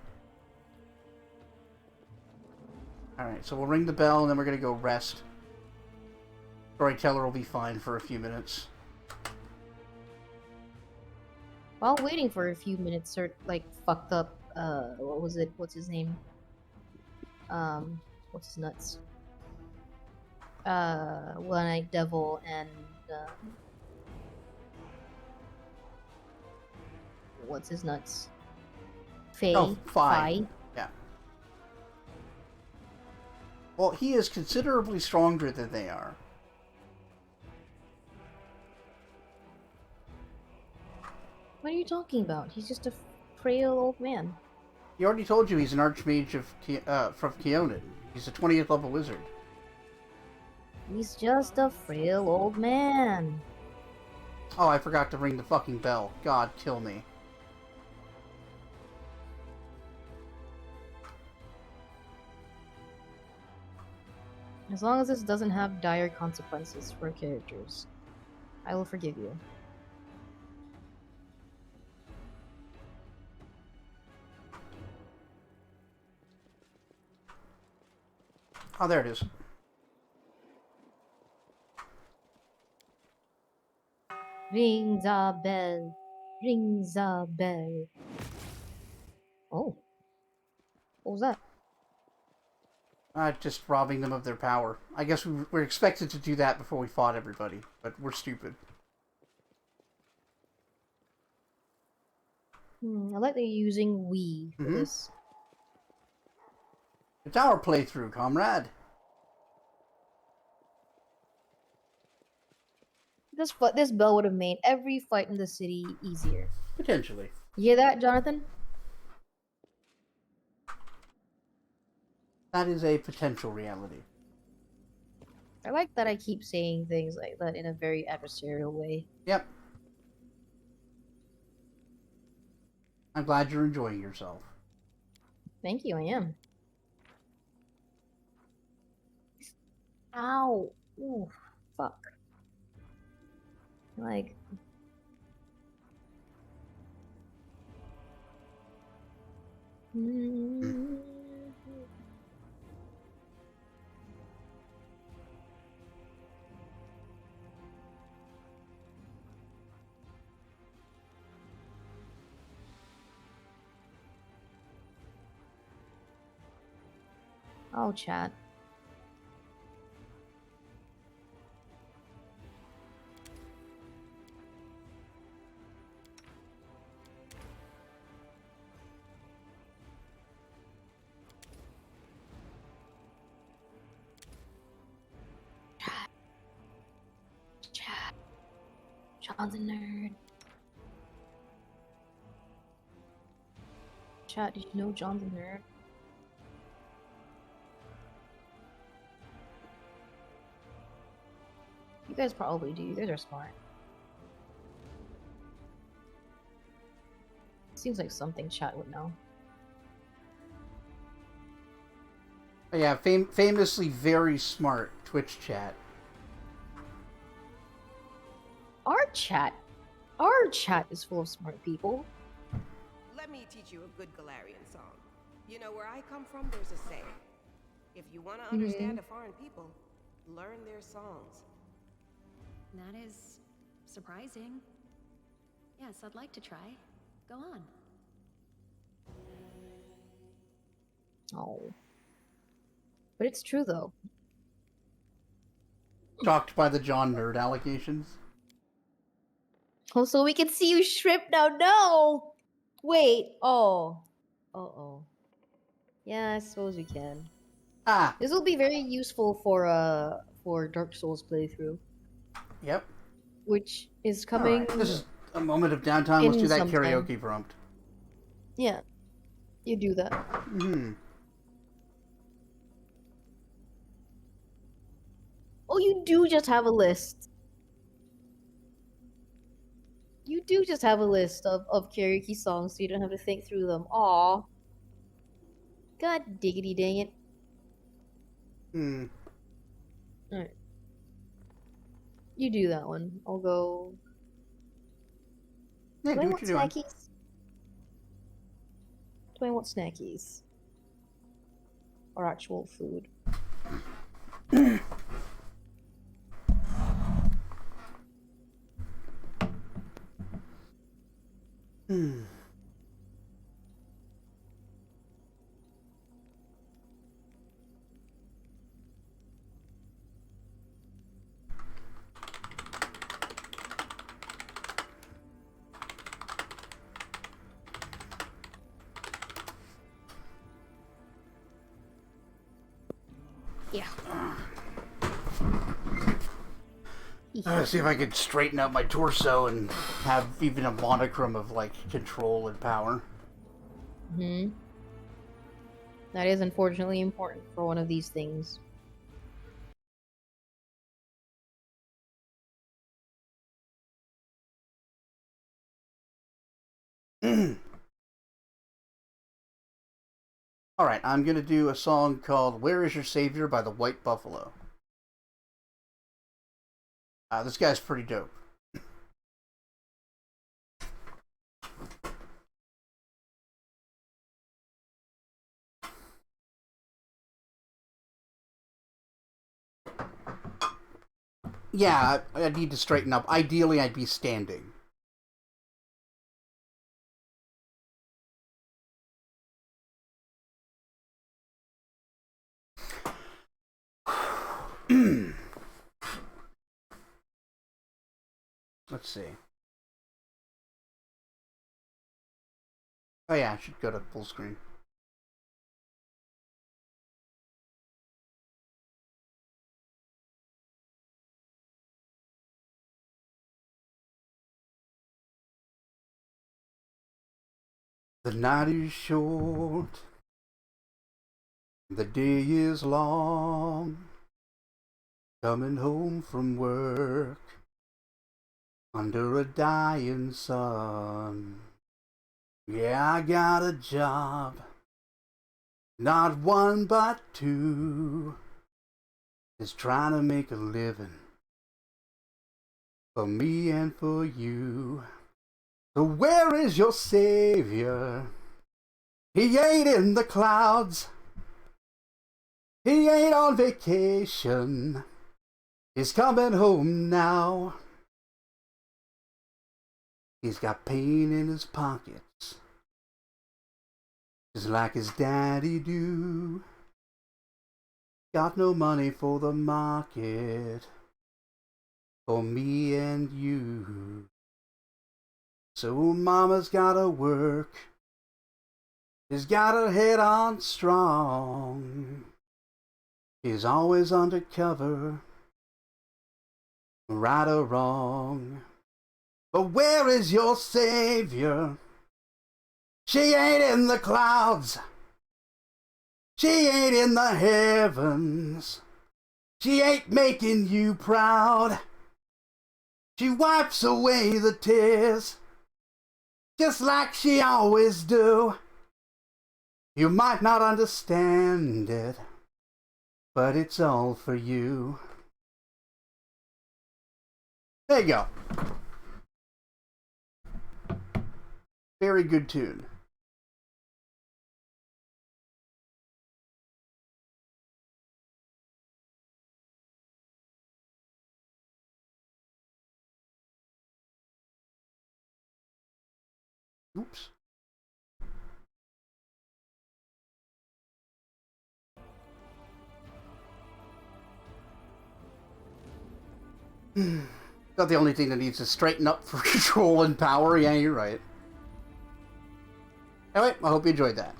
Alright, so we'll ring the bell and then we're gonna go rest. Storyteller will be fine for a few minutes. While waiting for a few minutes, Sir, like, fucked up, what was it? What's his name? What's his nuts? One-Eyed Devil and, what's his nuts? Faye? Oh, Fi. Yeah. Well, he is considerably stronger than they are. What are you talking about? He's just a frail old man. He already told you he's an archmage from Keonan. He's a 20th level wizard. He's just a frail old man. Oh, I forgot to ring the fucking bell. God, kill me. As long as this doesn't have dire consequences for characters, I will forgive you. Oh, there it is. Rings a bell, rings a bell. Oh. What was that? Just robbing them of their power. I guess we're expected to do that before we fought everybody, but we're stupid. I like they're using we for Mhm. this. It's our playthrough, comrade. This bell would have made every fight in the city easier. Potentially. You hear that, Jonathan? That is a potential reality. I like that I keep saying things like that in a very adversarial way. Yep. I'm glad you're enjoying yourself. Thank you, I am. Ow. Ooh, fuck. Like... Oh, chat. Chat. John's a nerd. Chat, did you know John's a nerd? You guys probably do. You guys are smart. Seems like something chat would know. Yeah, famously very smart Twitch chat. Our chat is full of smart people. Let me teach you a good Galarian song. You know, where I come from, there's a saying. If you want to understand a foreign people, learn their songs. That is surprising. Yes, I'd like to try. Go on. Oh. But it's true, though. Shocked by the John Nerd allegations. Oh, so we can see you shrimp now. No! Wait. Oh. Uh-oh. Yeah, I suppose we can. Ah, This will be very useful for Dark Souls playthrough, yep. which is All coming. right. This is a moment of downtime. Let's in do that sometime. karaoke prompt. Yeah. You do that. Oh, you do just have a list. You do just have a list of karaoke songs, so you don't have to think through them. Aw. God diggity dang it. Alright. You do that one. I'll go. Yeah, Do I do want what you're doing. snackies? Do I want snackies? Or actual food? Yeah. See if I could straighten out my torso and have even a monochrome of, like, control and power. That is unfortunately important for one of these things. Alright, I'm gonna do a song called Where Is Your Savior by the White Buffalo. This guy's pretty dope. Yeah, I need to straighten up. Ideally, I'd be standing. Let's see. Oh yeah, I should go to full screen. The night is short, the day is long. Coming home from work under a dying sun. Yeah, I got a job, not one but two. Just trying to make a living for me and for you. So where is your savior? He ain't in the clouds. He ain't on vacation. He's coming home now. He's got pain in his pockets, just like his daddy do. Got no money for the market, for me and you. So mama's gotta work. She's got her head on strong. She's always undercover, right or wrong. But where is your savior? She ain't in the clouds. She ain't in the heavens. She ain't making you proud. She wipes away the tears, just like she always do. You might not understand it, but it's all for you. There you go. Very good tune. Oops. Not the only thing that needs to straighten up for control and power. Yeah, you're right. Anyway, I hope you enjoyed that.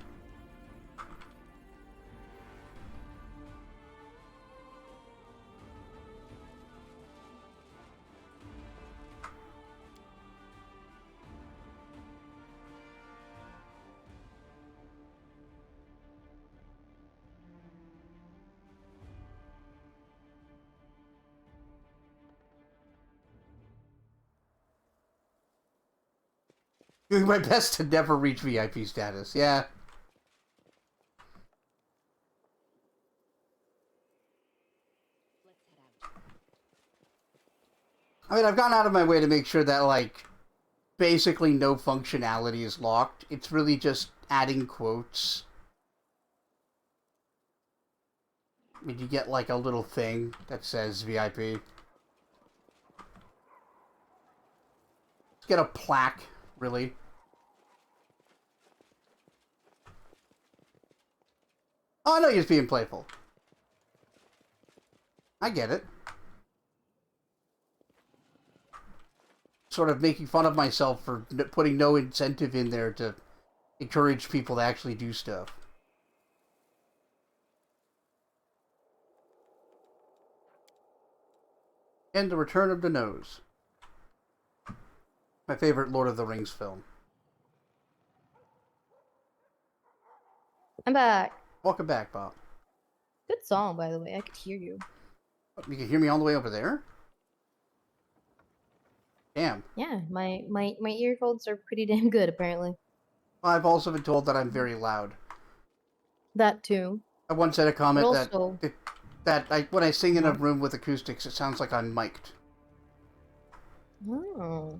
Doing my best to never reach VIP status. Yeah. I mean, I've gone out of my way to make sure that, like, basically no functionality is locked. It's really just adding quotes. I mean, you get, like, a little thing that says VIP. Let's get a plaque, really. Oh, no, you're just being playful. I get it. Sort of making fun of myself for putting no incentive in there to encourage people to actually do stuff. And The Return of the Nose. My favorite Lord of the Rings film. I'm back. Welcome back, Bob. Good song, by the way. I could hear you. You can hear me all the way over there? Damn. Yeah, my earphones are pretty damn good, apparently. Well, I've also been told that I'm very loud. That too. I once had a comment But also, that when I sing in a room with acoustics, it sounds like I'm mic'd. oh.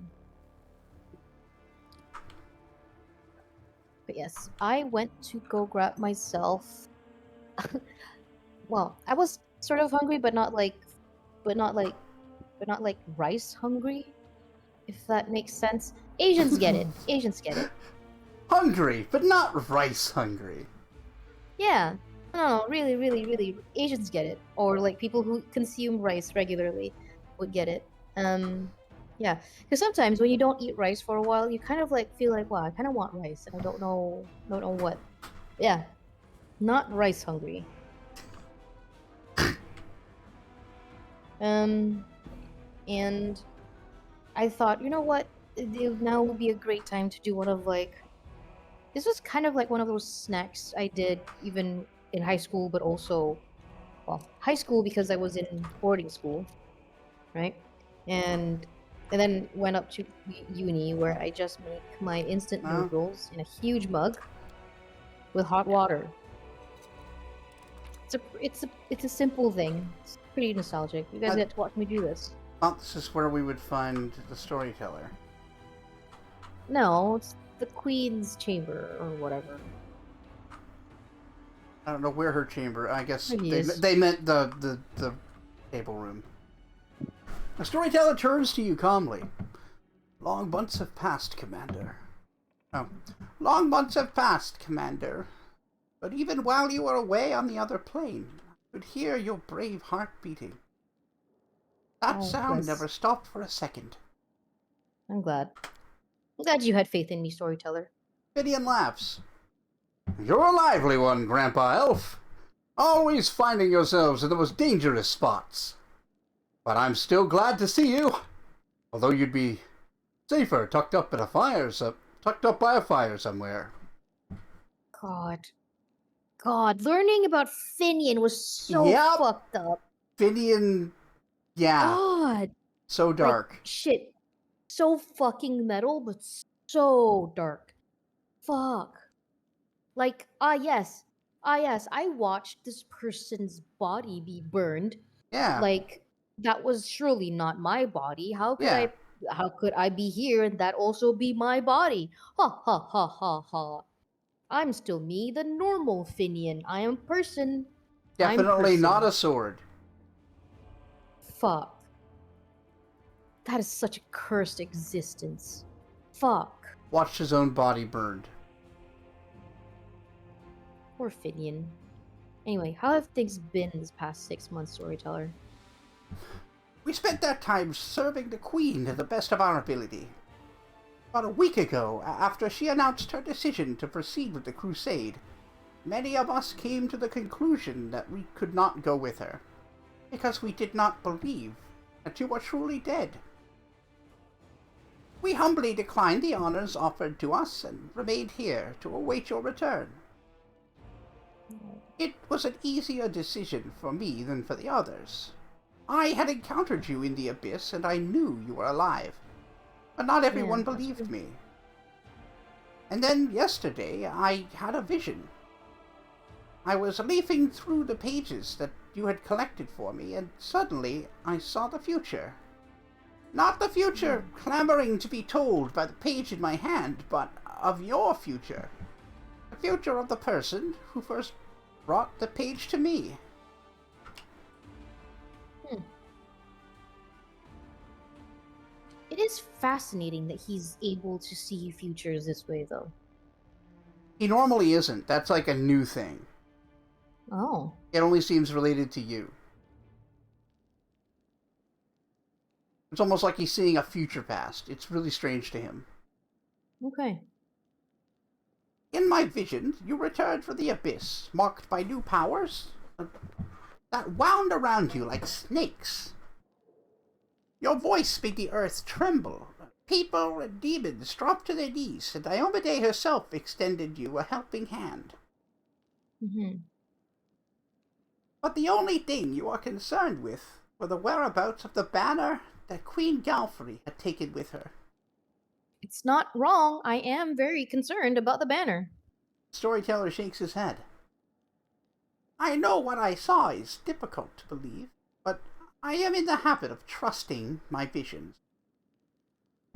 But yes, I went to go grab myself. Well, I was sort of hungry, but not like rice hungry, if that makes sense. Asians get it. Asians get it. Hungry, but not rice hungry. Yeah. No, really, really, really, Asians get it. Or like people who consume rice regularly would get it. Yeah, because sometimes when you don't eat rice for a while, you kind of like feel like, wow, I kind of want rice, and I don't know what. Yeah, not rice hungry. Um, and I thought, you know what? Now would be a great time to do one of like this was kind of like one of those snacks I did even in high school, but also well, high school because I was in boarding school, right? And and then went up to uni where I just make my instant Oh, noodles in a huge mug with hot water. It's a simple thing. It's pretty nostalgic. You guys I get to watch me do this. thought this is where we would find the storyteller. No, it's the Queen's chamber or whatever. I don't know where her chamber. I guess Maybe they it is. they meant the table room. The storyteller turns to you calmly. Long months have passed, Commander. Oh, long months have passed, Commander. But even while you were away on the other plane, I could hear your brave heart beating. That Oh, sound bless. never stopped for a second. I'm glad. I'm glad you had faith in me, storyteller. Gideon laughs. You're a lively one, Grandpa Elf. Always finding yourselves in the most dangerous spots. But I'm still glad to see you. Although you'd be safer tucked up by a fire somewhere. God, learning about Finian was so Yep, fucked up. Finian. Yeah, God, so like dark. shit, so fucking metal, but so dark. Fuck. Like, yes, I watched this person's body be burned. Yeah, Like, that was surely not my body. yeah. How could I be here and that also be my body? Ha ha ha ha ha. I'm still me, the normal Finian. I am person. I'm Definitely not person. a sword. Fuck. That is such a cursed existence. Fuck. Watched his own body burned. Poor Finian. Anyway, how have things been this past 6 months, storyteller? We spent that time serving the Queen to the best of our ability. About a week ago, after she announced her decision to proceed with the crusade, many of us came to the conclusion that we could not go with her, because we did not believe that you were truly dead. We humbly declined the honors offered to us and remained here to await your return. It was an easier decision for me than for the others. I had encountered you in the abyss and I knew you were alive, but not everyone Yeah, that's believed true. me. And then yesterday I had a vision. I was leafing through the pages that you had collected for me, and suddenly I saw the future. Not the future clamoring to be told by the page in my hand, but of your future. The future of the person who first brought the page to me. Hmm. It is fascinating that he's able to see futures this way, though. He normally isn't. That's like a new thing. Oh, It only seems related to you. It's almost like he's seeing a future past. It's really strange to him. okay. In my vision, you returned from the abyss, marked by new powers that wound around you like snakes. Your voice made the earth tremble. People and demons dropped to their knees, and Diomede herself extended you a helping hand. Mm-hmm. But the only thing you are concerned with were the whereabouts of the banner that Queen Galfrey had taken with her. It's not wrong. I am very concerned about the banner. Storyteller shakes his head. I know what I saw is difficult to believe, but I am in the habit of trusting my visions.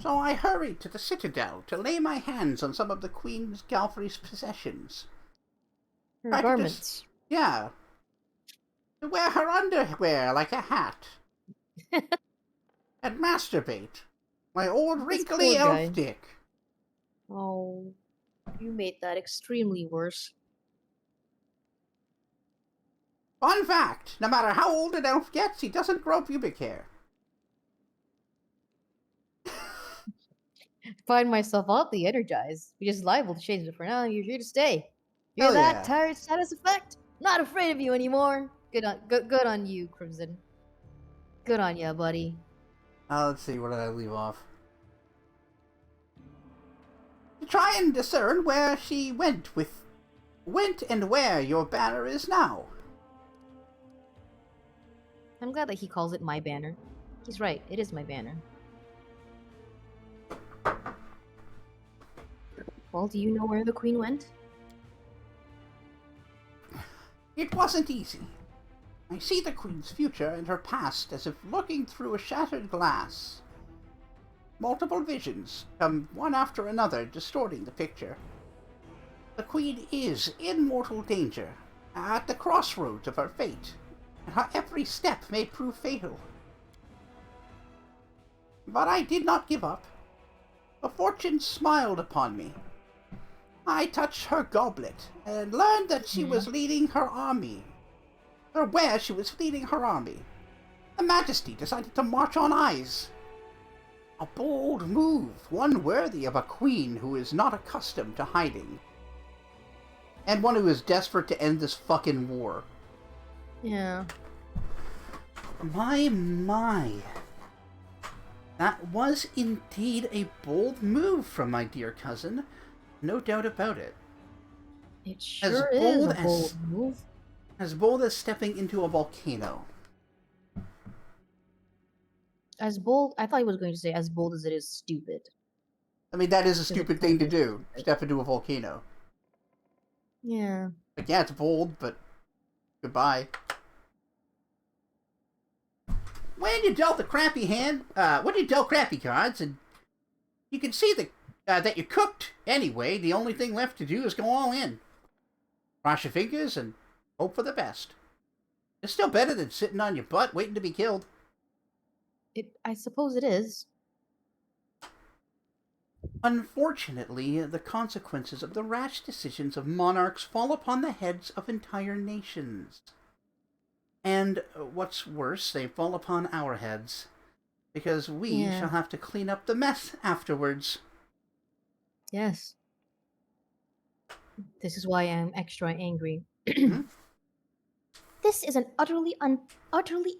So I hurried to the citadel to lay my hands on some of the Queen Galfrey's possessions. Her I could garments. yeah, to wear her underwear like a hat, and masturbate. My old This wrinkly poor guy. elf dick. Oh, you made that extremely worse. Fun fact, no matter how old an elf gets, he doesn't grow pubic hair. Find myself oddly energized, which is liable to change, but for now, you're here to stay. You're Hell that yeah. tired status effect. Not afraid of you anymore. Good on you, Crimson. Good on ya, buddy. Let's see, where did I leave off? To try and discern where she went and where your banner is now. I'm glad that he calls it my banner. He's right, it is my banner. Well, do you know where the queen went? It wasn't easy. I see the queen's future and her past as if looking through a shattered glass. Multiple visions come one after another, distorting the picture. The queen is in mortal danger, at the crossroads of her fate, and her every step may prove fatal. But I did not give up. The fortune smiled upon me. I touched her goblet and learned that she was leading her army, or where she was leading her army. Her Majesty decided to march on eyes. A bold move, one worthy of a queen who is not accustomed to hiding. And one who is desperate to end this fucking war. Yeah. My. That was indeed a bold move from my dear cousin. No doubt about it. It sure is a bold move. As bold as stepping into a volcano. As bold, I thought he was going to say as bold as it is stupid. I mean, that is a stupid thing to do. Step into a volcano. Yeah. Like, yeah, it's bold, but goodbye. When you dealt the crappy hand, when you dealt crappy cards, and you can see that you're cooked anyway, the only thing left to do is go all in. Cross your fingers and hope for the best. It's still better than sitting on your butt waiting to be killed. I suppose it is. Unfortunately, the consequences of the rash decisions of monarchs fall upon the heads of entire nations. And what's worse, they fall upon our heads. Because we shall have to clean up the mess afterwards. Yes. This is why I'm extra angry. This is an utterly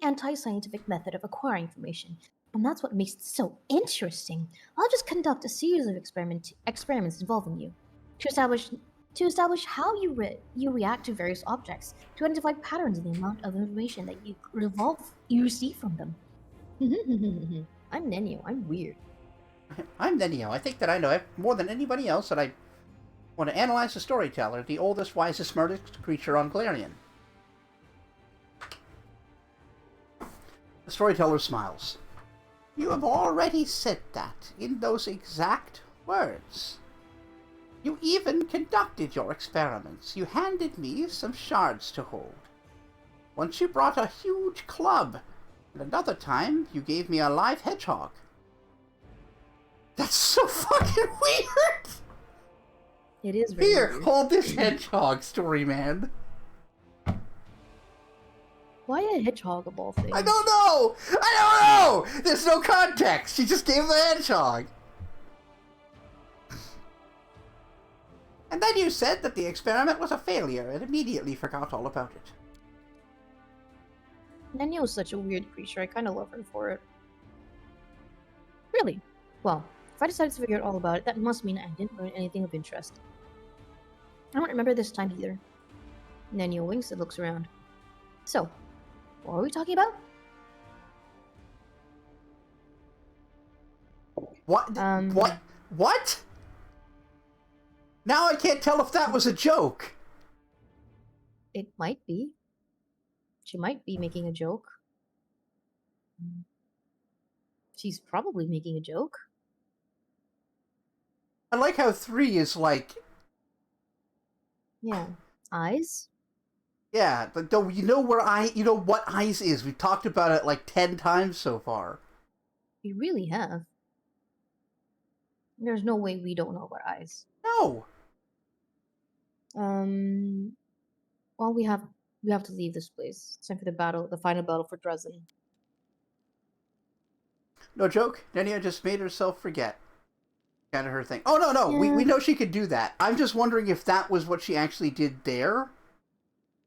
anti-scientific method of acquiring information, and that's what makes it so interesting. I'll just conduct a series of experiments involving you to establish how you react to various objects, to identify patterns in the amount of information that you receive from them. I'm Nenio. I'm weird. I'm Nenio. I think that I know more than anybody else that I want to analyze the Storyteller, the oldest, wisest, smartest creature on Galarian. The Storyteller smiles. You have already said that in those exact words. You even conducted your experiments. You handed me some shards to hold. Once you brought a huge club, and another time you gave me a live hedgehog. That's so fucking weird! It is very Here, weird. hold this hedgehog, story man. Why a hedgehog of all things? I don't know! There's no context! She just gave him the hedgehog! And then you said that the experiment was a failure and immediately forgot all about it. Nenio is such a weird creature. I kind of love her for it. Really? Well, if I decided to figure out all about it, that must mean I didn't learn anything of interest. I don't remember this time either. Nenio winks and looks around. So, what are we talking about? What? What? Now I can't tell if that was a joke. It might be. She might be making a joke. She's probably making a joke. I like how 3 is like... Yeah. Eyes? Yeah, but though you know what eyes is. We've talked about it like 10 times so far. We really have. There's no way we don't know about eyes. No. Well, we have to leave this place. It's time for the final battle for Dresden. No joke, Nenia just made herself forget. Kind of her thing. Oh, no. Yeah. We know she could do that. I'm just wondering if that was what she actually did there,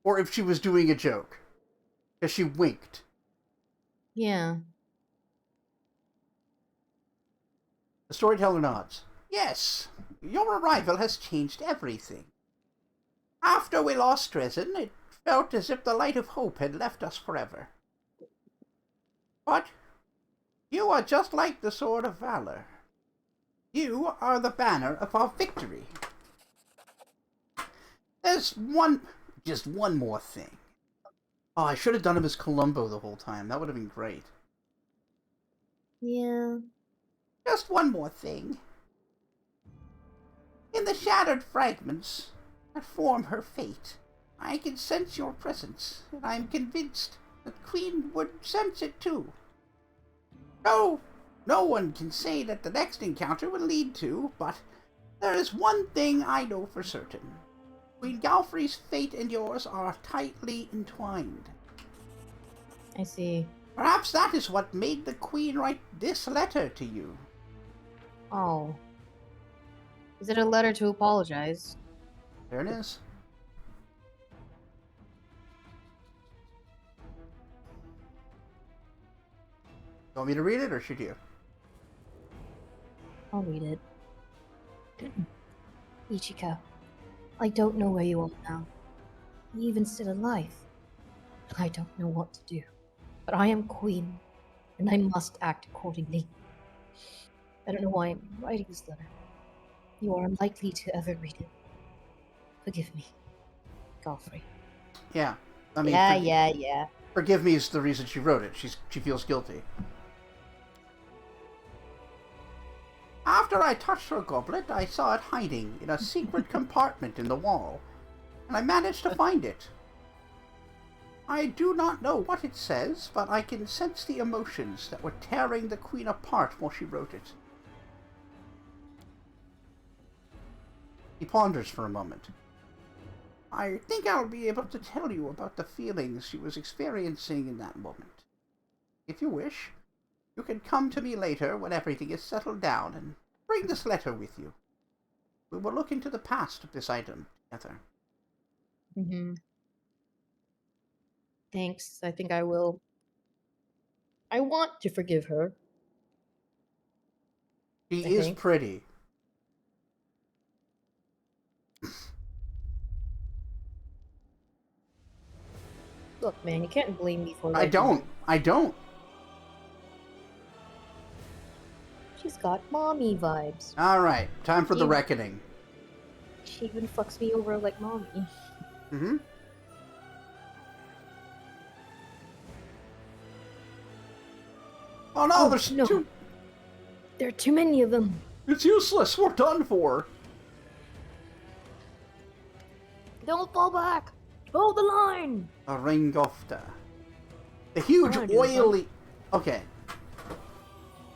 or if she was doing a joke. Because she winked. Yeah. The storyteller nods. Yes, your arrival has changed everything. After we lost Dresden, it felt as if the light of hope had left us forever. But you are just like the Sword of Valor. You are the banner of our victory. There's just one more thing. Oh, I should have done him as Columbo the whole time. That would have been great. Yeah. Just one more thing. In the shattered fragments that form her fate, I can sense your presence, and I am convinced that Queen would sense it too. No one can say that the next encounter will lead to, but there is one thing I know for certain. Queen Galfrey's fate and yours are tightly entwined. I see. Perhaps that is what made the Queen write this letter to you. Oh. Is it a letter to apologize? There it is. You want me to read it, or should you? I'll read it. Ichika, I don't know where you are now. Even still alive. I don't know what to do. But I am queen, and I must act accordingly. I don't know why I'm writing this letter. You are unlikely to ever read it. Forgive me, Galfrey. Yeah. I mean, Yeah. Forgive me is the reason she wrote it. She feels guilty. After I touched her goblet, I saw it hiding in a secret compartment in the wall, and I managed to find it. I do not know what it says, but I can sense the emotions that were tearing the Queen apart while she wrote it. He ponders for a moment. I think I'll be able to tell you about the feelings she was experiencing in that moment. If you wish, you can come to me later when everything is settled down and bring this letter with you. We will look into the past of this item together. Mm-hmm. Thanks. I think I will. I want to forgive her. She I is think. pretty. Look, man, you can't blame me for I liking don't. her. I don't. She's got mommy vibes. Alright, time for the You- reckoning. She even fucks me over like mommy. Mm-hmm. Oh no, Oh, there's no. two. There are too many of them. It's useless. We're done for. Don't fall back. Hold the line. A ringofta. The huge Come on, dude, oily. Okay.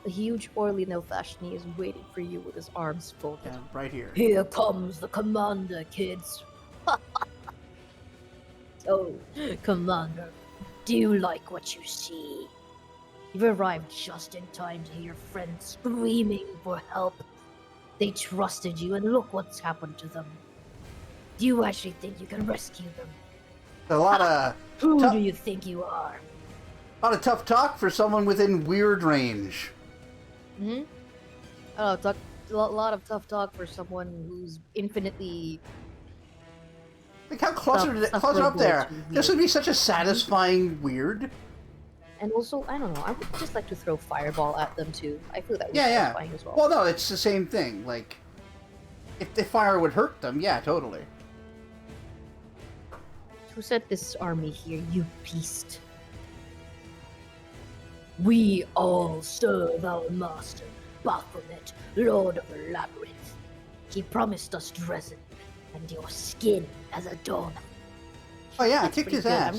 The huge oily Nilfashni is waiting for you with his arms folded. Yeah, right here. Here comes the commander, kids. So, Commander, do you like what you see? You've arrived just in time to hear your friends screaming for help. They trusted you, and look what's happened to them. Do you actually think you can rescue them? A lot of Who tough- do you think you are? tough talk for someone within weird range. Hmm? Oh, a lot of tough talk for someone who's infinitely. Look how closer Tough up there. to This would be such a satisfying weird. And also, I don't know, I would just like to throw Fireball at them too. I feel that would be Yeah. satisfying as well. Well, no, it's the same thing. Like, if the fire would hurt them, yeah, totally. Who sent this army here, you beast? We all serve our master, Baphomet, Lord of the Labyrinth. He promised us Dresden and your skin as a doormat. Oh yeah, I That's kicked pretty his good. ass.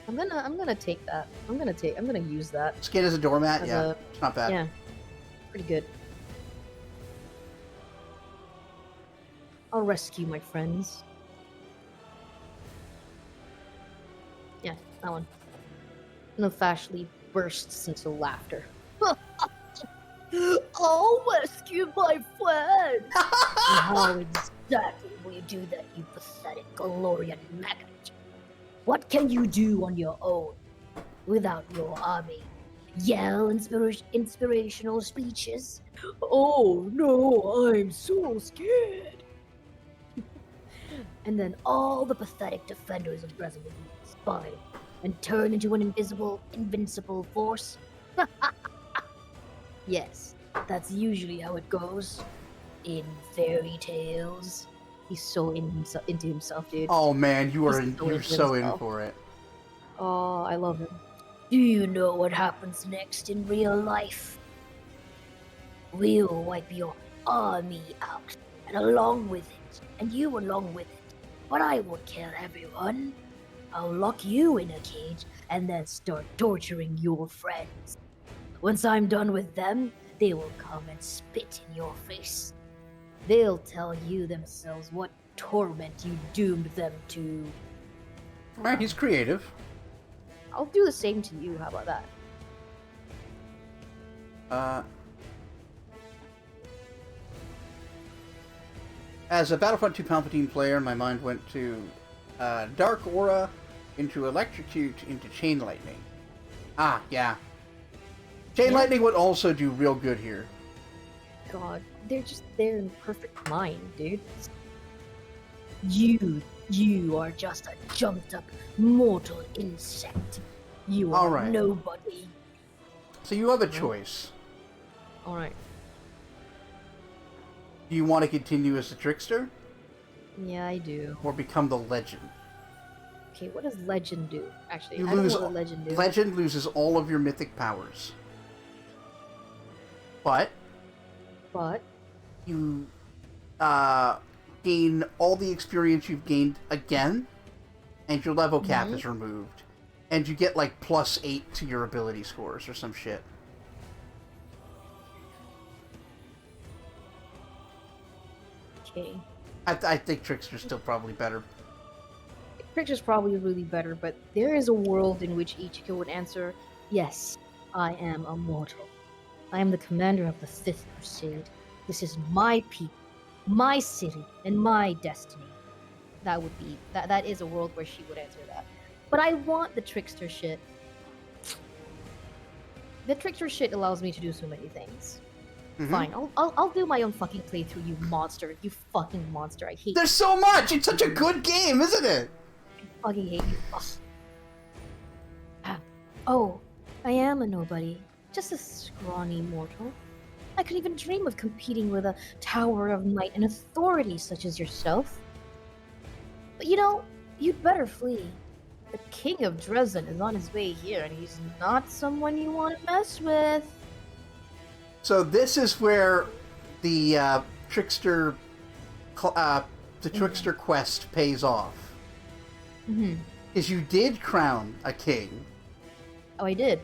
I'm gonna take that. I'm gonna use that. Skin as a doormat, As yeah, a- it's not bad. Yeah, pretty good. I'll rescue my friends. Yeah, that one. Nefashli bursts into laughter. I'll rescue my friend. How exactly will you do that, you pathetic Galorian maggot? What can you do on your own without your army? Yell inspirational speeches? Oh no, I'm so scared. And then all the pathetic defenders of Dresden will be inspired and turn into an invincible force? Yes, that's usually how it goes in fairy tales. He's so into himself, dude. Oh man, you're into so in himself. for it. Oh, I love him. Do you know what happens next in real life? We'll wipe your army out, and along with it, and you along with it. But I won't kill everyone. I'll lock you in a cage and then start torturing your friends. Once I'm done with them, they will come and spit in your face. They'll tell you themselves what torment you doomed them to. Alright, he's creative. I'll do the same to you, how about that? As a Battlefront 2 Palpatine player, my mind went to Dark Aura, into Electrocute, into Chain Lightning. Ah, yeah. Chain Lightning would also do real good here. God, they're just there in perfect line, dude. You are just a jumped up mortal insect. You are Alright. nobody. So you have a choice. Alright. Do you want to continue as the Trickster, Yeah, I do. or become the Legend? Okay, what does Legend do? Actually, You I don't lose know what Legend do. Legend loses all of your mythic powers. But But you gain all the experience you've gained again, and your level cap is removed. And you get like +8 to your ability scores or some shit. okay, I think Trickster's still probably better. Picture's probably really better. But there is a world in which Ichiko would answer, "Yes, I am immortal. I am the commander of the Fifth Crusade. This is my people, my city, and my destiny." That would be that is a world where she would answer that. But I want the trickster shit. The trickster shit allows me to do so many things. Mhm. Fine, I'll do my own fucking playthrough, you monster. You fucking monster. I hate There's so much! It's such a good game, isn't it? I fucking hate you. Ugh. Oh, I am a nobody. Just a scrawny mortal. I couldn't even dream of competing with a tower of might and authority such as yourself. But you know, you'd better flee. The king of Dresden is on his way here, and he's not someone you want to mess with. So this is where the Trickster, Trickster quest pays off. Mm-hmm. Is you did crown a king. Oh, I did.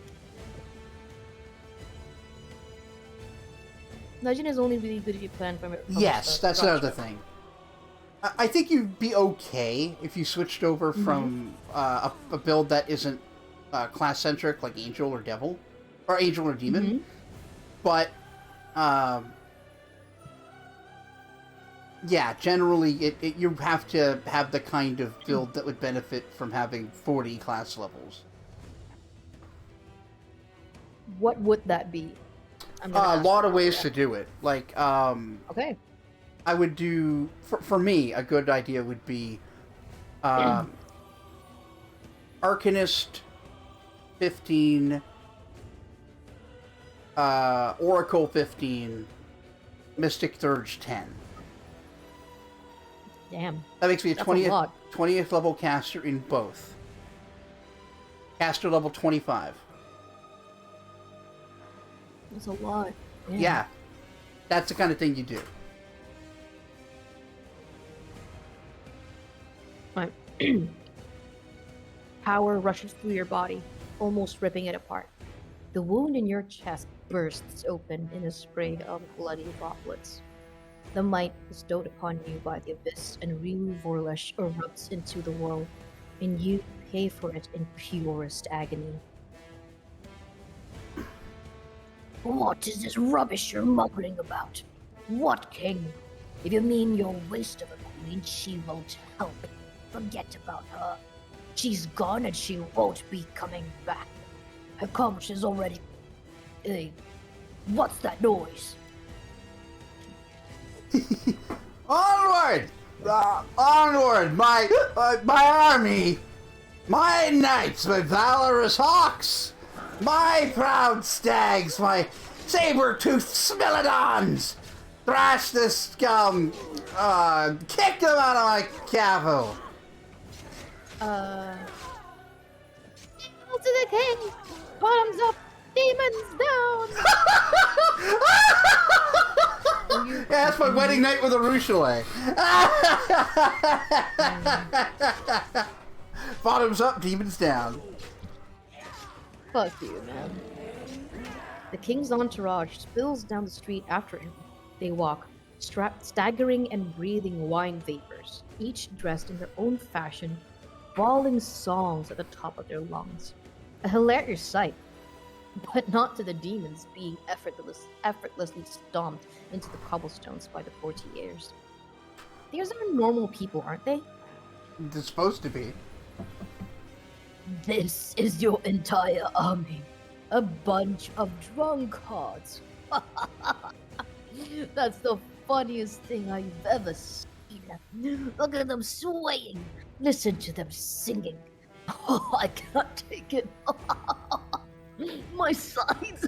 Legend is only really good if you plan from it. Yes, that's another thing. I think you'd be okay if you switched over from a build that isn't class-centric, like Angel or Devil, or Angel or Demon. But, yeah, generally you have to have the kind of build that would benefit from having 40 class levels. What would that be? A lot of ways to do it. Like, Okay. I would do, for me, a good idea would be Arcanist 15, Oracle 15, Mystic Thurge 10. Damn. That makes me a That's a 20th, lot. 20th level caster in both. Caster level 25. That's a lot. Damn. Yeah. That's the kind of thing you do. Right. Power rushes through your body, almost ripping it apart. The wound in your chest bursts open in a spray of bloody droplets. The might bestowed upon you by the abyss and Rimu Vorlesh erupts into the world, and you pay for it in purest agony. What is this rubbish you're mumbling about? What king? If you mean your waste of a queen, she won't help. Forget about her. She's gone and she won't be coming back. Her conch is already... what's that noise? Onward! Onward, my army! My knights, my valorous hawks! My proud stags, my saber-toothed smilodons! Thrash this scum! Kick them out of my capital! To the king! Bottoms up! Demons down! Yeah, that's my wedding night with a Ruchelet. Bottoms up, demons down. Fuck you, man. The king's entourage spills down the street after him. They walk, staggering and breathing wine vapors, each dressed in their own fashion, bawling songs at the top of their lungs. A hilarious sight, but not to the demons being effortlessly stomped into the cobblestones by the courtiers. These are normal people, aren't they? They're supposed to be. This is your entire army. A bunch of drunkards. That's the funniest thing I've ever seen. Look at them swaying. Listen to them singing. Oh, I can't take it. My sides.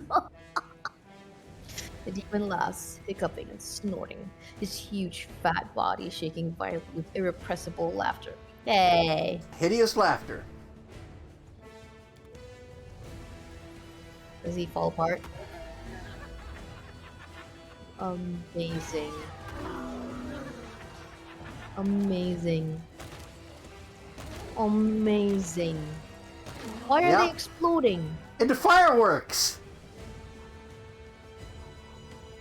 The demon laughs, hiccuping and snorting, his huge fat body shaking violently with irrepressible laughter. Hey. Hideous laughter. Does he fall apart? Amazing. Amazing. Amazing. Why are they exploding? Into fireworks!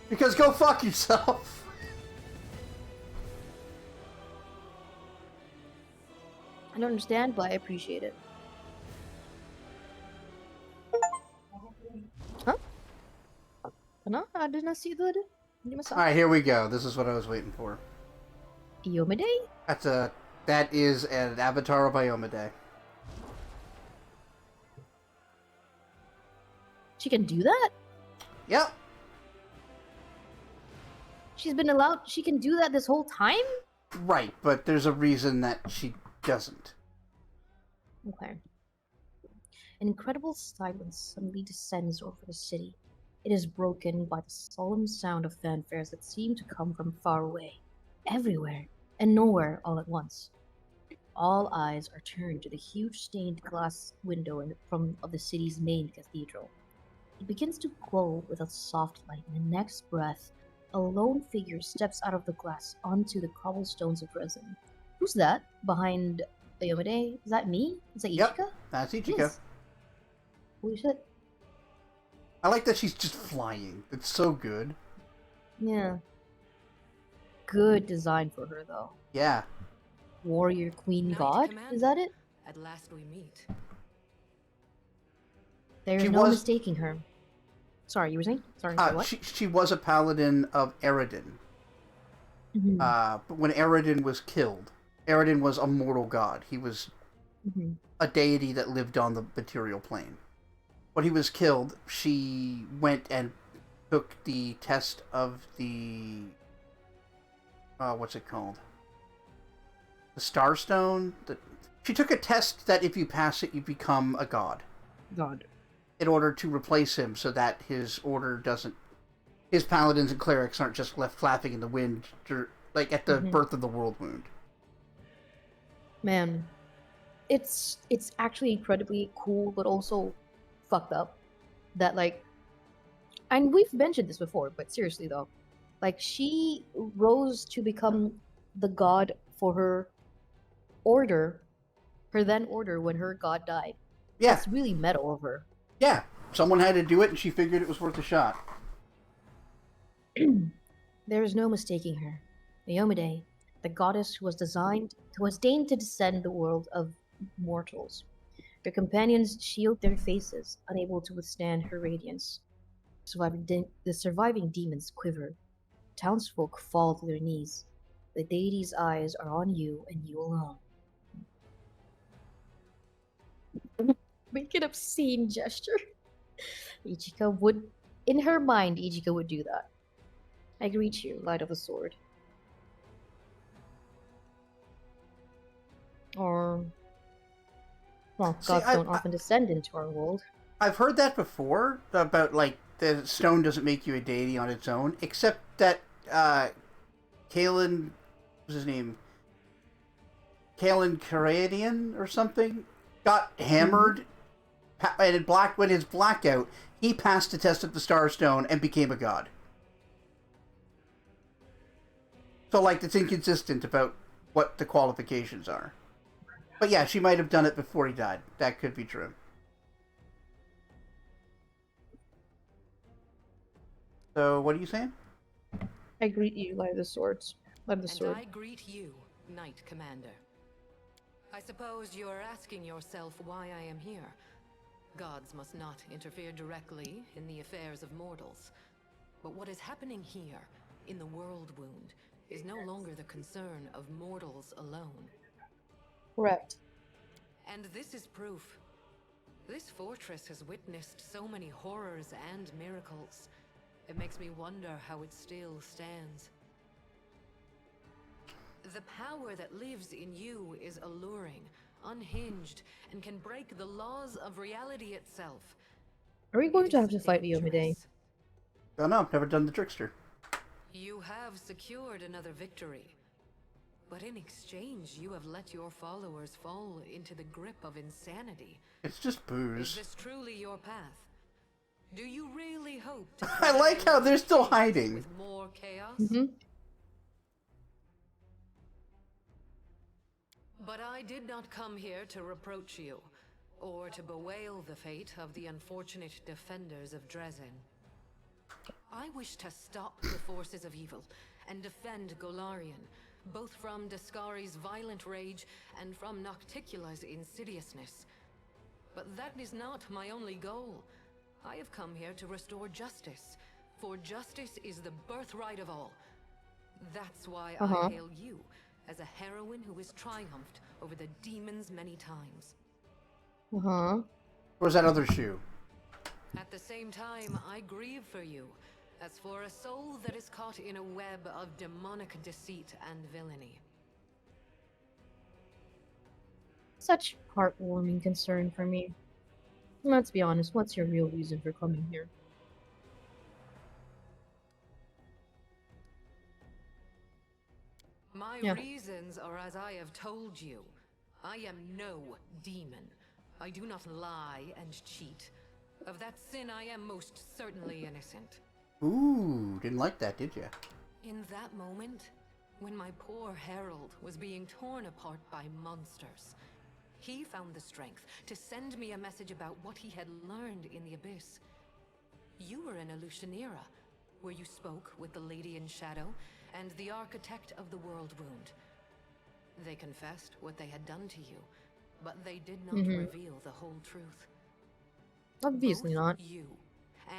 Because go fuck yourself. I don't understand, but I appreciate it. Huh? No, I did not see that. Alright, here we go. This is what I was waiting for. Iomide? That is an avatar of Iomide. She can do that? Yep. She's been allowed... She can do that this whole time? Right, but there's a reason that she doesn't. Okay. An incredible silence suddenly descends over the city. It is broken by the solemn sound of fanfares that seem to come from far away, everywhere, and nowhere all at once. All eyes are turned to the huge stained glass window of the city's main cathedral. It begins to glow with a soft light, and the next breath, a lone figure steps out of the glass onto the cobblestones of resin. Who's that behind Iomide? Is that me? Is that Ichika? Yep, that's Ichika. Yes. Holy shit. I like that she's just flying. It's so good. Yeah. Good design for her, though. Yeah. Warrior Queen Knight God? Commander. Is that it? At last we meet. There's She no was- mistaking her. Sorry, you were saying? Sorry, what? She was a paladin of Eredin. Mhm, But when Eredin was killed, Eredin was a mortal god. He was mhm. a deity that lived on the material plane. When he was killed, she went and took the test of the... what's it called? The Starstone? She took a test that if you pass it, you become a god. God. In order to replace him so that his order doesn't... His paladins and clerics aren't just left flapping in the wind, like at the birth of the world wound. Man, it's actually incredibly cool, but also fucked up. That, like... And we've mentioned this before, but seriously, though. Like, she rose to become the god for her order, her then order, when her god died. Yeah, That's really metal of her. yeah. Someone had to do it, and she figured it was worth a shot. There is no mistaking her. Iomide, the goddess who was deigned to descend the world of mortals. Her companions shield their faces, unable to withstand her radiance. The surviving demons quiver. Townsfolk fall to their knees. The deity's eyes are on you and you alone. Make an obscene gesture. Ichika would, in her mind, Ichika would do that. I greet you, Light of the Sword. Or, well, See, gods don't often descend into our world. I've heard that before about like the stone doesn't make you a deity on its own, except that Kalen, what's his name? Kalen Karadian or something got hammered, and when his blackout, he passed the test of the Star Stone and became a god. So like it's inconsistent about what the qualifications are. But yeah, she might have done it before he died. That could be true. So, what are you saying? I greet you, Light of the Swords. Light of the Sword. And I greet you, Knight Commander. I suppose you're asking yourself why I am here. Gods must not interfere directly in the affairs of mortals. But what is happening here, in the World Wound, is no longer the concern of mortals alone. Correct. And this is proof. This fortress has witnessed so many horrors and miracles. It makes me wonder how it still stands. The power that lives in you is alluring, unhinged, and can break the laws of reality itself. Are we going It to is have to fight Yomide? dangerous. Don't know. Never done the trickster. You have secured another victory. But in exchange, you have let your followers fall into the grip of insanity. It's just booze. Is this truly your path? Do you really hope to I like how they're still hiding. with more chaos? But I did not come here to reproach you, or to bewail the fate of the unfortunate defenders of Dresden. I wish to stop the forces of evil and defend Golarion, both from Daskari's violent rage and from Nocticula's insidiousness. But that is not my only goal. I have come here to restore justice, for justice is the birthright of all. That's why I hail you as a heroine who has triumphed over the demons many times. Where's that other shoe? At the same time, I grieve for you, as for a soul that is caught in a web of demonic deceit and villainy. Such heartwarming concern for me. Let's be honest, what's your real reason for coming here? My reasons are as I have told you. I am no demon. I do not lie and cheat. Of that sin I am most certainly innocent. Ooh, didn't like that, did you? In that moment, when my poor Herald was being torn apart by monsters, he found the strength to send me a message about what he had learned in the Abyss. You were in Alushanira, where you spoke with the Lady in Shadow and the Architect of the World Wound. They confessed what they had done to you, but they did not reveal the whole truth. Obviously Both not. you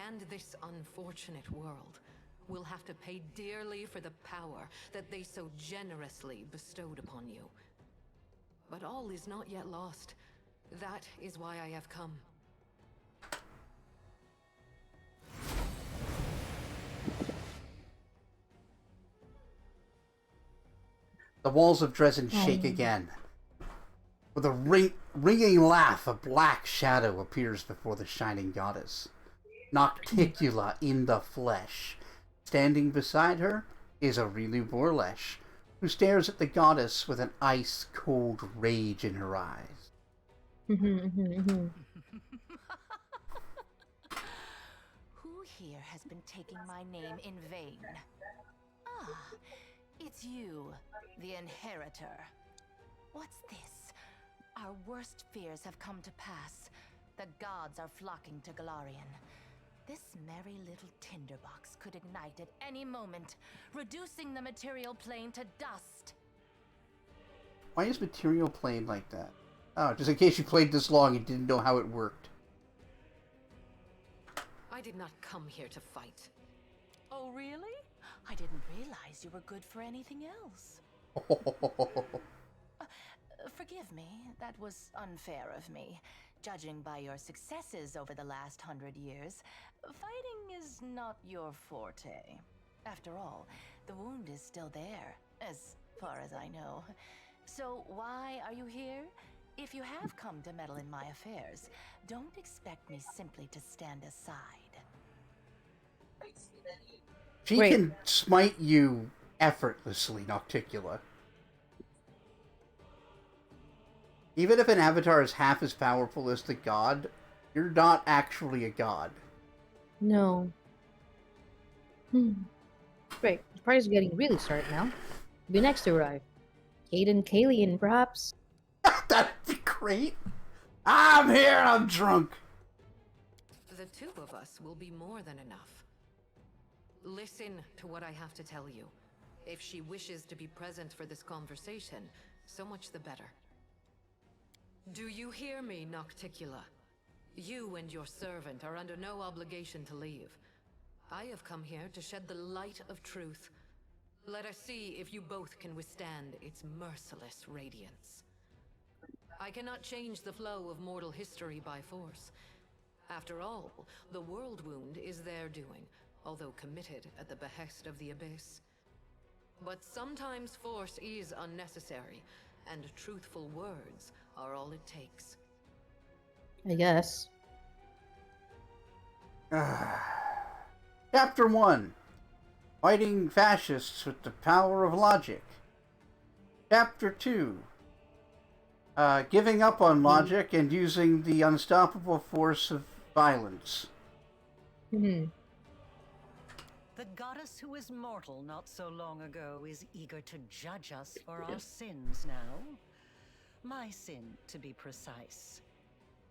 and this unfortunate world will have to pay dearly for the power that they so generously bestowed upon you. But all is not yet lost. That is why I have come. The walls of Dresden shake again. With a ringing laugh, a black shadow appears before the shining goddess. Nocticula in the flesh. Standing beside her is Aureliu Borlesh, who stares at the goddess with an ice-cold rage in her eyes. Who here has been taking my name in vain? Ah, it's you, the Inheritor. What's this? Our worst fears have come to pass. The gods are flocking to Golarion. This merry little tinderbox could ignite at any moment, reducing the material plane to dust. Why is material plane like that? Oh, just in case you played this long and didn't know how it worked. I did not come here to fight. Oh, really? I didn't realize you were good for anything else. Forgive me, that was unfair of me. Judging by your successes over the last 100 years, fighting is not your forte. After all, the wound is still there, as far as I know. So why are you here? If you have come to meddle in my affairs, don't expect me simply to stand aside. She Wait. can smite you effortlessly, Nocticula. Even if an avatar is half as powerful as the god, you're not actually a god. No. Great. The party's getting really started now. Who'll be next to arrive? Caden, Kalian, perhaps? That'd be great. I'm here and I'm drunk. The two of us will be more than enough. Listen to what I have to tell you. If she wishes to be present for this conversation, so much the better. Do you hear me, Nocticula? You and your servant are under no obligation to leave. I have come here to shed the light of truth. Let us see if you both can withstand its merciless radiance. I cannot change the flow of mortal history by force. After all, the world wound is their doing, although committed at the behest of the Abyss. But sometimes force is unnecessary, and truthful words are all it takes. I guess. Chapter 1. Fighting fascists with the power of logic. Chapter 2. Giving up on logic and using the unstoppable force of violence. Hmm. The goddess who was mortal not so long ago is eager to judge us for our sins now. My sin, to be precise.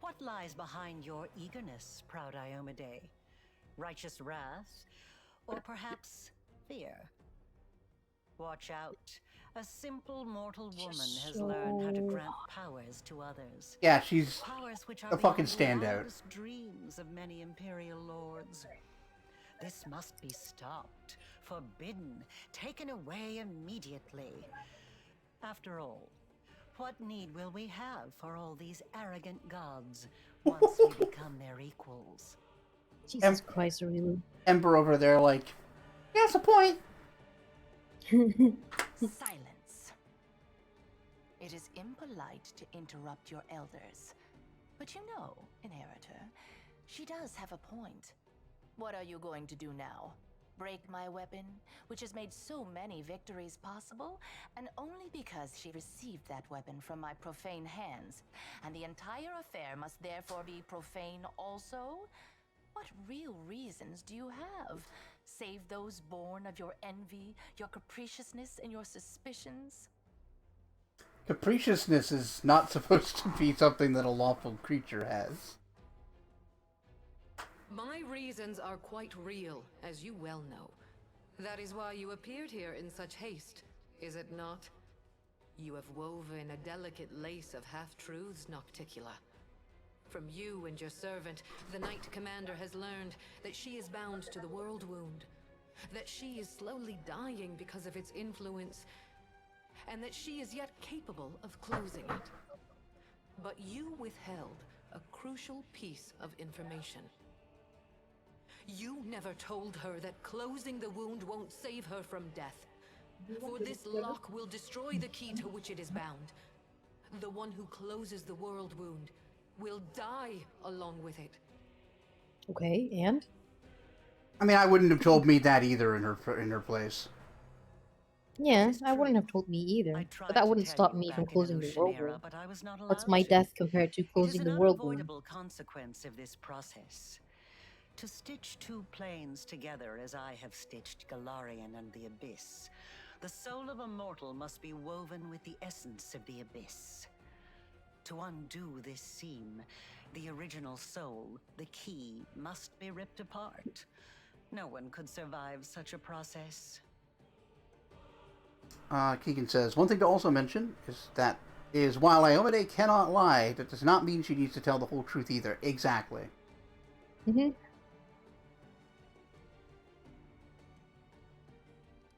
What lies behind your eagerness, proud Iomade? Righteous wrath? Or perhaps fear? Watch out. A simple mortal woman has learned how to grant powers to others. Yeah, she's Powers which a are fucking beyond the standout. wildest dreams of many imperial lords. This must be stopped, forbidden, taken away immediately. After all, what need will we have for all these arrogant gods once we become their equals? Jesus Christ, really? Ember over there like, he has a point. Silence. It is impolite to interrupt your elders. But you know, Inheritor, she does have a point. What are you going to do now? Break my weapon, which has made so many victories possible, and only because she received that weapon from my profane hands, and the entire affair must therefore be profane also? What real reasons do you have? Save those born of your envy, your capriciousness, and your suspicions? Capriciousness is not supposed to be something that a lawful creature has. My reasons are quite real, as you well know. That is why you appeared here in such haste, is it not? You have woven a delicate lace of half-truths, Nocticula. From you and your servant, the Knight Commander has learned that she is bound to the world wound, that she is slowly dying because of its influence, and that she is yet capable of closing it. But you withheld a crucial piece of information. You never told her that closing the wound won't save her from death. For this lock will destroy the key to which it is bound. The one who closes the world wound will die along with it. Okay, and? I mean, I wouldn't have told me that either in her place. Yeah, It's I wouldn't true. have told me either. I But tried that to wouldn't tell stop you me from back in closing the Ocean world Era, wound. but I was not What's allowed my to. death compared to It is closing an the world wound? unavoidable consequence of this process. To stitch two planes together as I have stitched Galarian and the Abyss, the soul of a mortal must be woven with the essence of the Abyss. To undo this seam, the original soul, the key, must be ripped apart. No one could survive such a process. Keegan says, one thing to also mention is while Iomade cannot lie, that does not mean she needs to tell the whole truth either. Exactly. Mm-hmm.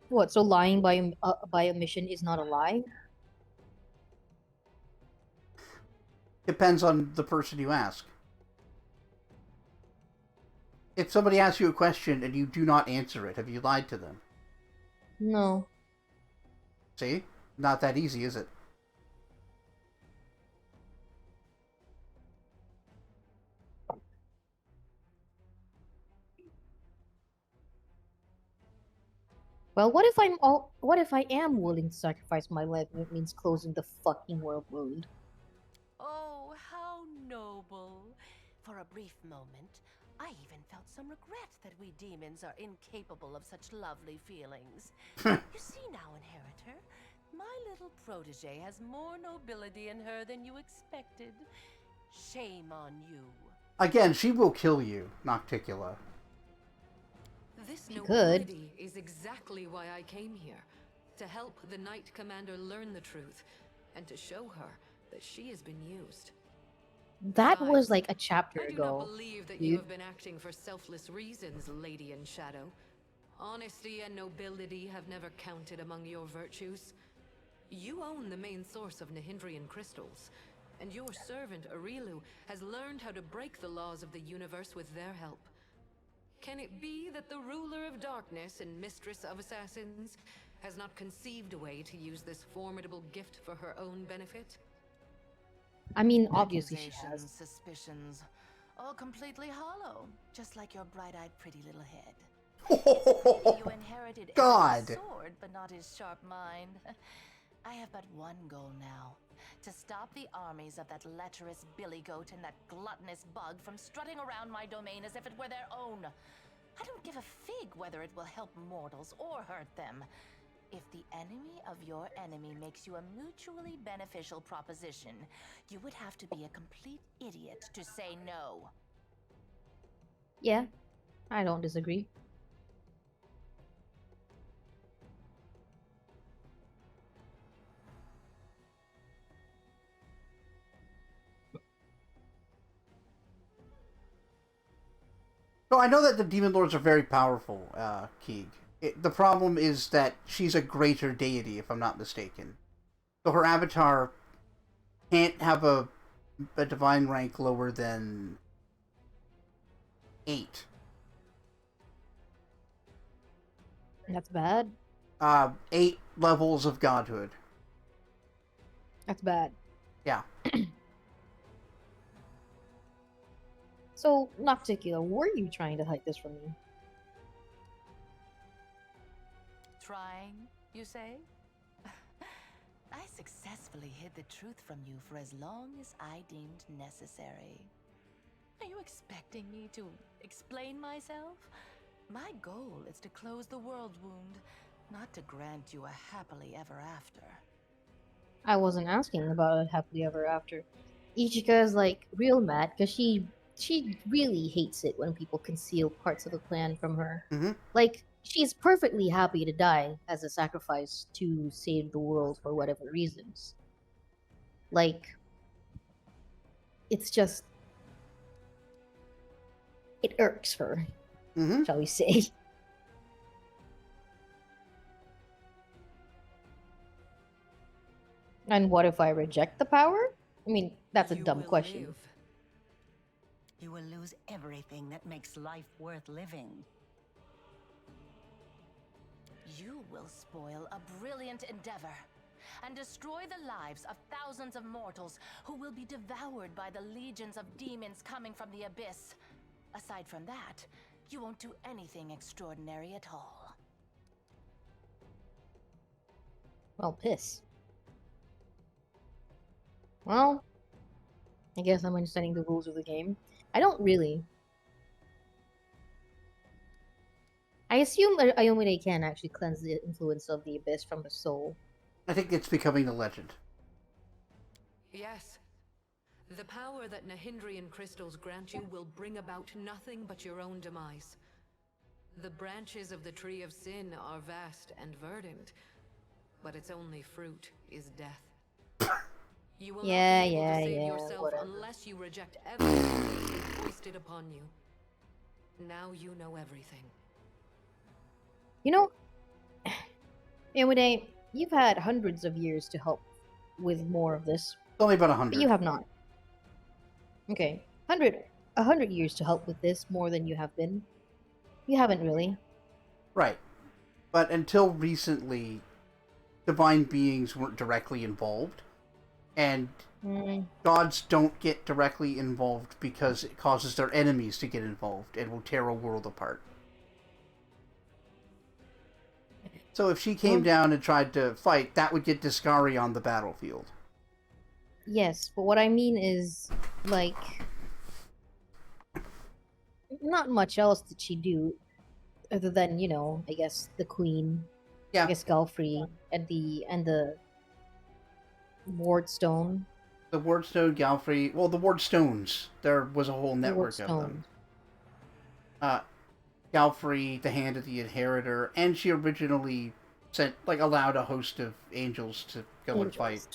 What? So lying by omission is not a lie? Depends on the person you ask. If somebody asks you a question and you do not answer it, have you lied to them? No. See? Not that easy, is it? Well, what if I am willing to sacrifice my life and it means closing the fucking world wound? Oh, how noble. For a brief moment, I even felt some regret that we demons are incapable of such lovely feelings. You see now, Inheritor, my little protege has more nobility in her than you expected. Shame on you. Again, she will kill you, Nocticula. This She could. nobility is exactly why I came here. To help the Knight Commander learn the truth, and to show her that she has been used. That was Besides, like a chapter I do not ago. believe that you Dude. have been acting for selfless reasons, Lady in Shadow. Honesty and nobility have never counted among your virtues. You own the main source of Nahindrian crystals, and your servant Arilu has learned how to break the laws of the universe with their help. Can it be that the ruler of darkness and mistress of assassins has not conceived a way to use this formidable gift for her own benefit? I mean, obviously she Accusations, has. suspicions, all completely hollow, just like your bright-eyed pretty little head. It's a pity you inherited God. Eric's sword, but not his sharp mind. I have but one goal now. To stop the armies of that lecherous billy goat and that gluttonous bug from strutting around my domain as if it were their own. I don't give a fig whether it will help mortals or hurt them. If the enemy of your enemy makes you a mutually beneficial proposition, you would have to be a complete idiot to say no. Yeah, I don't disagree. So I know that the Demon Lords are very powerful, Keeg. The problem is that she's a greater deity, if I'm not mistaken. So her avatar can't have a divine rank lower than 8. That's bad. 8 levels of godhood. That's bad. Yeah. So, Nocticula, were you trying to hide this from me? Trying, you say? I successfully hid the truth from you for as long as I deemed necessary. Are you expecting me to explain myself? My goal is to close the world wound, not to grant you a happily ever after. I wasn't asking about it happily ever after. Ichika is like real mad because she really hates it when people conceal parts of the plan from her. Mm-hmm. Like, she's perfectly happy to die as a sacrifice to save the world for whatever reasons. Like, it's just. It irks her, Mm-hmm. shall we say. And what if I reject the power? I mean, that's a You dumb will question. live. You will lose everything that makes life worth living. You will spoil a brilliant endeavor and destroy the lives of thousands of mortals who will be devoured by the legions of demons coming from the abyss. Aside from that, you won't do anything extraordinary at all. Well, piss. Well, I guess I'm understanding the rules of the game. I don't really. I assume Ayomide can actually cleanse the influence of the abyss from the soul. I think it's becoming the legend. Yes. The power that Nahindrian crystals grant you will bring about nothing but your own demise. The branches of the Tree of Sin are vast and verdant, but its only fruit is death. You will not be able to save yourself whatever. unless you reject everything that has been foisted upon you. Now you know everything. You know, Amade, you've had hundreds of years to help with more of this, It's only about but 100. you have not. Okay, 100 years to help with this more than you have been. You haven't really. Right. But until recently, divine beings weren't directly involved. And gods don't get directly involved because it causes their enemies to get involved and will tear a world apart. So if she came down and tried to fight, that would get Discari on the battlefield. Yes, but what I mean is, like, not much else did she do, other than, you know, I guess the queen, Yeah. I guess Galfrey, and the Wardstone. The Wardstone, Galfrey, well, the Wardstones. There was a whole network of them. Galfrey, the Hand of the Inheritor, and she originally sent, like, allowed a host of angels to go and fight.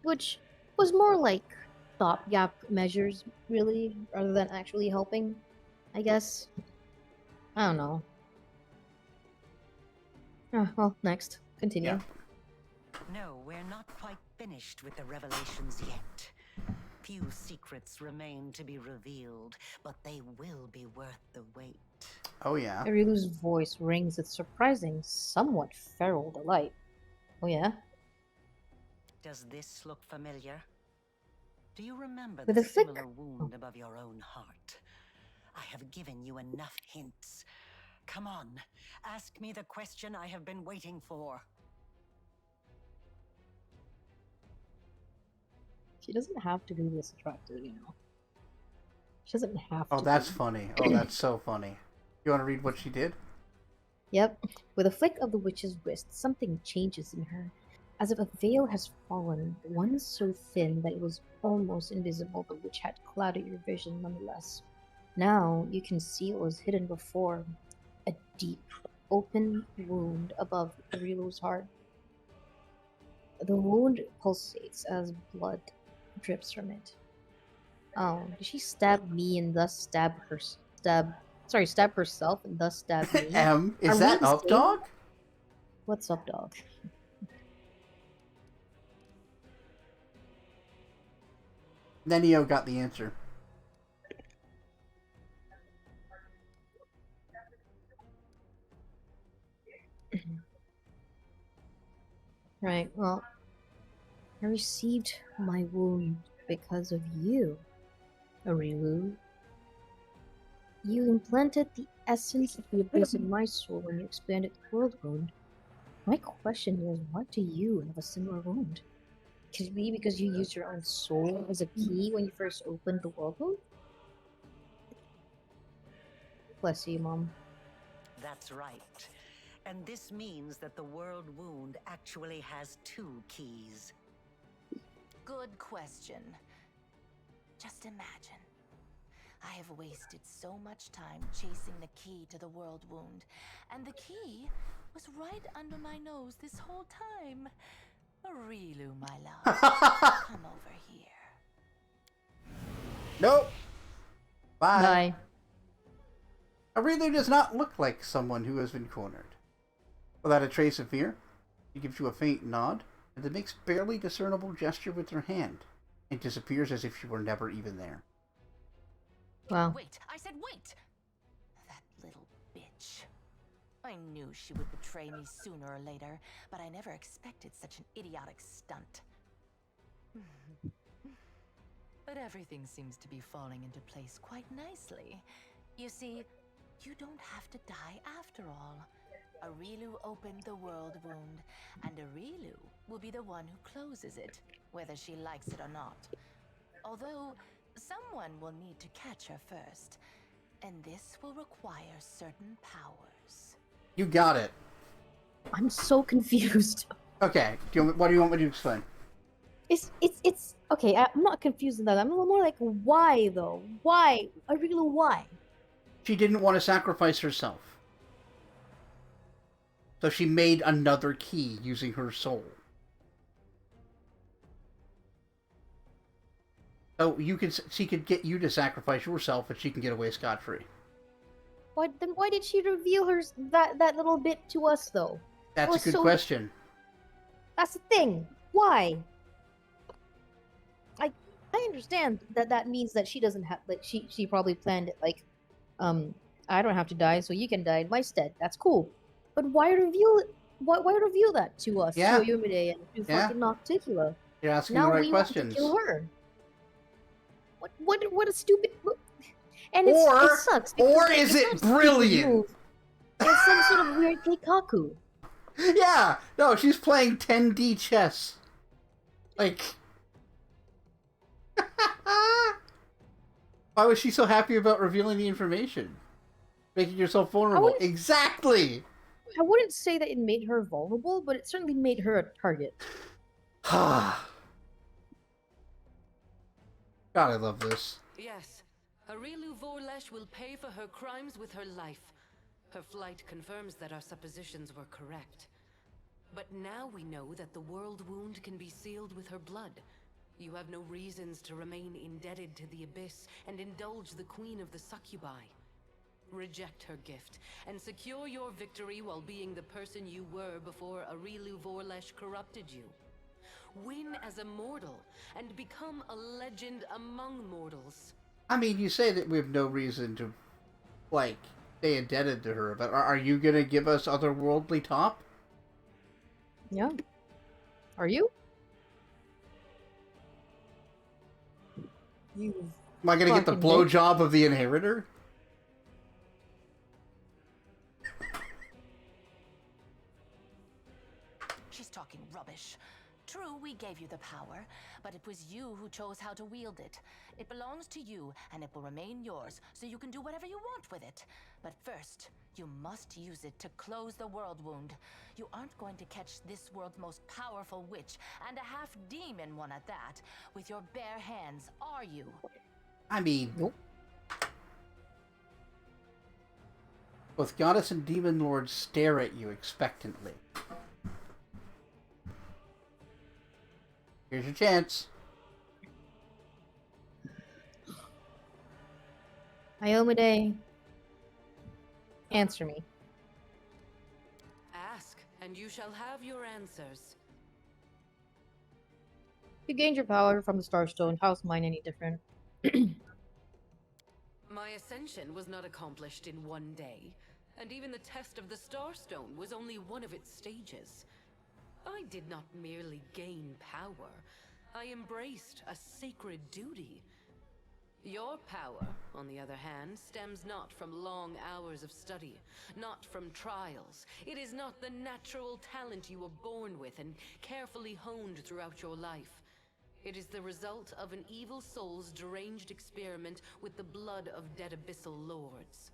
Which was more like stopgap measures, really, rather than actually helping, I guess. I don't know. Well, next. Continue. Yeah. No, we're not quite finished with the revelations yet. Few secrets remain to be revealed, but they will be worth the wait. Oh, yeah. Arilu's voice rings with surprising, somewhat feral delight. Oh, yeah? Does this look familiar? Do you remember With the a flick- similar wound above your own heart? I have given you enough hints. Come on, ask me the question I have been waiting for. She doesn't have to be this attractive, you know. She doesn't have to. Oh, that's be. funny. Oh, that's so funny. You want to read what she did? Yep. With a flick of the witch's wrist, something changes in her. As if a veil has fallen, one so thin that it was almost invisible, the witch had clouded your vision nonetheless. Now you can see what was hidden before. A deep, open wound above Arilu's heart. The wound pulsates as blood drips from it. Oh, did she stab me and thus stab herself and thus stab me? Is Are that we up, insane? dog? What's up, dog? Nenio got the answer. Right, well, I received my wound because of you, Arilu. You implanted the essence of the abyss in my soul when you expanded the world wound. My question is, why do you have a similar wound? Could it be because you used your own soul as a key when you first opened the world wound? Bless you, Mom. That's right. And this means that the world wound actually has two keys. Good question. Just imagine. I have wasted so much time chasing the key to the world wound, and the key was right under my nose this whole time. Arilu, my love, come over here. Nope. Bye. Bye. Arilu does not look like someone who has been cornered. Without a trace of fear, she gives you a faint nod, and then makes barely discernible gesture with her hand, and disappears as if she were never even there. Wow. Wait, I said wait! That little bitch. I knew she would betray me sooner or later, but I never expected such an idiotic stunt. But everything seems to be falling into place quite nicely. You see, you don't have to die after all. Arilu opened the world wound, and Arilu will be the one who closes it, whether she likes it or not. Although, someone will need to catch her first, and this will require certain powers. You got it. I'm so confused. Okay, what do you want me to explain? It's okay. I'm not confused about that. I'm a little more like, why though? Why? Arilu, why? She didn't want to sacrifice herself. So she made another key using her soul. So she could get you to sacrifice yourself, and she can get away scot-free. Why did she reveal that little bit to us though? That's Well, a good so- question. That's the thing. Why? I understand that means that she doesn't have like she probably planned it like, I don't have to die, so you can die in my stead. That's cool. But why reveal it? Why reveal that to us, Yeah. to Ayumide and to Yeah. fucking Nocticula? You're asking Now the right we want to questions. kill her. What a stupid. And it sucks. Or because is it's it not a stupid brilliant? move. It's some sort of weird keikaku. Yeah. No, she's playing 10D chess. Like. Why was she so happy about revealing the information? Making yourself vulnerable. Exactly! I wouldn't say that it made her vulnerable, but it certainly made her a target. God, I love this. Yes, Arilu Vorlesh will pay for her crimes with her life. Her flight confirms that our suppositions were correct. But now we know that the world wound can be sealed with her blood. You have no reasons to remain indebted to the Abyss and indulge the Queen of the Succubi. Reject her gift, and secure your victory while being the person you were before Arilu Vorlesh corrupted you. Win as a mortal, and become a legend among mortals. I mean, you say that we have no reason to, like, stay indebted to her, but are you gonna give us otherworldly top? Yeah. Are you? You. Am I gonna get the fucking blowjob of the inheritor? She's talking rubbish. True, we gave you the power, but it was you who chose how to wield it. It belongs to you, and it will remain yours, so you can do whatever you want with it. But first, you must use it to close the world wound. You aren't going to catch this world's most powerful witch, and a half-demon one at that, with your bare hands, are you? I mean... Nope. Both goddess and demon lords stare at you expectantly. Here's your chance. Ayomide, answer me. Ask, and you shall have your answers. You gained your power from the Starstone. How's mine any different? My ascension was not accomplished in one day, and even the test of the Starstone was only one of its stages. I did not merely gain power, I embraced a sacred duty. Your power, on the other hand, stems not from long hours of study, not from trials. It is not the natural talent you were born with and carefully honed throughout your life. It is the result of an evil soul's deranged experiment with the blood of dead abyssal lords.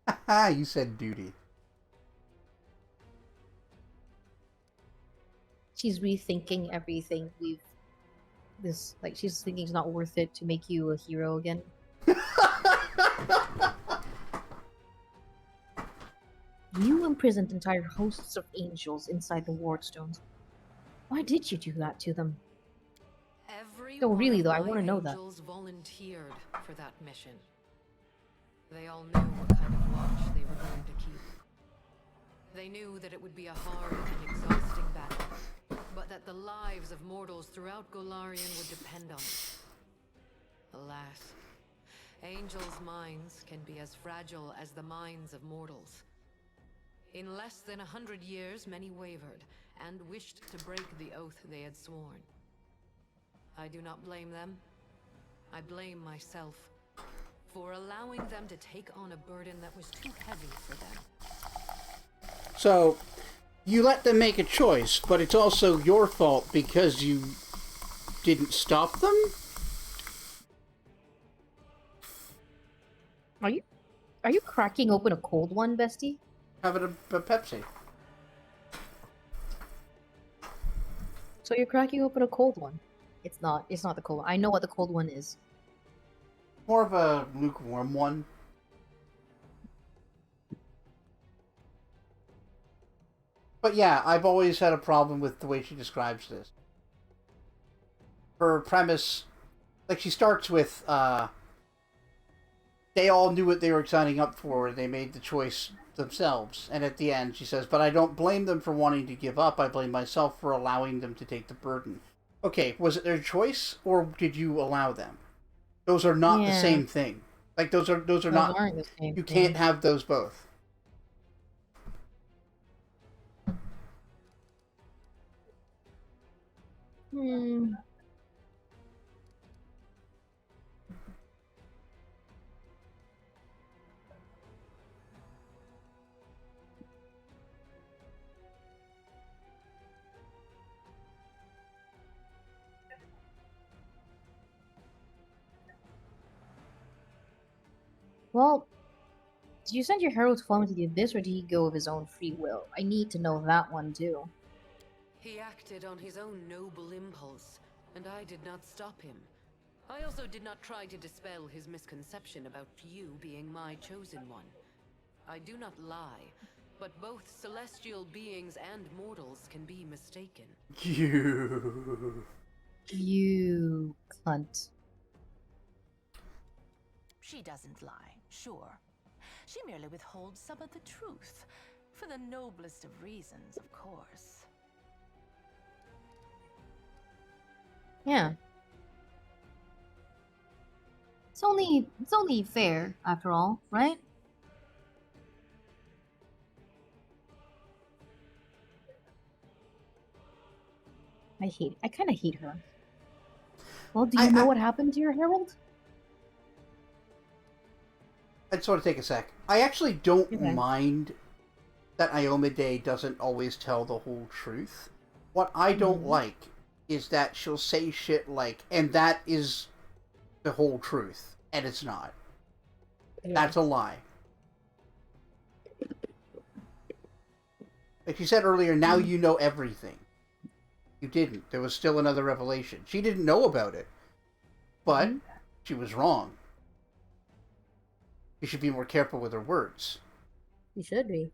Haha, you said duty. She's rethinking everything she's thinking it's not worth it to make you a hero again. You imprisoned entire hosts of angels inside the Wardstones. Why did you do that to them? Every No, one really of though, I my want to know that. angels volunteered for that mission. They all knew what kind of watch they were going to keep. They knew that it would be a hard and exhausting battle, but that the lives of mortals throughout Golarion would depend on it. Alas, angels' minds can be as fragile as the minds of mortals. In less than 100 years, many wavered and wished to break the oath they had sworn. I do not blame them. I blame myself for allowing them to take on a burden that was too heavy for them. So, you let them make a choice, but it's also your fault because you didn't stop them? Are you cracking open a cold one, bestie? Having a Pepsi. So you're cracking open a cold one. It's not the cold one. I know what the cold one is. More of a lukewarm one. But yeah, I've always had a problem with the way she describes this. Her premise, like she starts with, they all knew what they were signing up for, and they made the choice themselves. And at the end, she says, "But I don't blame them for wanting to give up. I blame myself for allowing them to take the burden." Okay, was it their choice, or did you allow them? Those are not the Yeah, same thing. Like those are those not. aren't the same You can't thing. have those both. Hmm. Well, did you send your herald to follow him to the abyss, or did he go of his own free will? I need to know that one too. He acted on his own noble impulse, and I did not stop him. I also did not try to dispel his misconception about you being my chosen one. I do not lie, but both celestial beings and mortals can be mistaken. You. You cunt. She doesn't lie, sure. She merely withholds some of the truth. For the noblest of reasons, of course. Yeah. It's only fair, after all, right? I kind of hate her. Well, do you know what happened to your herald? I'd sort of take a sec. I actually don't Okay. mind that Iomade doesn't always tell the whole truth. What I don't like is that she'll say shit like, and that is the whole truth, and it's not. Yeah. That's a lie. Like you said earlier, now you know everything. You didn't. There was still another revelation. She didn't know about it, but she was wrong. You should be more careful with her words. You should be.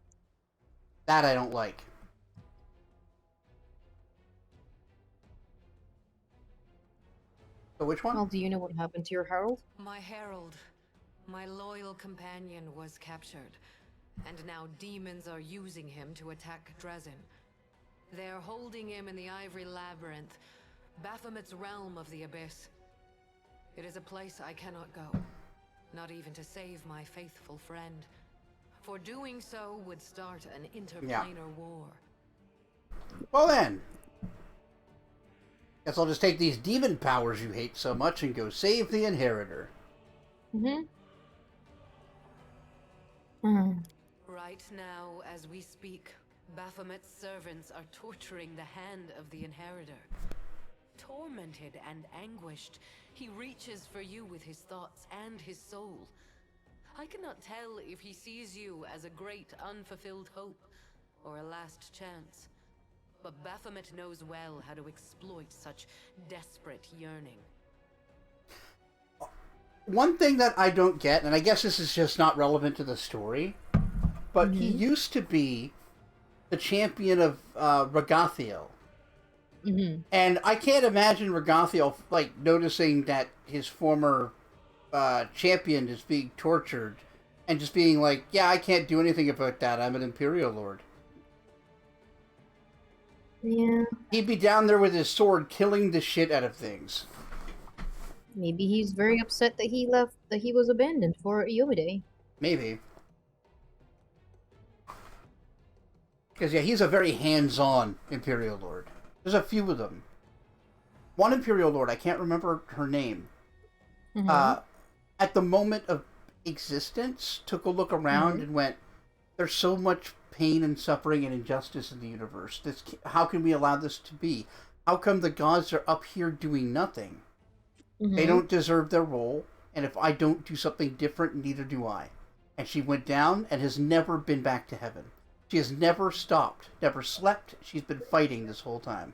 That I don't like. So which one? Well, do you know what happened to your herald? My herald, my loyal companion, was captured, and now demons are using him to attack Dresden. They're holding him in the Ivory Labyrinth, Baphomet's realm of the Abyss. It is a place I cannot go, not even to save my faithful friend. For doing so would start an interplanar war. Well then. Guess I'll just take these demon powers you hate so much and go save the Inheritor. Right now, as we speak, Baphomet's servants are torturing the hand of the Inheritor. Tormented and anguished, he reaches for you with his thoughts and his soul. I cannot tell if he sees you as a great unfulfilled hope or a last chance. But Baphomet knows well how to exploit such desperate yearning. One thing that I don't get, and I guess this is just not relevant to the story, but he used to be the champion of Ragathiel. And I can't imagine Ragathiel like noticing that his former champion is being tortured and just being like, yeah, I can't do anything about that. I'm an Imperial Lord. Yeah. He'd be down there with his sword killing the shit out of things. Maybe he's very upset that he was abandoned for Iomade. Maybe. Because, yeah, he's a very hands-on Imperial Lord. There's a few of them. One Imperial Lord, I can't remember her name, at the moment of existence, took a look around and went, there's so much pain and suffering and injustice in the universe. How can we allow this to be? How come the gods are up here doing nothing? They don't deserve their role, and if I don't do something different, neither do I. And she went down and has never been back to heaven. She has never stopped, never slept. She's been fighting this whole time.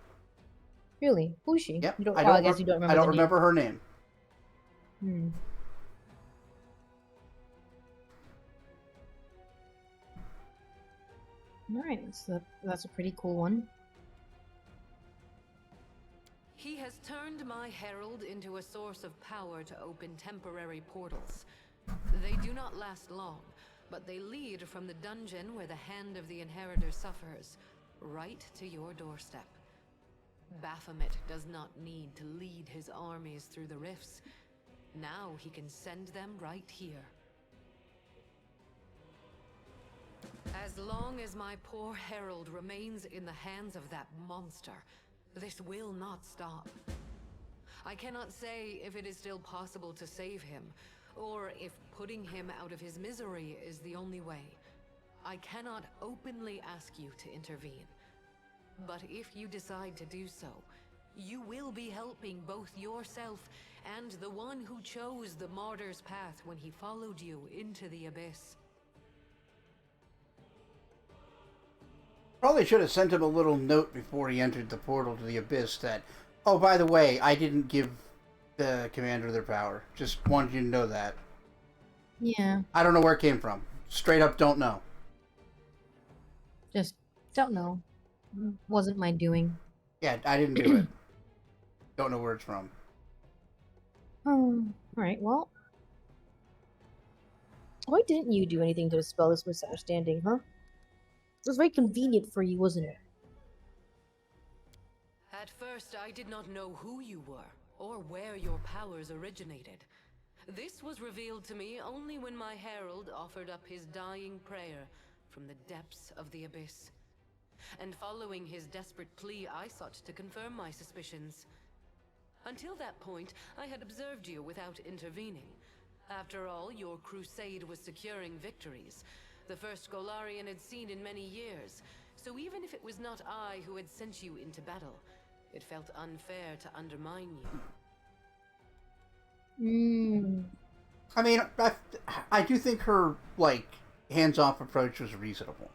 Really? Who is she? Yep. I guess you don't remember. I don't remember her name. Alright, so that's a pretty cool one. He has turned my herald into a source of power to open temporary portals. They do not last long, but they lead from the dungeon where the hand of the inheritor suffers, right to your doorstep. Baphomet does not need to lead his armies through the rifts. Now he can send them right here. As long as my poor herald remains in the hands of that monster, this will not stop. I cannot say if it is still possible to save him, or if putting him out of his misery is the only way. I cannot openly ask you to intervene. But if you decide to do so, you will be helping both yourself and the one who chose the martyr's path when he followed you into the abyss. Probably should have sent him a little note before he entered the portal to the abyss that, oh, by the way, I didn't give the commander their power. Just wanted you to know that. Yeah. I don't know where it came from. Straight up don't know. Just don't know. Wasn't my doing. Yeah, I didn't do it. Don't know where it's from. Alright, well. Why didn't you do anything to dispel this misunderstanding, huh? It was very convenient for you, wasn't it? At first, I did not know who you were, or where your powers originated. This was revealed to me only when my herald offered up his dying prayer from the depths of the abyss. And following his desperate plea, I sought to confirm my suspicions. Until that point, I had observed you without intervening. After all, your crusade was securing victories, the first Golarion had seen in many years. So even if it was not I who had sent you into battle, it felt unfair to undermine you. I mean, I do think her, like, hands-off approach was reasonable.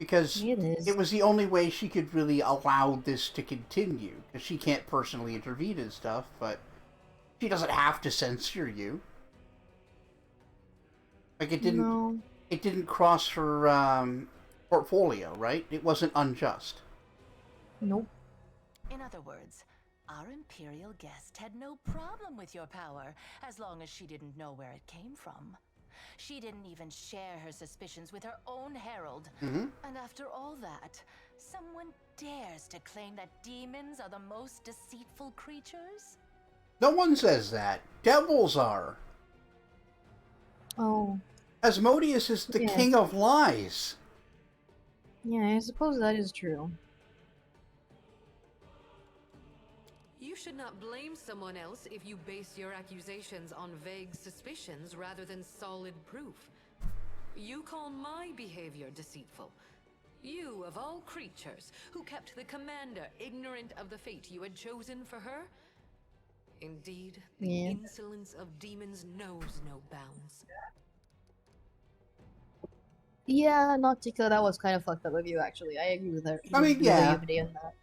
Because it was the only way she could really allow this to continue. Because she can't personally intervene and stuff, but she doesn't have to censor you. Like, it didn't cross her portfolio, right? It wasn't unjust. Nope. In other words, our Imperial guest had no problem with your power, as long as she didn't know where it came from. She didn't even share her suspicions with her own herald. And after all that, someone dares to claim that demons are the most deceitful creatures? No one says that. Devils are. Oh. Asmodeus is the king of lies. Yeah, I suppose that is true. You should not blame someone else if you base your accusations on vague suspicions rather than solid proof. You call my behavior deceitful. You, of all creatures, who kept the commander ignorant of the fate you had chosen for her? Indeed, the insolence of demons knows no bounds. Yeah, Nautica, that was kind of fucked up of you, actually. I agree with her. I mean, yeah. On that.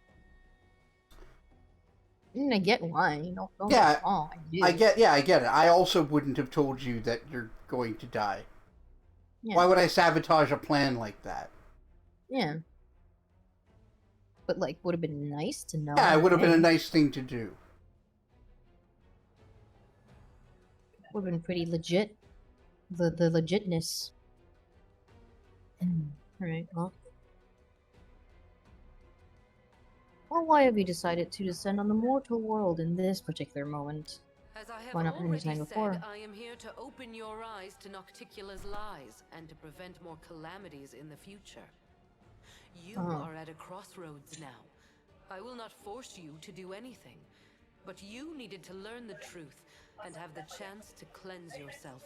I mean, I get why. Don't Yeah, get me wrong. I get it. I also wouldn't have told you that you're going to die. Yeah. Why would I sabotage a plan like that? Yeah. But, like, would have been nice to know. Yeah, it would have been a nice thing to do. Would have been pretty legit. The legitness. Alright, well. Well, why have you decided to descend on the mortal world in this particular moment? As I have Why not already anytime before? said, I am here to open your eyes to Nocticula's lies and to prevent more calamities in the future. You are at a crossroads now. I will not force you to do anything, but you needed to learn the truth and have the chance to cleanse yourself.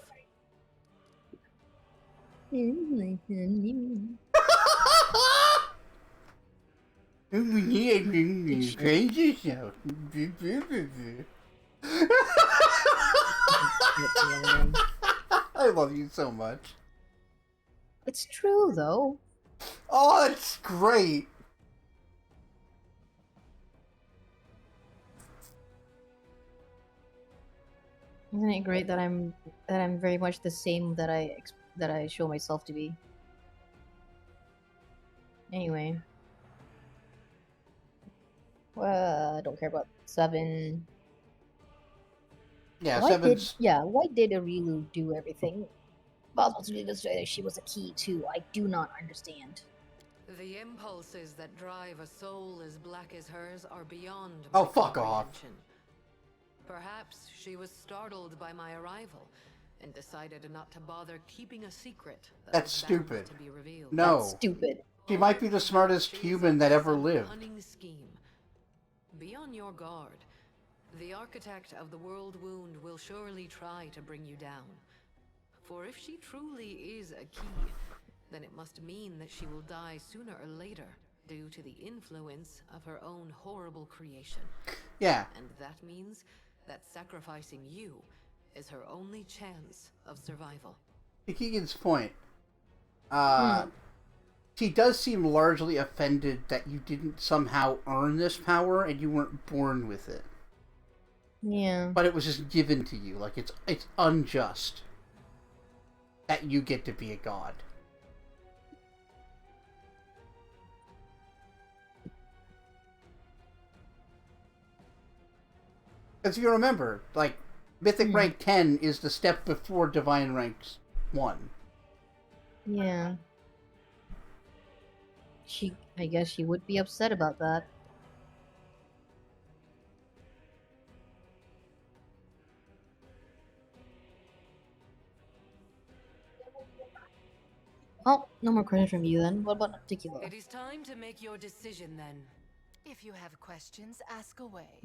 I love you so much. It's true, though. Oh, it's great. Isn't it great that I'm very much the same that I show myself to be? Anyway. Well, I don't care about 7. Yeah, Why did Seven's. Arilu do everything? Possible to demonstrate she was a key too. I do not understand. The impulses that drive a soul as black as hers are beyond Oh, my fuck off. comprehension. Perhaps she was startled by my arrival and decided not to bother keeping a secret That's was bound stupid. to be revealed. No. That's stupid. She might be Or the smartest she's human up that to ever some lived. cunning scheme. Be on your guard. The architect of the World Wound will surely try to bring you down. For if she truly is a key, then it must mean that she will die sooner or later due to the influence of her own horrible creation. Yeah. And that means that sacrificing you is her only chance of survival. To Keegan's point, she does seem largely offended that you didn't somehow earn this power and you weren't born with it. Yeah. But it was just given to you. Like, it's unjust that you get to be a god. Because if you remember, like, Mythic Rank 10 is the step before Divine Rank 1. Yeah. I guess she would be upset about that. Oh, no more questions from you then. What about Tequila? It is time to make your decision then. If you have questions, ask away.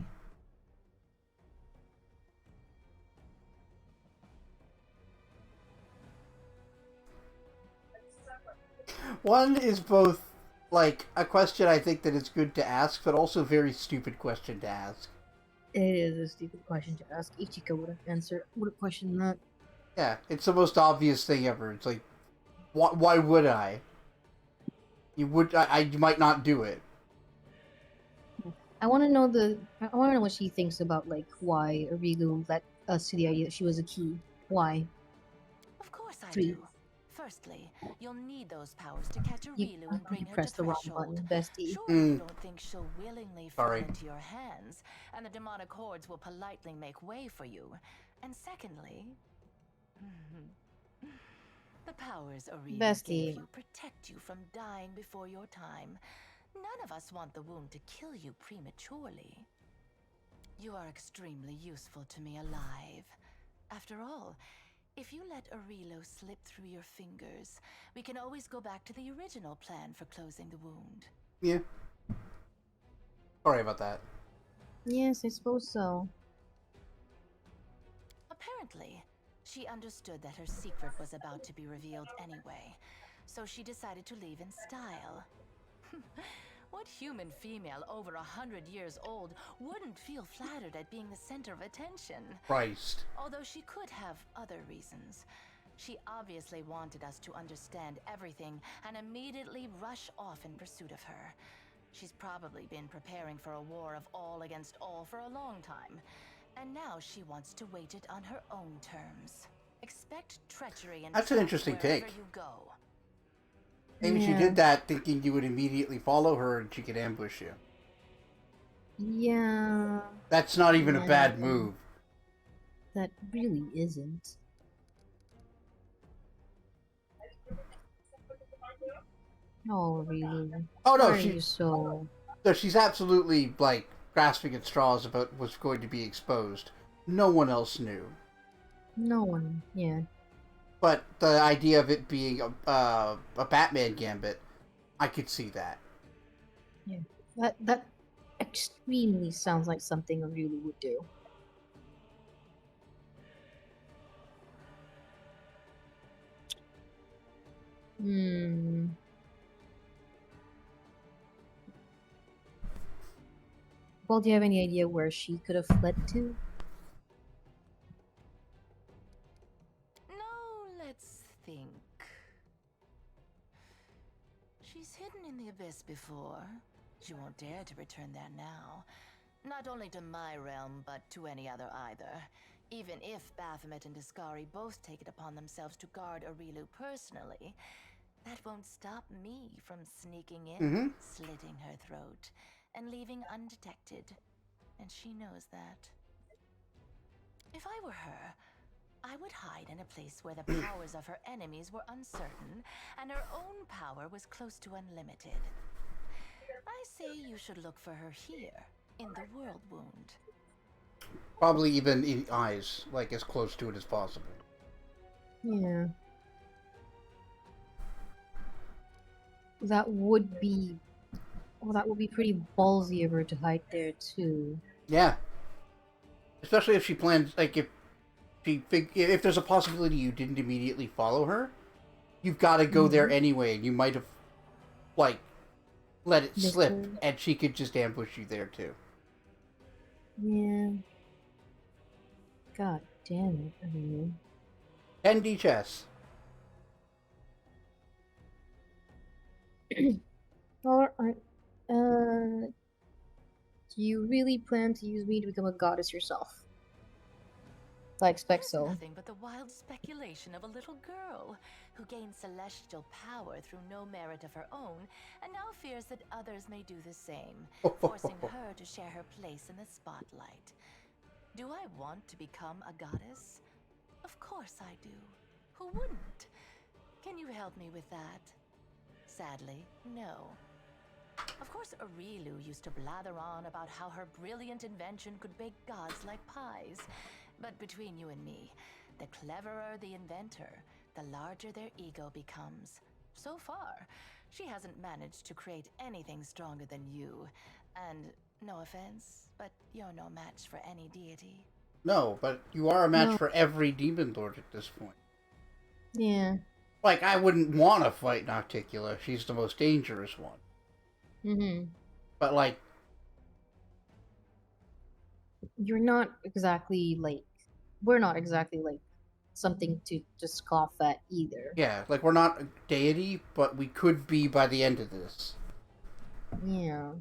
One is both, like, a question I think that is good to ask, but also a very stupid question to ask. It is a stupid question to ask. Ichika would have questioned that. Yeah, it's the most obvious thing ever. It's like, why would I? You might not do it. I want to know what she thinks about, like, why Arilu let us to the idea that she was a key. Why? Of course I Please. do. Firstly, you'll need those powers to catch Arilu and bring You her pressed to the wrong threshold. button, bestie. Surely you don't think she'll willingly fall Sorry. into your hands, and the demonic hordes will politely make way for you. And secondly, the powers Arilu Bestie. gave you protect you from dying before your time. None of us want the wound to kill you prematurely. You are extremely useful to me alive. After all, if you let Arilo slip through your fingers, we can always go back to the original plan for closing the wound. Yeah. Sorry about that. Yes, I suppose so. Apparently, she understood that her secret was about to be revealed anyway, so she decided to leave in style. What human female over 100 years old wouldn't feel flattered at being the center of attention? Christ. Although she could have other reasons. She obviously wanted us to understand everything and immediately rush off in pursuit of her. She's probably been preparing for a war of all against all for a long time. And now she wants to wage it on her own terms. Expect treachery and That's an trap interesting wherever take. you go. Maybe she did that thinking you would immediately follow her and she could ambush you. Yeah. That's not even a bad move. That really isn't. Oh, really? Oh no, Why are you so... No, she's absolutely, like, grasping at straws about what's going to be exposed. No one else knew. No one, yeah. But the idea of it being a Batman gambit, I could see that. Yeah. That extremely sounds like something a really would do. Well, do you have any idea where she could have fled to? No, let's think. She's hidden in the abyss before. She won't dare to return there now. Not only to my realm, but to any other either. Even if Baphomet and Discari both take it upon themselves to guard Arilu personally, that won't stop me from sneaking in, slitting her throat, and leaving undetected. And she knows that. If I I were her, I would hide in a place where the powers of her enemies were uncertain and her own power was close to unlimited. I say you should look for her here, in the World Wound. Probably even in eyes, like as close to it as possible. Yeah. That would be... Well, that would be pretty ballsy of her to hide there, too. Yeah. Especially if she plans, like, if there's a possibility you didn't immediately follow her, you've got to go there anyway, and you might have, like, let it slip, and she could just ambush you there, too. Yeah. God damn it. I mean... 10D chess. Alright. Do you really plan to use me to become a goddess yourself? I expect That is so. nothing but the wild speculation of a little girl who gained celestial power through no merit of her own and now fears that others may do the same, forcing her to share her place in the spotlight. Do I want to become a goddess? Of course I do. Who wouldn't? Can you help me with that? Sadly, no. Of course, Arilu used to blather on about how her brilliant invention could bake gods like pies. But between you and me, the cleverer the inventor, the larger their ego becomes. So far, she hasn't managed to create anything stronger than you. And no offense, but you're no match for any deity. No, but you are a match for every demon lord at this point. Yeah. Like, I wouldn't want to fight Nocticula. She's the most dangerous one. Mm-hmm. But, like... You're not exactly, like... We're not exactly, like, something to just scoff at either. Yeah, like, we're not a deity, but we could be by the end of this. Yeah.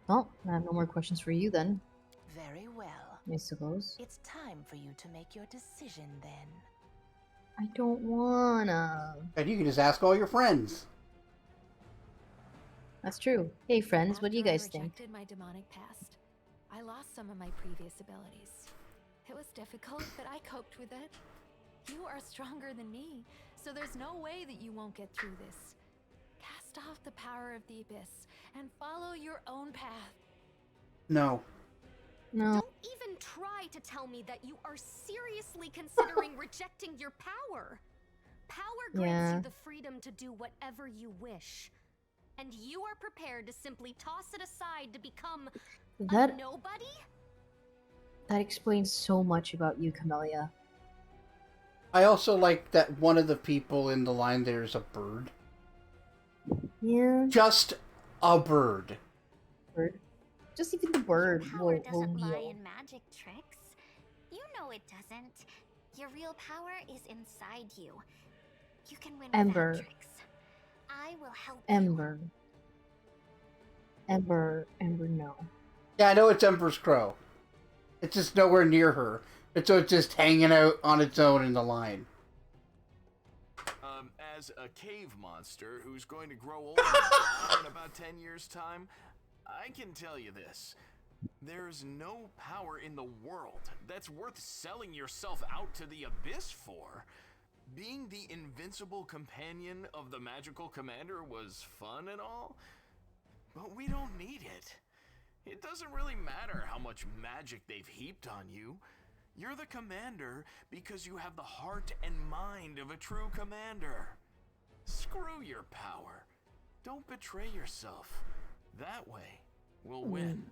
Well, I have no more questions for you then. Very well. I suppose. It's time for you to make your decision then. I don't wanna. And you can just ask all your friends. That's true. Hey friends, what do you guys After I think? rejected my demonic past, I lost some of my previous abilities. It was difficult, but I coped with it. You are stronger than me, so there's no way that you won't get through this. Cast off the power of the abyss and follow your own path. No. No. Don't even try to tell me that you are seriously considering rejecting your power. Power grants you the freedom to do whatever you wish. And you are prepared to simply toss it aside to become a nobody? That explains so much about you, Camellia. I also like that one of the people in the line there is a bird. Yeah. Just a bird. Bird. Just even the bird Power will doesn't lie kneel. in magic tricks. You know it doesn't. Your real power is inside you. You can win Ember. without tricks. I will help Ember. Ember, no. Yeah, I know it's Ember's crow. It's just nowhere near her. It's just hanging out on its own in the line. As a cave monster who's going to grow old and die in about 10 years' time, I can tell you this. There's no power in the world that's worth selling yourself out to the abyss for. Being the invincible companion of the magical commander was fun and all, but we don't need it. It doesn't really matter how much magic they've heaped on you. You're the commander because you have the heart and mind of a true commander. Screw your power. Don't betray yourself. That way, we'll win.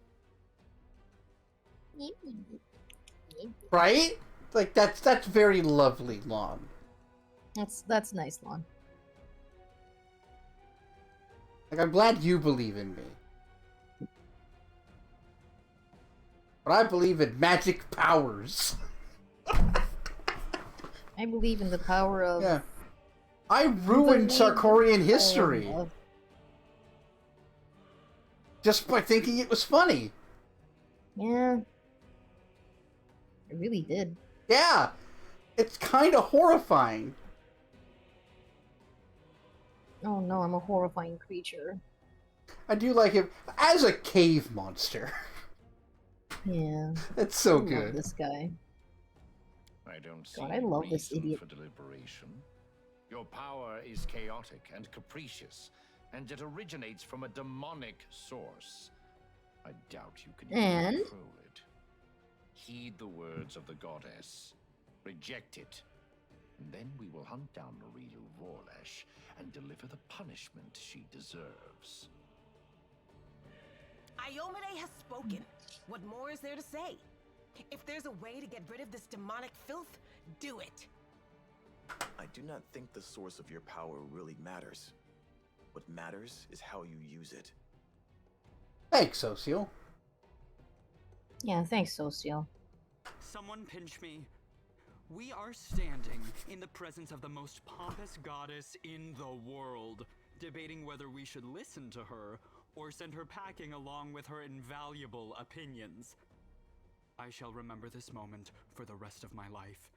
Right? Like, that's very lovely, Lon. That's nice, Lon. Like, I'm glad you believe in me. But I believe in magic powers. I believe in the power of... Yeah. I ruined Sarkorian history. Just by thinking it was funny. Yeah. I really did. Yeah. It's kind of horrifying. Oh no, I'm a horrifying creature. I do like him as a cave monster. Yeah. It's so I love good. this guy. I don't see God, I any love this reason idiot. for deliberation. Your power is chaotic and capricious, and it originates from a demonic source. I doubt you can even control it. Heed the words of the goddess. Reject it. And then we will hunt down Marilu Vorlesh and deliver the punishment she deserves. Iomine has spoken. What more is there to say? If there's a way to get rid of this demonic filth, do it. I do not think the source of your power really matters. What matters is how you use it. Thanks, Socio. Yeah, thanks, Socio. Someone pinch me. We are standing in the presence of the most pompous goddess in the world, debating whether we should listen to her or send her packing along with her invaluable opinions. I shall remember this moment for the rest of my life.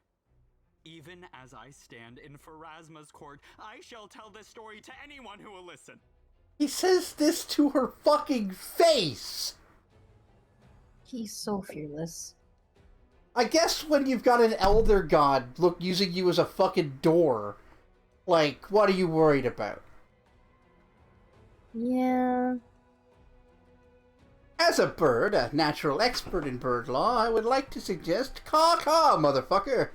Even as I stand in Pharasma's court, I shall tell this story to anyone who will listen. He says this to her fucking face! He's so fearless. I guess when you've got an elder god using you as a fucking door, like, what are you worried about? Yeah. As a bird, a natural expert in bird law, I would like to suggest caw-caw, motherfucker!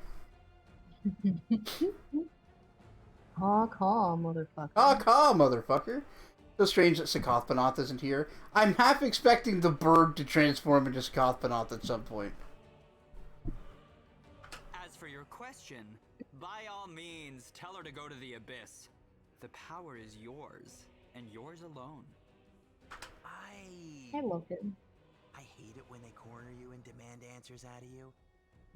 Caw-caw, motherfucker. Caw-caw, motherfucker! So strange that Sakothpanoth isn't here. I'm half expecting the bird to transform into Sakothpanoth at some point. As for your question, by all means, tell her to go to the abyss. The power is yours, and yours alone. I love him. I hate it when they corner you and demand answers out of you.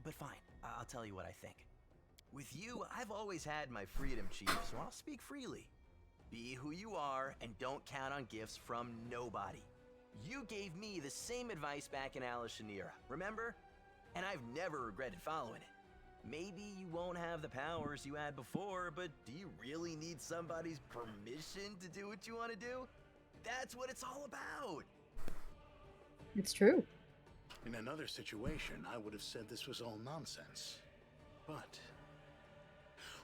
But fine, I'll tell you what I think. With you, I've always had my freedom, Chief, so I'll speak freely. Be who you are and don't count on gifts from nobody. You gave me the same advice back in Alishanira, remember? And I've never regretted following it. Maybe you won't have the powers you had before, but do you really need somebody's permission to do what you want to do? That's what it's all about. It's true. In another situation, I would have said this was all nonsense. But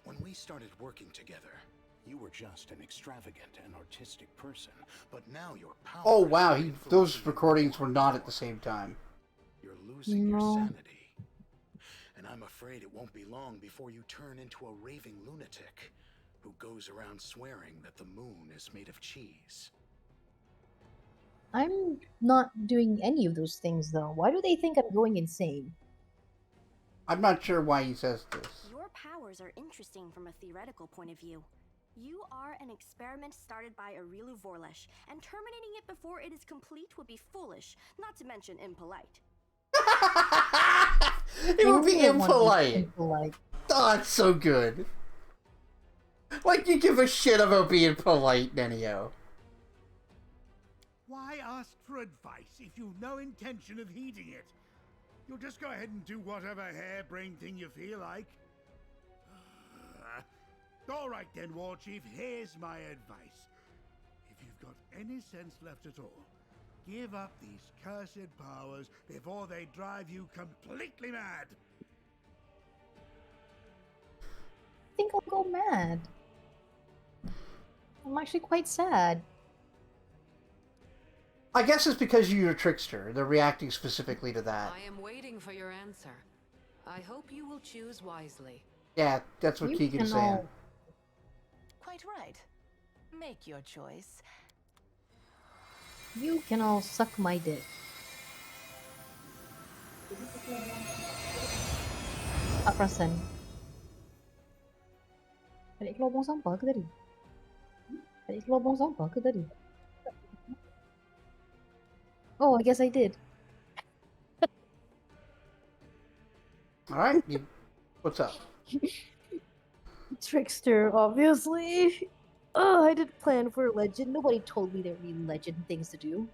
when we started working together, you were just an extravagant and artistic person, but now your power... Oh wow, those recordings were not at the same time. You're losing your sanity. And I'm afraid it won't be long before you turn into a raving lunatic who goes around swearing that the moon is made of cheese. I'm not doing any of those things, though. Why do they think I'm going insane? I'm not sure why he says this. Your powers are interesting from a theoretical point of view. You are an experiment started by Arilu Vorlesh, and terminating it before it is complete would be foolish, not to mention impolite. It would be impolite. Oh, that's so good. Like you give a shit about being polite, Nenio. Why ask for advice if you've no intention of heeding it? You'll just go ahead and do whatever harebrained thing you feel like. All right then, War Chief, here's my advice. If you've got any sense left at all, give up these cursed powers before they drive you completely mad. I think I'll go mad. I'm actually quite sad. I guess it's because you're a trickster. They're reacting specifically to that. I am waiting for your answer. I hope you will choose wisely. Yeah, that's what Keegan's saying. Quite right. Make your choice. You can all suck my dick. Tak perasan. Adik keluar buang sampah ke tadi? Adik keluar buang sampah ke tadi? Oh, I guess I did. Alright, what's up? Trickster, obviously. Oh, I didn't plan for a legend. Nobody told me there were legend things to do.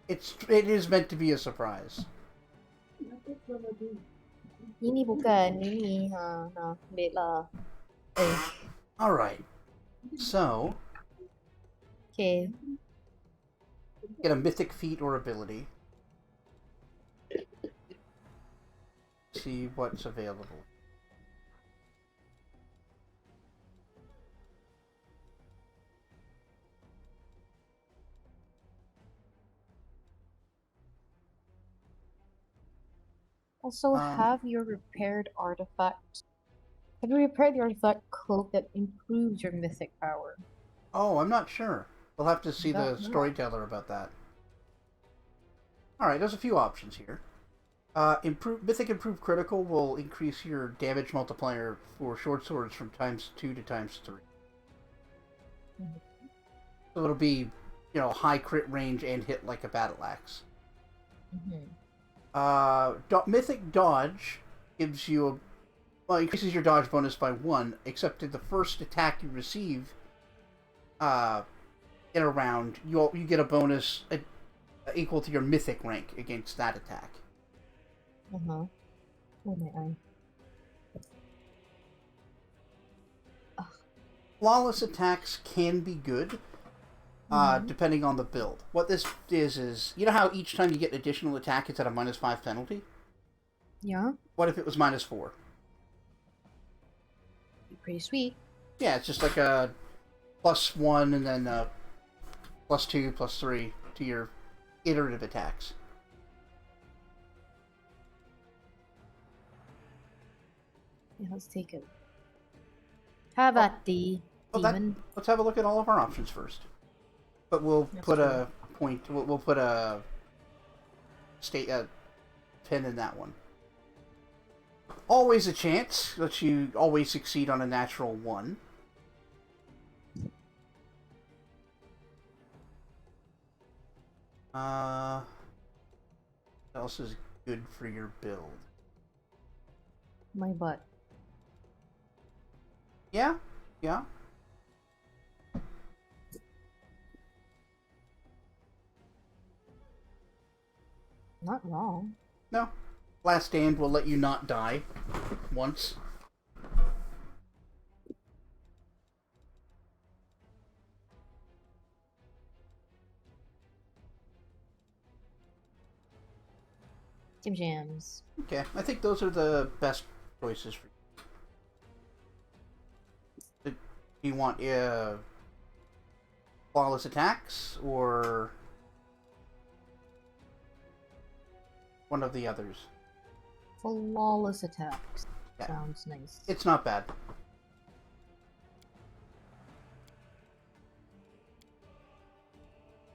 It is meant to be a surprise. Ini bukan, ini, nah, ambil lah. Alright. So, Okay. get a mythic feat or ability. See what's available. Also, have your repaired artifact. Have you repaired the artifact cloak that improves your mythic power? Oh, I'm not sure. We'll have to see the Don't know. storyteller about that. Alright, there's a few options here. Mythic Improved Critical will increase your damage multiplier for short swords from ×2 to ×3. So it'll be, high crit range and hit like a battle axe. Mythic Dodge gives you increases your dodge bonus by 1, except in the first attack you receive in a round, you get a bonus equal to your mythic rank against that attack. Oh my eye. Flawless attacks can be good, depending on the build. What this is, you know how each time you get an additional attack, it's at a -5 penalty? Yeah. What if it was -4? Be pretty sweet. Yeah, it's just like a +1 and then +2, +3 to your iterative attacks. Yeah, let's take it. Have at the demon. Let's have a look at all of our options first. But we'll put a point. We'll put a pin in that one. Always a chance that you always succeed on a natural 1. What else is good for your build? My butt. Yeah. Not wrong. No. Last Stand will let you not die once. Tim Jams. Okay, I think those are the best choices for you. Do you want flawless attacks or one of the others? Flawless attacks. Yeah. Sounds nice. It's not bad.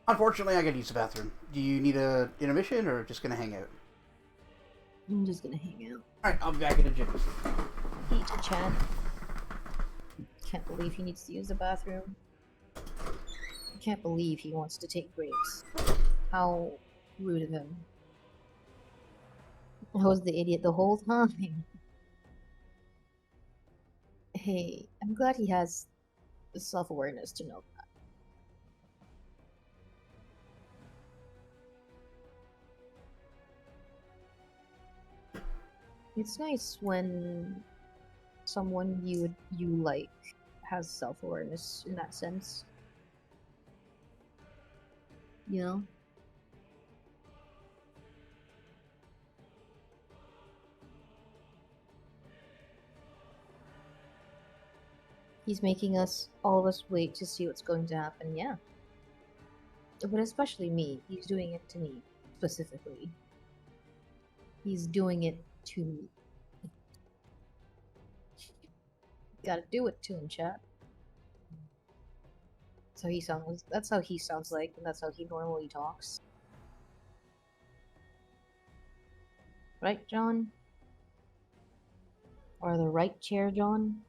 Unfortunately, I gotta use the bathroom. Do you need an intermission or just gonna hang out? I'm just gonna hang out. Alright, I'll be back in a jiffy. Eat to chat. Can't believe he needs to use the bathroom. I can't believe he wants to take breaks. How rude of him. I was the idiot the whole time. Hey, I'm glad he has the self-awareness to know that. It's nice when someone you like has self-awareness in that sense. You know? He's making all of us wait to see what's going to happen, yeah. But especially me. He's doing it to me, specifically. He's doing it to me. Gotta do it to him, chat. That's how he sounds like, and that's how he normally talks. Right, John? Or the right chair, John?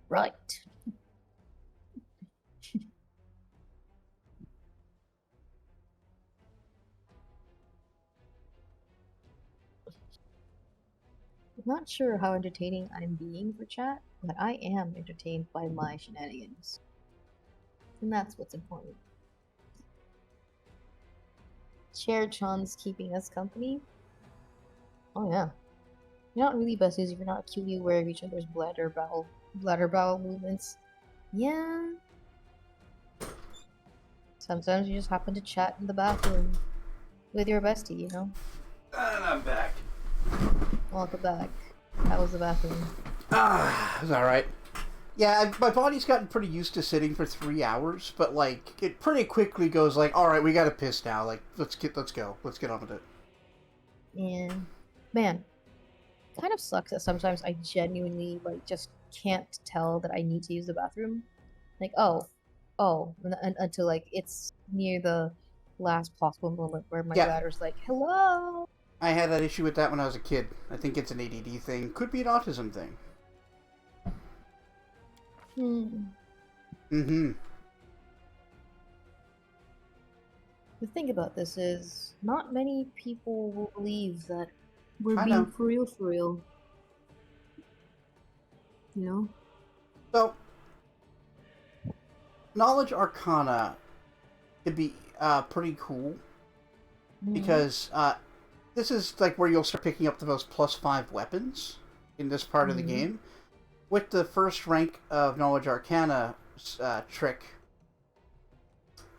Right. I'm not sure how entertaining I'm being for chat, but I am entertained by my shenanigans. And that's what's important. Chair Chon's keeping us company? Oh yeah. You're not really besties if you're not acutely aware of each other's bladder bowel movements. Yeah. Sometimes you just happen to chat in the bathroom with your bestie, you know? And I'm back. Welcome back. How was the bathroom? It was alright. Yeah, my body's gotten pretty used to sitting for 3 hours, but like it pretty quickly goes like, all right, we gotta piss now. Like, let's go, let's get on with it. Yeah, man, kind of sucks that sometimes I genuinely like just can't tell that I need to use the bathroom. Like, until like it's near the last possible moment where my bladder's like, hello. I had that issue with that when I was a kid. I think it's an ADD thing. Could be an autism thing. Mm-hmm. The thing about this is, not many people will believe that we're being for real. You know? So, Knowledge Arcana could be pretty cool. Because this is like where you'll start picking up the most +5 weapons in this part of the game. With the first rank of Knowledge Arcana trick,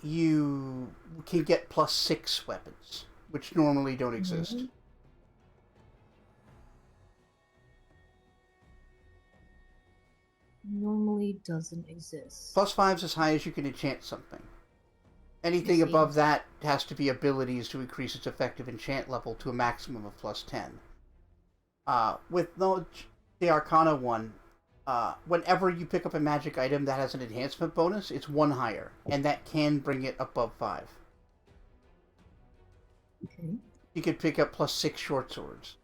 you can get +6 weapons, which normally don't exist. Normally doesn't exist. +5's as high as you can enchant something. Anything above that has to be abilities to increase its effective enchant level to a maximum of +10. With Knowledge the Arcana one, whenever you pick up a magic item that has an enhancement bonus, it's 1 higher, and that can bring it above 5. Okay. You could pick up +6 short swords.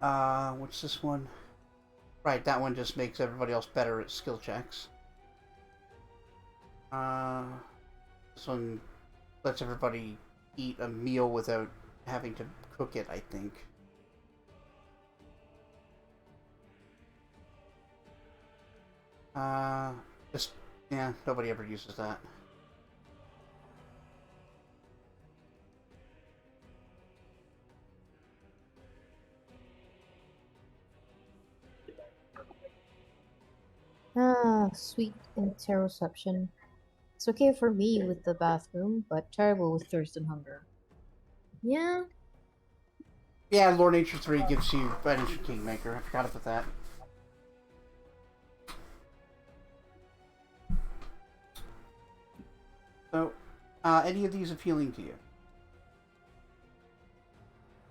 What's this one? Right, that one just makes everybody else better at skill checks. This one lets everybody eat a meal without having to cook it, I think. Nobody ever uses that. Sweet interoception. It's okay for me with the bathroom, but terrible with thirst and hunger. Yeah. Yeah, Lord Nature 3 gives you Financial Kingmaker. I forgot about that. So, any of these appealing to you?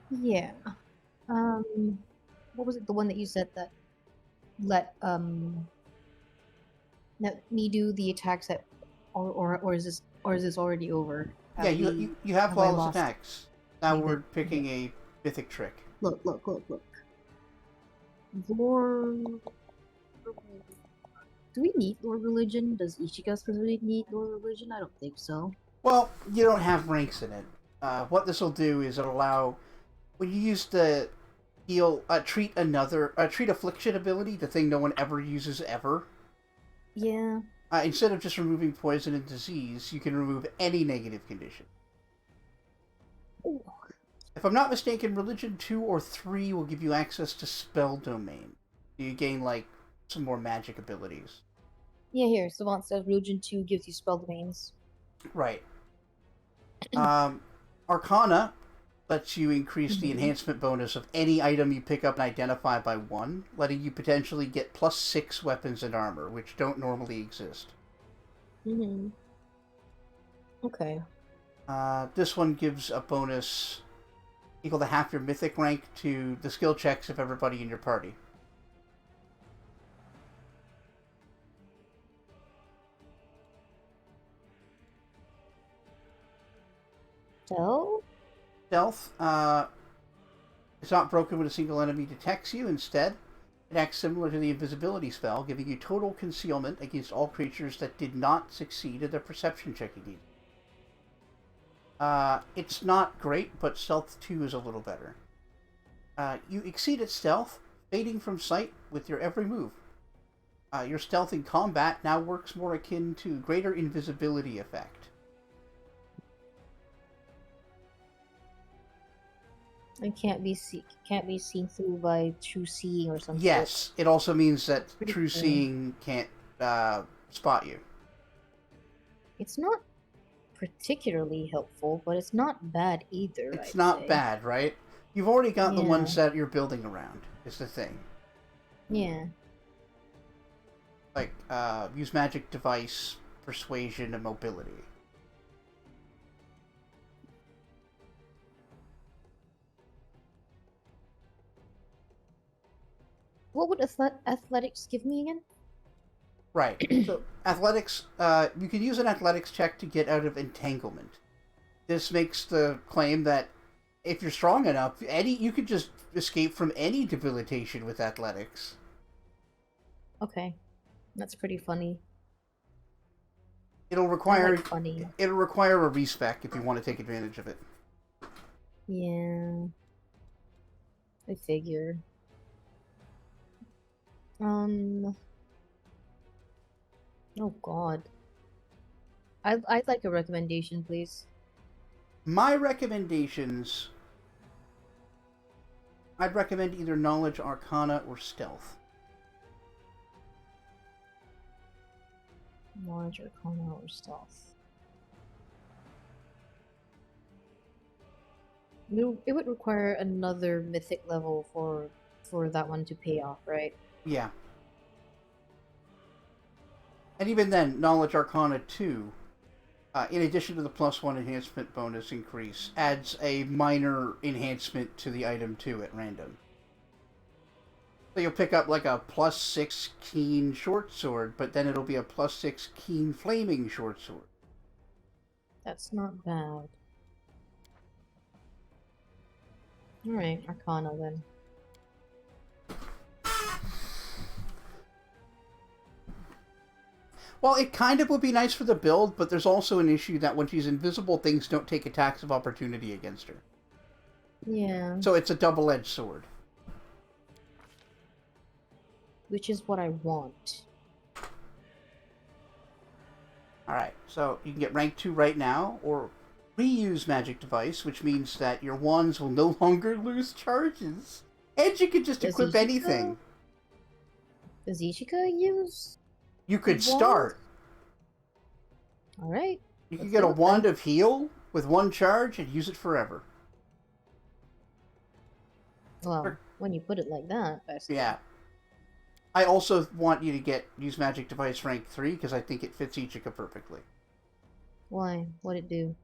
Yeah. What was it? The one that you said that let me do the attacks that, or is this already over? Yeah, you have flawless attacks. Now we're picking a mythic trick. Look. Lord... Do we need Lord Religion? Does Ichigo specifically need Lord Religion? I don't think so. Well, you don't have ranks in it. What this will do is it'll allow, when you use the heal, treat affliction ability, the thing no one ever uses ever. Yeah. Instead of just removing poison and disease, you can remove any negative condition. Ooh. If I'm not mistaken, Religion 2 or 3 will give you access to Spell Domain. You gain, like, some more magic abilities. Yeah, here, Savant says Religion 2 gives you spell domains. Right. Arcana lets you increase the enhancement bonus of any item you pick up and identify by 1, letting you potentially get +6 weapons and armor, which don't normally exist. Okay. This one gives a bonus equal to half your mythic rank to the skill checks of everybody in your party. Stealth, it's not broken when a single enemy detects you. Instead, it acts similar to the invisibility spell, giving you total concealment against all creatures that did not succeed at their perception checking need. It's not great, but Stealth 2 is a little better. You exceed at Stealth, fading from sight with your every move. Your stealth in combat now works more akin to greater invisibility effect. It can't be seen through by true seeing or something. Yes, it also means that Pretty true cool. seeing can't spot you. It's not particularly helpful, but it's not bad either. It's I'd not say. bad, right? You've already got the Yeah. ones that you're building around, is the thing. Yeah. Like, use magic device, persuasion, and mobility. What would athletics give me again? Right. So, athletics, you can use an athletics check to get out of entanglement. This makes the claim that if you're strong enough, you could just escape from any debilitation with athletics. Okay. That's pretty funny. It'll require funny. It'll require a respec if you want to take advantage of it. Yeah. I figure. Oh God. I'd like a recommendation, please. My recommendations, I'd recommend either Knowledge, Arcana, or Stealth. Knowledge, Arcana, or Stealth. It would require another mythic level for that one to pay off, right? Yeah. And even then, Knowledge Arcana 2, in addition to the +1 enhancement bonus increase, adds a minor enhancement to the item too at random. So you'll pick up like a +6 keen short sword, but then it'll be a +6 keen flaming short sword. That's not bad. Alright, Arcana then. Well, it kind of would be nice for the build, but there's also an issue that when she's invisible, things don't take attacks of opportunity against her. Yeah. So it's a double-edged sword. Which is what I want. Alright, so you can get rank 2 right now, or reuse Magic Device, which means that your wands will no longer lose charges. And you can just equip anything. Does Ichika use? You could wand? start. Alright. You can get a wand of heal with 1 charge and use it forever. Well, when you put it like that, basically. Yeah. I also want you to use Magic Device rank 3 because I think it fits Ichika perfectly. Why? What'd it do?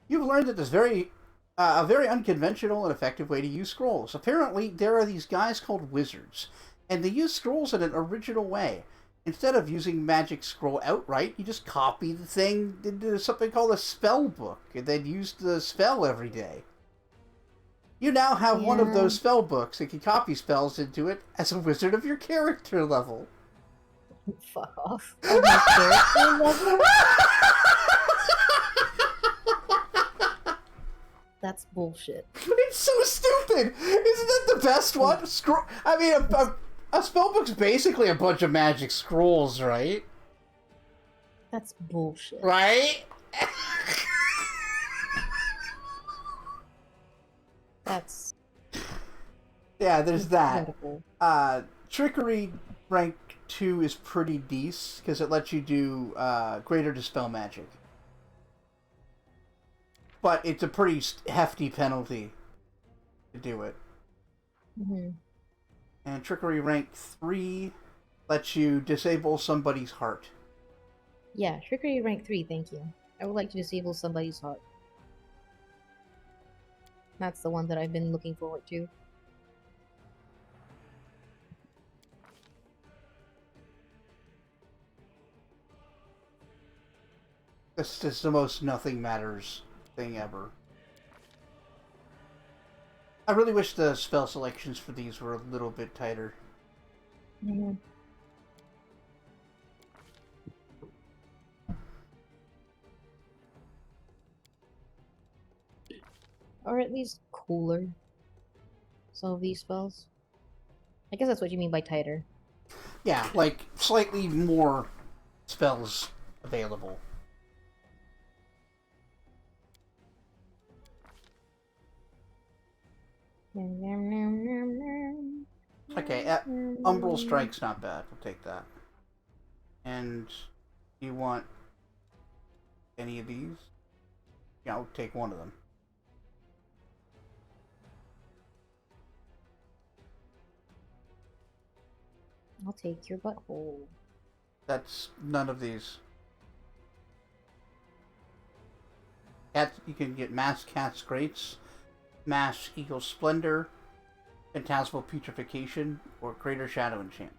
You've learned that there's a very unconventional and effective way to use scrolls. Apparently, there are these guys called wizards, and they use scrolls in an original way. Instead of using magic scroll outright, you just copy the thing into something called a spell book, and then use the spell every day. You now have one of those spell books and can copy spells into it as a wizard of your character level. Fuck off. Of my character level? That's bullshit. It's so stupid! Isn't that the best one? I mean, a spellbook's basically a bunch of magic scrolls, right? That's bullshit. Right? That's... Yeah, there's incredible. that. Trickery rank 2 is pretty decent, because it lets you do greater dispel magic. But it's a pretty hefty penalty to do it. Mm-hmm. And Trickery rank 3 lets you disable somebody's heart. Yeah, Trickery rank 3, thank you. I would like to disable somebody's heart. That's the one that I've been looking forward to. This is the most nothing matters thing ever. I really wish the spell selections for these were a little bit tighter. Mm-hmm. Or at least cooler. Some of these spells. I guess that's what you mean by tighter. Yeah, like slightly more spells available. Okay, Umbral Strike's not bad. We'll take that. And you want any of these? Yeah, I'll take one of them. I'll take your butthole. That's none of these. Cat, you can get Mass Cat's Grates, Mass Eagle Splendor, Phantasmal Putrefaction, or Greater Shadow Enchant.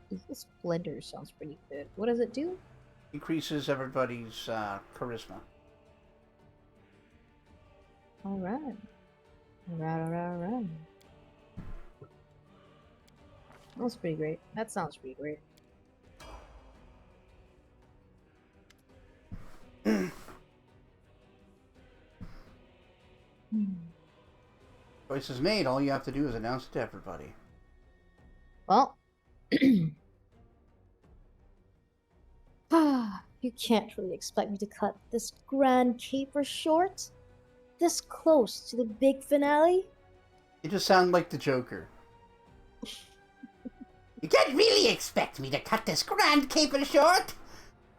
Eagle Splendor sounds pretty good. What does it do? Increases everybody's charisma. Alright. Alright. That's pretty great. That sounds pretty great. Choice is made. All you have to do is announce it to everybody. Well, you can't really expect me to cut this grand caper short. This close to the big finale. You just sound like the Joker. You can't really expect me to cut this grand caper short.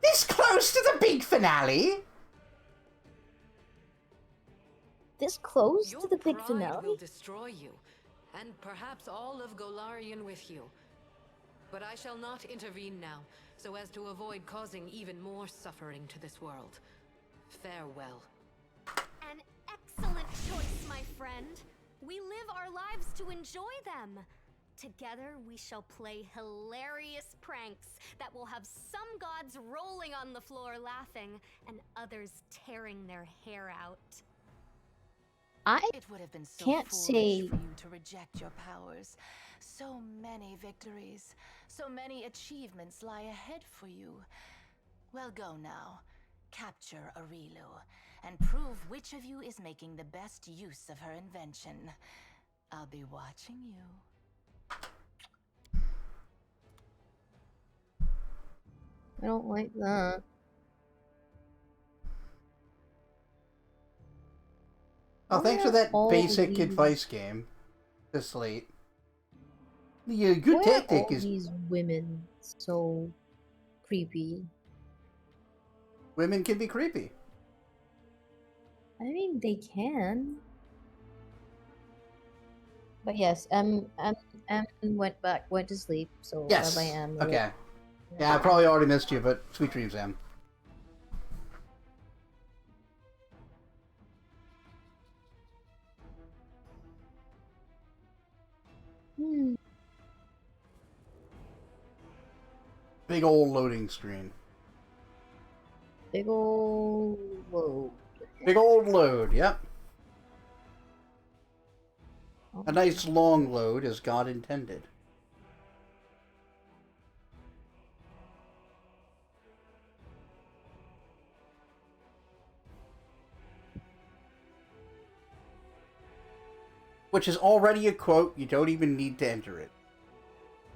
This close to the big finale. This close Your to the big pride finale? will destroy you, and perhaps all of Golarion with you. But I shall not intervene now, so as to avoid causing even more suffering to this world. Farewell. An excellent choice, my friend. We live our lives to enjoy them. Together, we shall play hilarious pranks that will have some gods rolling on the floor laughing, and others tearing their hair out. It would have been so can't foolish say- for you to reject your powers. So many victories, so many achievements lie ahead for you. Well, go now. Capture Arilu, and prove which of you is making the best use of her invention. I'll be watching you. I don't like that. Oh, thanks for Why are that all basic these- advice game. This late. The good Why are tactic all is these women so creepy? women can be creepy. I mean, they can. But yes, went to sleep. So Yes. bye bye, Okay. Yeah, I probably already missed you, but sweet dreams, Em. Hmm. Big old loading screen. Big old load. Big old load, yep. A nice long load as God intended. Which is already a quote, you don't even need to enter it.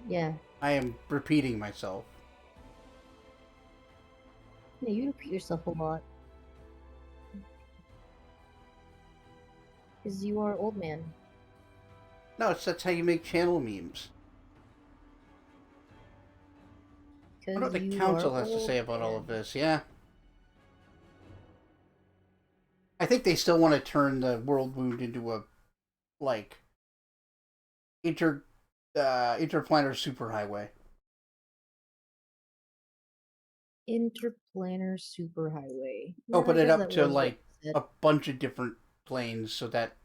Yeah. I am repeating myself. Yeah, you repeat yourself a lot. Because you are old man. No, that's how you make channel memes. I wonder what the council has to say about all of this, yeah. I think they still want to turn the world wound into a, like, interplanar superhighway. Interplanar superhighway. Open Yeah, I it guess up that to, was what like, you said. a bunch of different planes so that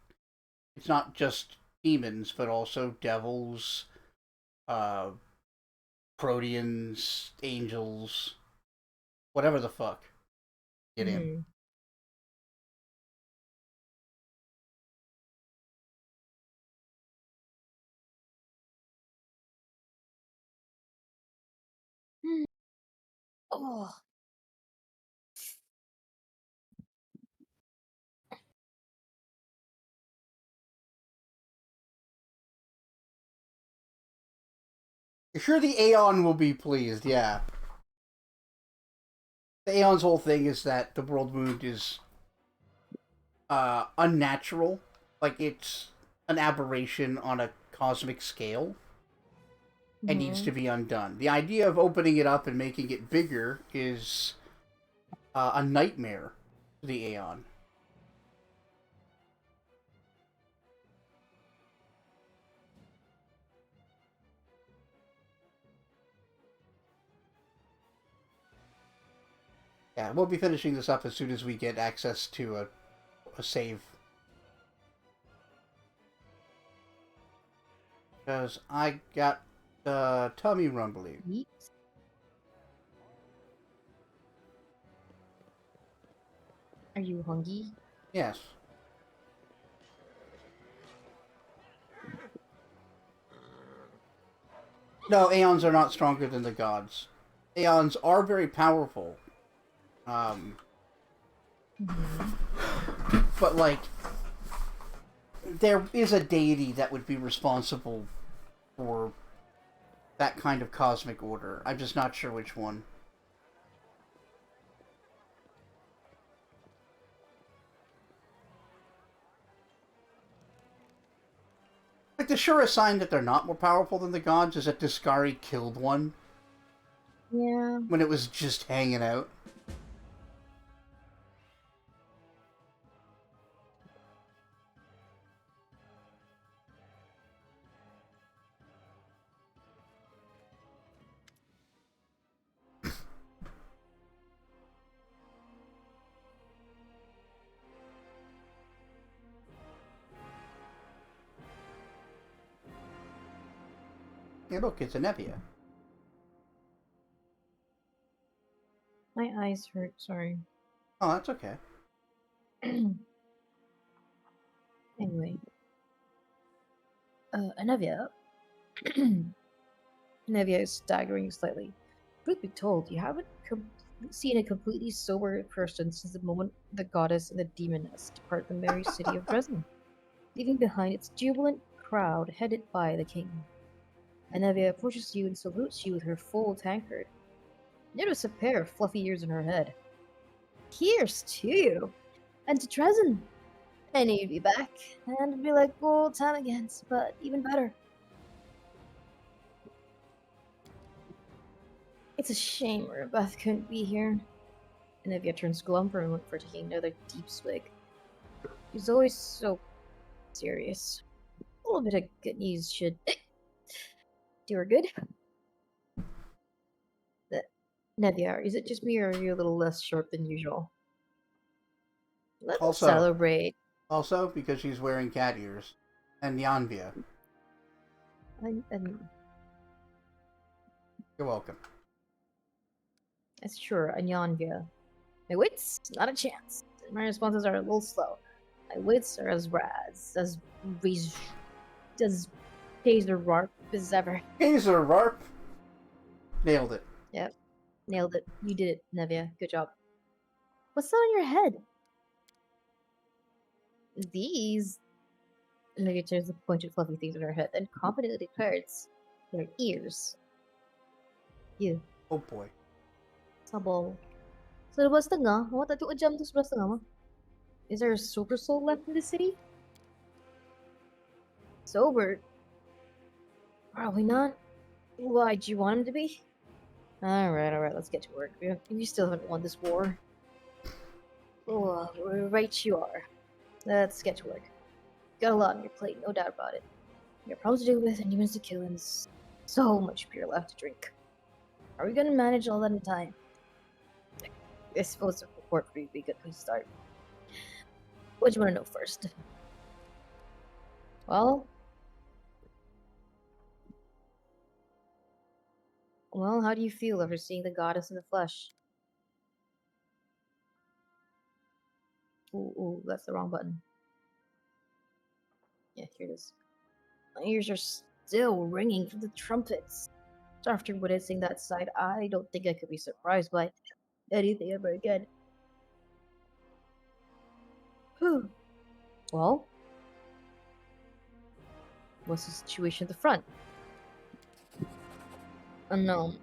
it's not just demons, but also devils, Proteans, angels, whatever the fuck. Get in. Oh. You're sure the Aeon will be pleased, yeah. The Aeon's whole thing is that the world wound is unnatural. Like, it's an aberration on a cosmic scale and needs to be undone. The idea of opening it up and making it bigger is a nightmare to the Aeon. Yeah, we'll be finishing this up as soon as we get access to a save. Because I got tummy rumbling. Yeet. Are you hungry? Yes. No, Aeons are not stronger than the gods. Aeons are very powerful. But, like, there is a deity that would be responsible for that kind of cosmic order. I'm just not sure which one. Like, the surest sign that they're not more powerful than the gods is that Discari killed one. Yeah. When it was just hanging out. Hey, look, it's a Nevia. My eyes hurt, sorry. Oh, that's okay. Anyway. Anavia. Anavia is staggering slightly. Truth be told, you haven't seen a completely sober person since the moment the goddess and the demoness depart the merry city of Dresden, leaving behind its jubilant crowd headed by the king. Anavia approaches you and salutes you with her full tankard. Notice a pair of fluffy ears in her head. Here's to you! And to Dresden! I knew you'd be back, and it'd be like old time again, but even better. It's a shame Rebeth couldn't be here. Anavia turns glum for a moment for taking another deep swig. She's always so serious. A little bit of good news should do her good. Nevia, is it just me or are you a little less sharp than usual? Let's celebrate. Also, because she's wearing cat ears. And Yanvia. You're welcome. That's true, Anyanvia. My wits? Not a chance. My responses are a little slow. My wits are as Taser Rarp as ever. Taser Rarp? Nailed it. Yep. Nailed it. You did it, Nevia. Good job. What's that on your head? These... Nevia turns the pointed fluffy things on her head, then confidently declares their ears. You. Oh boy. Sabol. So labas tengah, awak tak tengok jam tu 11:30 mah? Is there a sober soul left in the city? Sober? Probably not. Why, do you want him to be? Alright, let's get to work. We still haven't won this war. Oh, right you are. Let's get to work. Got a lot on your plate, no doubt about it. You got problems to deal with and humans to kill, and so much beer left to drink. Are we gonna manage all that in time? I suppose a report would be a good place to start. What do you want to know first? Well, how do you feel after seeing the goddess in the flesh? Ooh, that's the wrong button. Yeah, here it is. My ears are still ringing from the trumpets. After witnessing that sight, I don't think I could be surprised by anything ever again. Well, what's the situation at the front? Unknown.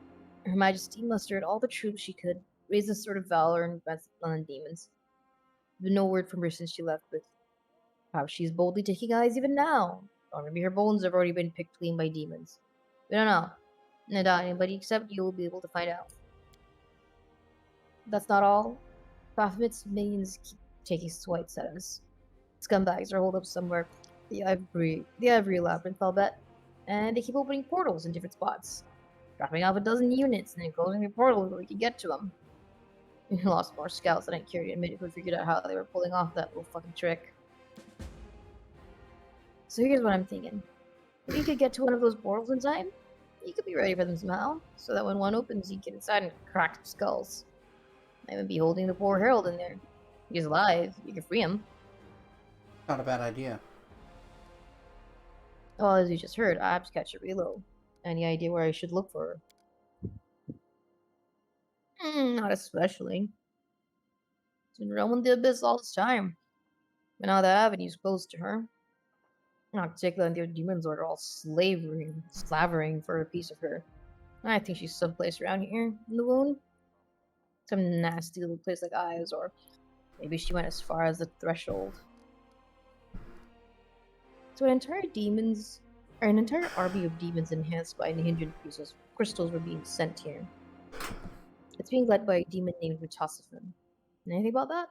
Her Majesty mustered all the troops she could, raised a sort of valor and advanced on demons. But no word from her since she left with Perhaps she's boldly taking eyes even now. Or maybe her bones have already been picked clean by demons. We don't know. No doubt anybody except you will be able to find out. That's not all. Baphomet's minions keep taking swipes at us. Scumbags are holed up somewhere. The Ivory Labyrinth, I'll bet. And they keep opening portals in different spots. Dropping off a dozen units and then closing the portal before we can get to them. We lost more scouts than I care to admit if we figured out how they were pulling off that little fucking trick. So here's what I'm thinking. If you could get to one of those portals in time, you could be ready for them somehow, so that when one opens, you can get inside and crack some skulls. I would be holding the poor Herald in there. If he's alive, you can free him. Not a bad idea. Well, as you just heard, I have to catch a reload. Any idea where I should look for her? Not especially. She's been roaming the abyss all this time. But now the avenue's closed to her. Not particularly the demons are all slavering for a piece of her. I think she's someplace around here in the wound. Some nasty little place like Eyes, or maybe she went as far as the threshold. So an entire army of demons enhanced by Ninja crystals were being sent here. It's being led by a demon named Vitosophan. Anything about that?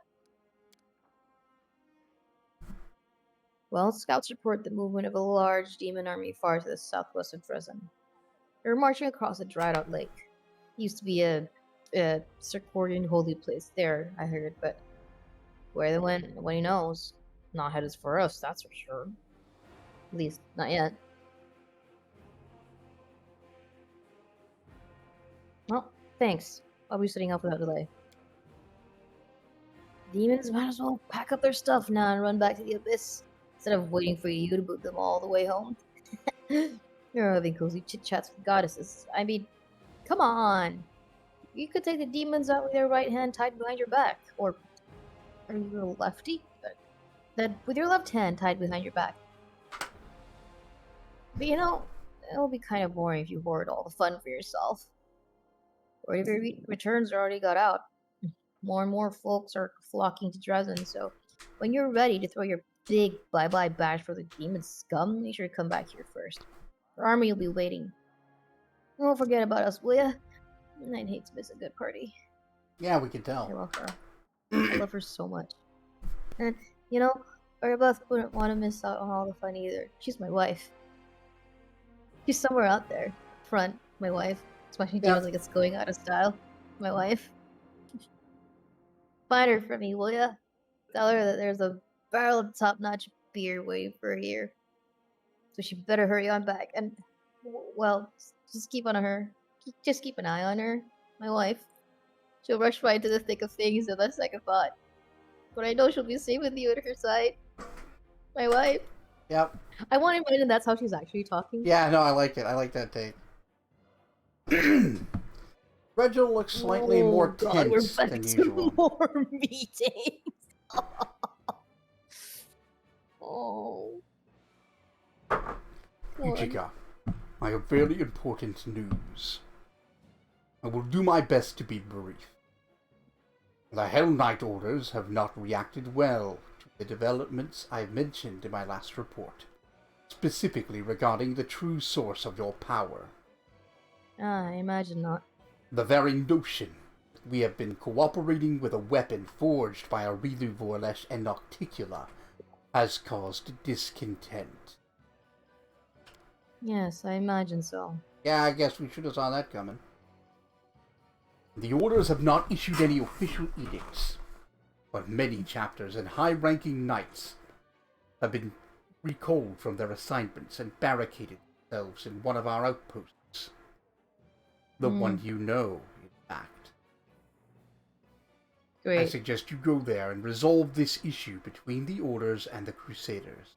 Well, scouts report the movement of a large demon army far to the southwest of Dresden. They were marching across a dried-out lake. It used to be a Circordian holy place there, I heard, but where they went, nobody knows. Not headed for us, that's for sure. At least, not yet. Well, thanks. I'll be setting off without delay. Demons might as well pack up their stuff now and run back to the abyss, instead of waiting for you to boot them all the way home. You're having cozy chit-chats with goddesses. I mean, come on! You could take the demons out with your right hand tied behind your back. Or, are you a lefty? With your left hand tied behind your back. But you know, it'll be kind of boring if you hoard all the fun for yourself. Or if your returns are already got out. More and more folks are flocking to Dresden, so when you're ready to throw your big bye-bye bash for the demon scum, make sure to come back here first. Our army will be waiting. Don't forget about us, will ya? I'd hate to miss a good party. Yeah, we can tell. I love her. I love her so much. And, you know, Arbeth wouldn't want to miss out on all the fun either. She's my wife. She's somewhere out there. Front, my wife. Smashing demons like it's going out of style. My wife. Find her for me, will ya? Tell her that there's a barrel of top-notch beer waiting for her here. So she better hurry on back. And, well, just keep on her. Just keep an eye on her. My wife. She'll rush right into the thick of things at the second thought. But I know she'll be safe with you at her side. My wife. Yep. I want to imagine that's how she's actually talking. Yeah, no, I like it. I like that take. Reginald looks slightly more tense than usual. More meetings. Oh. Ichigo, I have very important news. I will do my best to be brief. The Hell Knight orders have not reacted well to the developments I mentioned in my last report, specifically regarding the true source of your power. I imagine not. The very notion that we have been cooperating with a weapon forged by Aurilu Vorlesh and Nocticula has caused discontent. Yes, I imagine so. Yeah, I guess we should have saw that coming. The orders have not issued any official edicts, but many chapters and high-ranking knights have been recalled from their assignments and barricaded themselves in one of our outposts. The one you know, in fact. Great. I suggest you go there and resolve this issue between the orders and the Crusaders.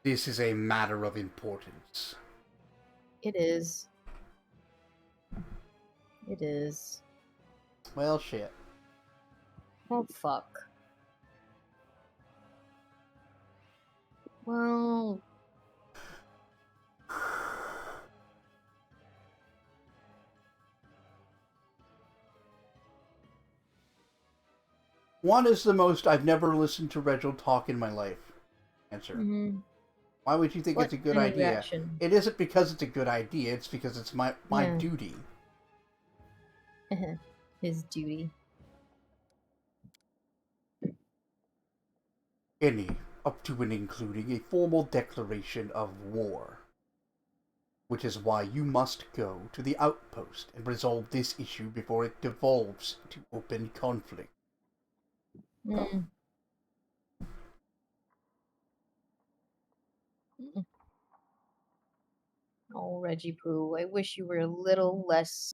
This is a matter of importance. It is. It is. Well, shit. Oh, fuck. Well... One is the most I've never listened to Reginald talk in my life. Answer. Mm-hmm. Why would you think What it's a good kind of idea? reaction? It isn't because it's a good idea, it's because it's my Yeah. duty. His duty. Any, up to and including a formal declaration of war. Which is why you must go to the outpost and resolve this issue before it devolves to open conflict. Mm. Oh, Reggie Poo, I wish you were a little less,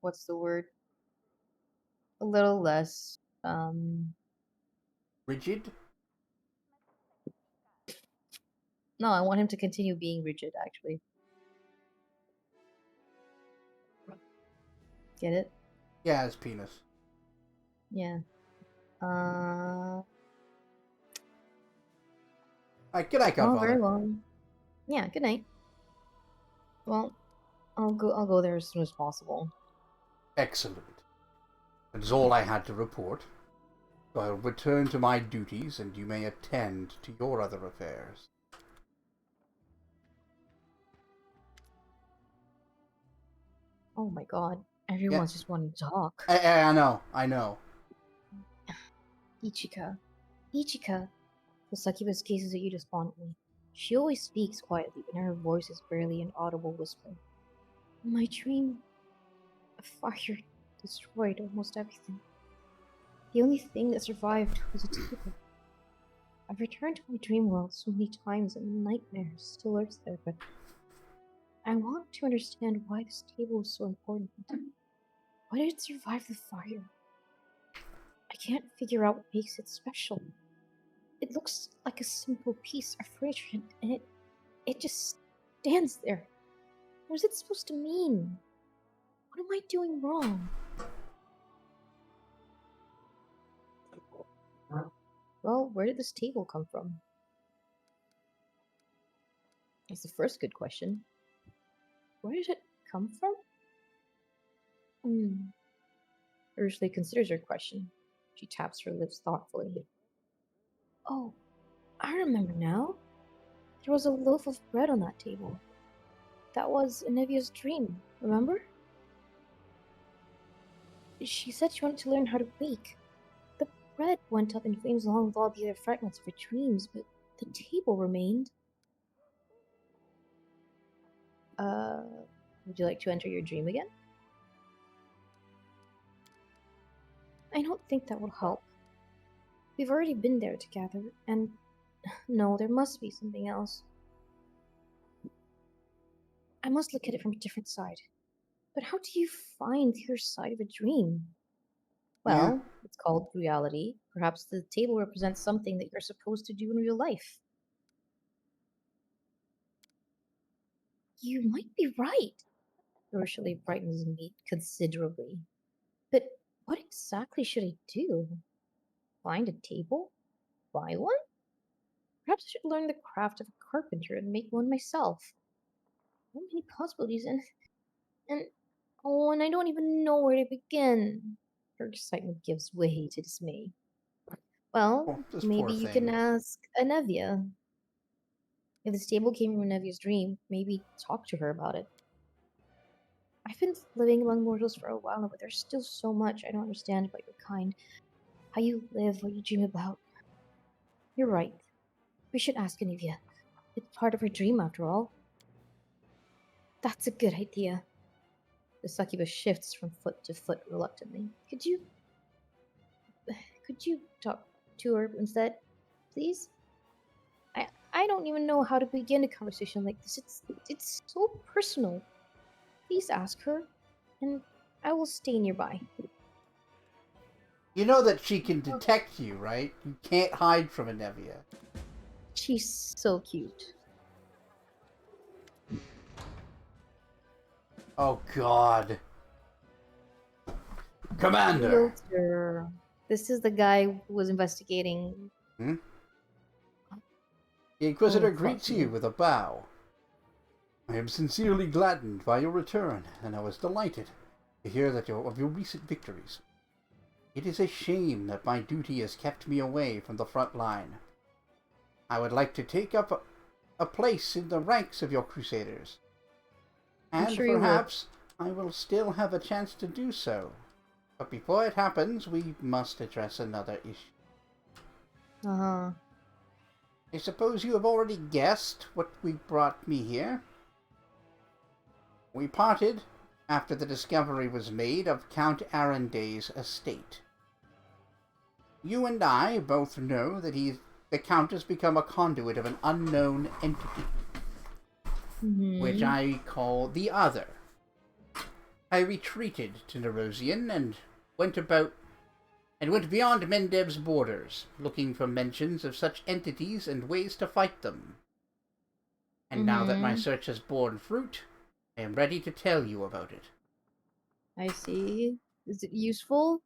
what's the word? A little less, Rigid? no, I want him to continue being rigid, actually. Get it? Yeah, his penis. Yeah. Alright, good night, Oh, Godfather. very well. Yeah, good night. Well, I'll go there as soon as possible. Excellent. That is all I had to report. So I'll return to my duties, and you may attend to your other affairs. Oh my god. Everyone's just wanting to talk. I know. Ichika. The succubus gazes at you despondently. She always speaks quietly, and her voice is barely an audible whisper. In my dream, a fire destroyed almost everything. The only thing that survived was a table. I've returned to my dream world so many times, and the nightmare still lurks there, but I want to understand why this table is so important. Why did it survive the fire? I can't figure out what makes it special. It looks like a simple piece of furniture, and it just stands there. What is it supposed to mean? What am I doing wrong? Well, where did this table come from? That's the first good question. Where did it come from? Ursula considers her question. She taps her lips thoughtfully. Oh, I remember now. There was a loaf of bread on that table. That was Inevia's dream, remember? She said she wanted to learn how to bake. The bread went up in flames along with all the other fragments of her dreams, but the table remained. Would you like to enter your dream again? I don't think that will help. We've already been there together, and no, there must be something else. I must look at it from a different side. But how do you find the other side of a dream? Well, it's called reality. Perhaps the table represents something that you're supposed to do in real life. You might be right. Ursula brightens me considerably. But what exactly should I do? Find a table? Buy one? Perhaps I should learn the craft of a carpenter and make one myself. So many possibilities, and I don't even know where to begin. Her excitement gives way to dismay. Well, maybe you can ask Anevia. If this table came from Anevia's dream, maybe talk to her about it. I've been living among mortals for a while now, but there's still so much I don't understand about your kind. How you live, what you dream about. You're right. We should ask Anevia. It's part of her dream, after all. That's a good idea. The succubus shifts from foot to foot reluctantly. Could you talk to her instead, please? I don't even know how to begin a conversation like this. It's so personal. Please ask her, and I will stay nearby. You know that she can detect you, right? You can't hide from Anevia. She's so cute. Oh god. Commander! Filter. This is the guy who was investigating. The Inquisitor greets you with a bow. I am sincerely gladdened by your return, and I was delighted to hear that of your recent victories. It is a shame that my duty has kept me away from the front line. I would like to take up a place in the ranks of your crusaders. I'm And sure you would. perhaps I will still have a chance to do so. But before it happens, we must address another issue. Uh-huh. I suppose you have already guessed what brought me here. We parted after the discovery was made of Count Arenday's estate. You and I both know that the Count has become a conduit of an unknown entity, which I call the Other. I retreated to Nerosian and went beyond Mendeb's borders, looking for mentions of such entities and ways to fight them. And now that my search has borne fruit, I am ready to tell you about it. I see. Is it useful?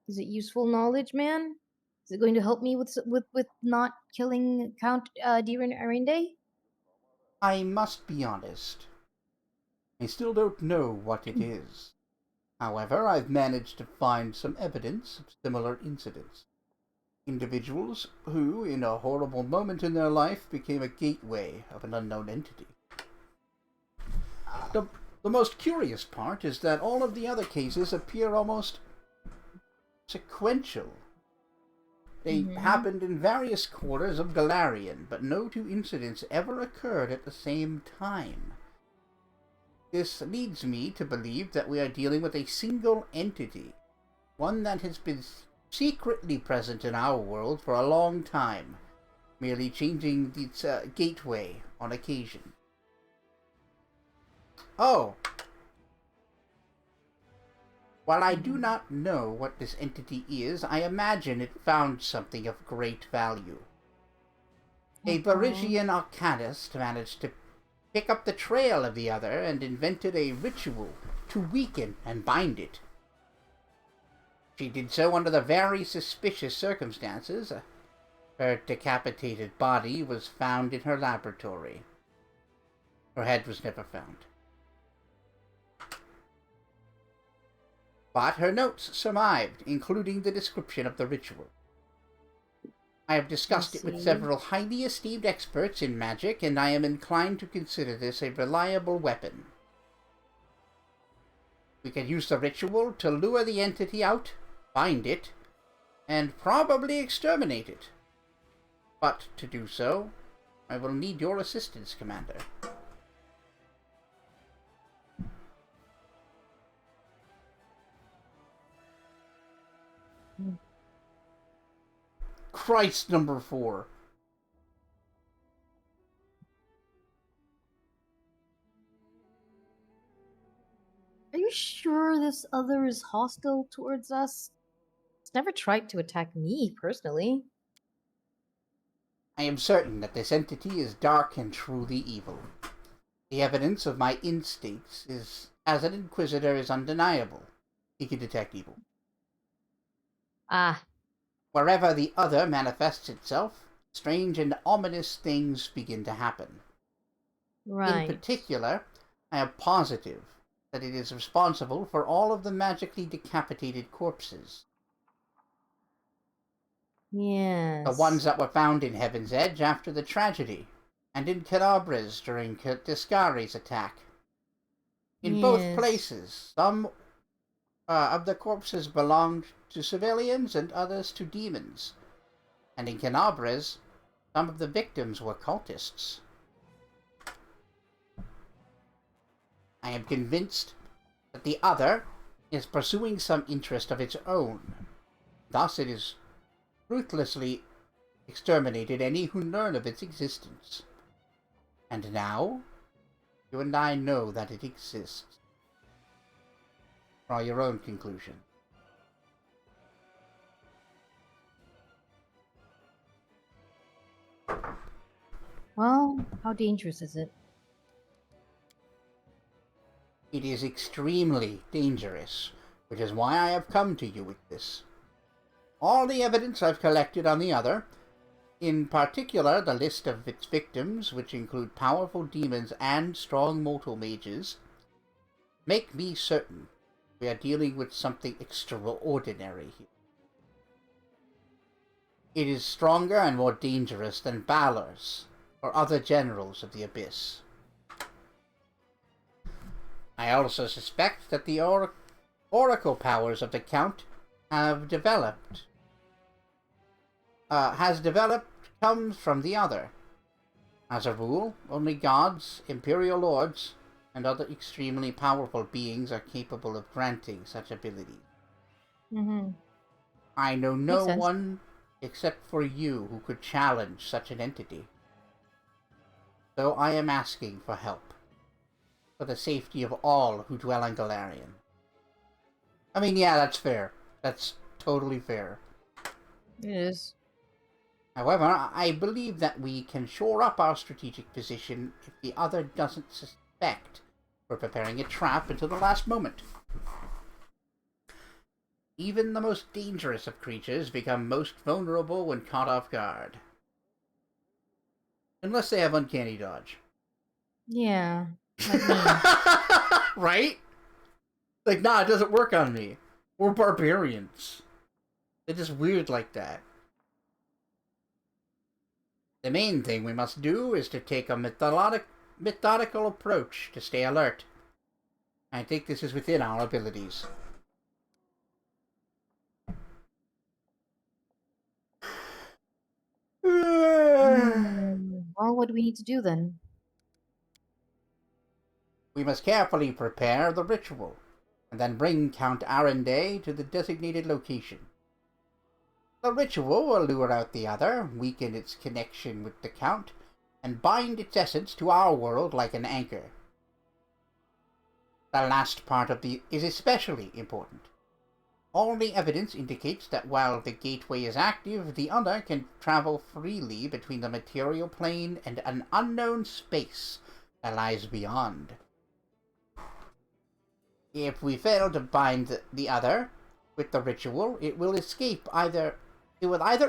Is it useful knowledge, man? Is it going to help me with not killing Count Diran Arende? I must be honest. I still don't know what it is. However, I've managed to find some evidence of similar incidents. Individuals who, in a horrible moment in their life, became a gateway of an unknown entity. The most curious part is that all of the other cases appear almost sequential. They happened in various quarters of Galarian, but no two incidents ever occurred at the same time. This leads me to believe that we are dealing with a single entity, one that has been secretly present in our world for a long time, merely changing its gateway on occasion. Oh! While I do not know what this entity is, I imagine it found something of great value. A Barisian arcanist managed to pick up the trail of the Other and invented a ritual to weaken and bind it. She did so under the very suspicious circumstances. Her decapitated body was found in her laboratory. Her head was never found. But her notes survived, including the description of the ritual. I have discussed it with several highly esteemed experts in magic, and I am inclined to consider this a reliable weapon. We can use the ritual to lure the entity out, bind it, and probably exterminate it. But to do so, I will need your assistance, Commander. Christ, number 4. Are you sure this Other is hostile towards us? It's never tried to attack me, personally. I am certain that this entity is dark and truly evil. The evidence of my instincts as an Inquisitor is undeniable. He can detect evil. Wherever the Other manifests itself, strange and ominous things begin to happen. Right. In particular, I am positive that it is responsible for all of the magically decapitated corpses. Yes. The ones that were found in Heaven's Edge after the tragedy, and in Calabres during Discari's attack. In both places, some of the corpses belonged to civilians and others to demons. And in Calabres, some of the victims were cultists. I am convinced that the Other is pursuing some interest of its own. Thus it is ruthlessly exterminated any who learn of its existence. And now, you and I know that it exists. Draw your own conclusion. Well, how dangerous is it? It is extremely dangerous, which is why I have come to you with this. All the evidence I've collected on the Other In particular, the list of its victims, which include powerful demons and strong mortal mages, make me certain we are dealing with something extraordinary here. It is stronger and more dangerous than Balor's or other generals of the Abyss. I also suspect that the oracle powers of the Count have developed comes from the other. As a rule, only gods, imperial lords, and other extremely powerful beings are capable of granting such abilities. I know no one except for you who could challenge such an entity. So I am asking for help, for the safety of all who dwell on Galarian. I mean, yeah, that's fair. That's totally fair. It is. However, I believe that we can shore up our strategic position if the other doesn't suspect we're preparing a trap until the last moment. Even the most dangerous of creatures become most vulnerable when caught off guard. Unless they have uncanny dodge. Yeah, like me. Right? Like, nah, it doesn't work on me. We're barbarians. They're just weird like that. The main thing we must do is to take a methodical approach to stay alert. I think this is within our abilities. Well, what do we need to do then? We must carefully prepare the ritual, and then bring Count Arendae to the designated location. The ritual will lure out the other, weaken its connection with the Count, and bind its essence to our world like an anchor. The last part is especially important. All the evidence indicates that while the gateway is active, the other can travel freely between the material plane and an unknown space that lies beyond. If we fail to bind the other with the ritual, it will either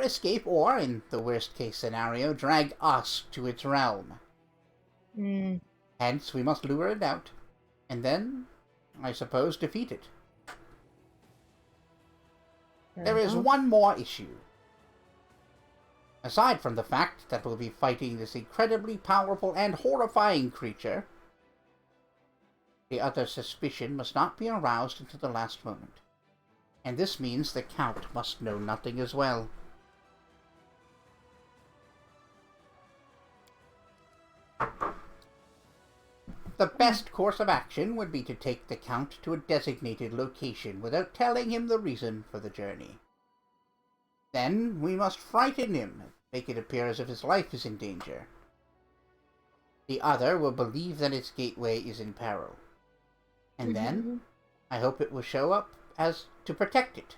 escape or, in the worst case scenario, drag us to its realm. Hence, we must lure it out, and then, I suppose, defeat it. There is one more issue. Aside from the fact that we'll be fighting this incredibly powerful and horrifying creature, the other suspicion must not be aroused until the last moment. And this means the Count must know nothing as well. The best course of action would be to take the Count to a designated location without telling him the reason for the journey. Then we must frighten him, make it appear as if his life is in danger. The other will believe that its gateway is in peril. And then, I hope it will show up as to protect it.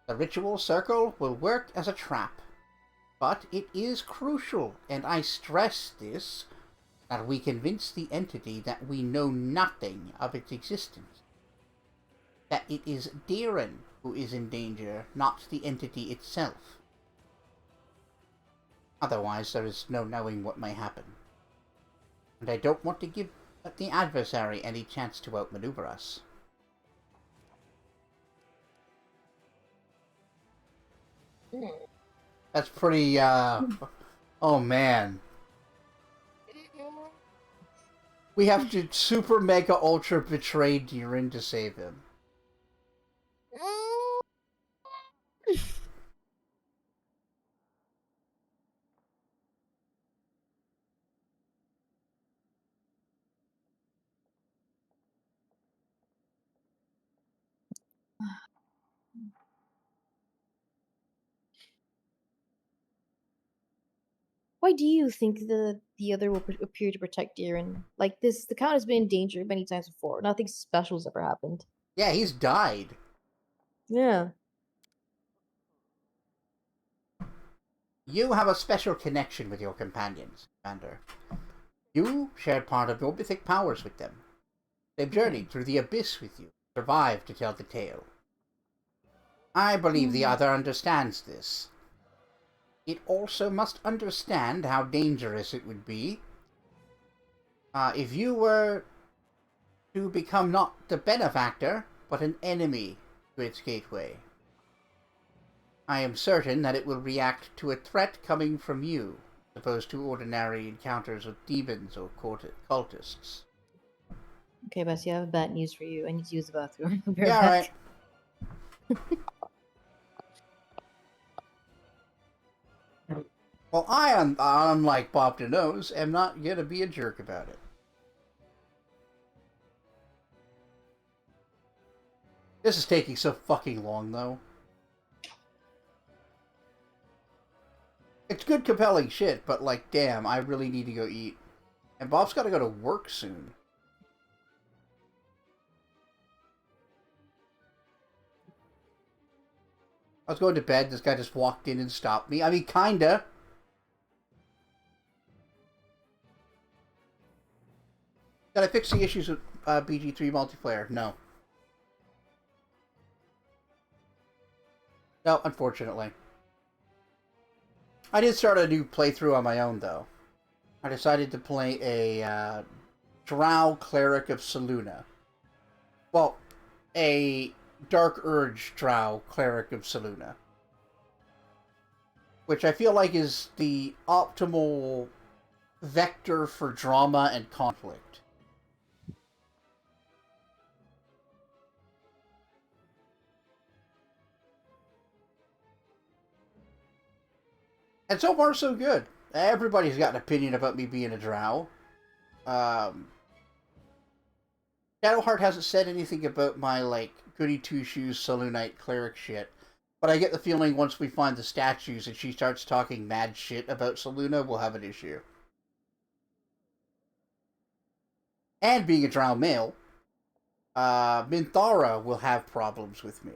The ritual circle will work as a trap, but it is crucial, and I stress this, that we convince the entity that we know nothing of its existence. That it is Darren who is in danger, not the entity itself. Otherwise, there is no knowing what may happen. And I don't want to give the adversary any chance to outmaneuver us. That's pretty, oh man. We have to super mega ultra betray Darren to save him. Why do you think the other will appear to protect Darren? Like this, the Count has been in danger many times before. Nothing special has ever happened. Yeah, he's died. Yeah. You have a special connection with your companions, Commander. You shared part of your mythic powers with them. They've journeyed through the abyss with you, survived to tell the tale. I believe the other understands this. it also must understand how dangerous it would be if you were to become not the benefactor, but an enemy to its gateway. I am certain that it will react to a threat coming from you, as opposed to ordinary encounters with demons or cultists. Okay, Bessie, I have bad news for you. I need to use the bathroom. I'll be Yeah, right back. Well, I, unlike Bop Jon, am not gonna be a jerk about it. This is taking so fucking long, though. It's good, compelling shit, but, like, damn, I really need to go eat. And Bob's gotta go to work soon. I was going to bed, this guy just walked in and stopped me. I mean, kinda. Did I fix the issues with BG3 multiplayer? No. No, unfortunately. I did start a new playthrough on my own, though. I decided to play a Drow Cleric of Selûne. Well, a Dark Urge Drow Cleric of Selûne. Which I feel like is the optimal vector for drama and conflict. And so far, so good. Everybody's got an opinion about me being a drow. Shadowheart hasn't said anything about my, like, goody two-shoes Selûnite cleric shit. But I get the feeling once we find the statues and she starts talking mad shit about Selûne, we'll have an issue. And being a drow male, Minthara will have problems with me.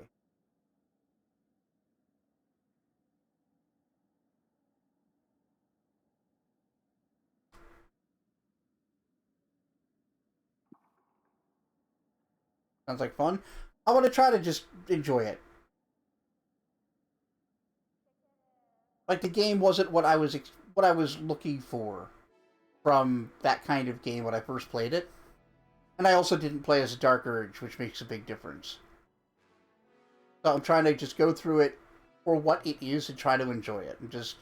Sounds like fun. I want to try to just enjoy it. Like, the game wasn't what I was looking for from that kind of game when I first played it. And I also didn't play as a Dark Urge, which makes a big difference. So I'm trying to just go through it for what it is and try to enjoy it. And just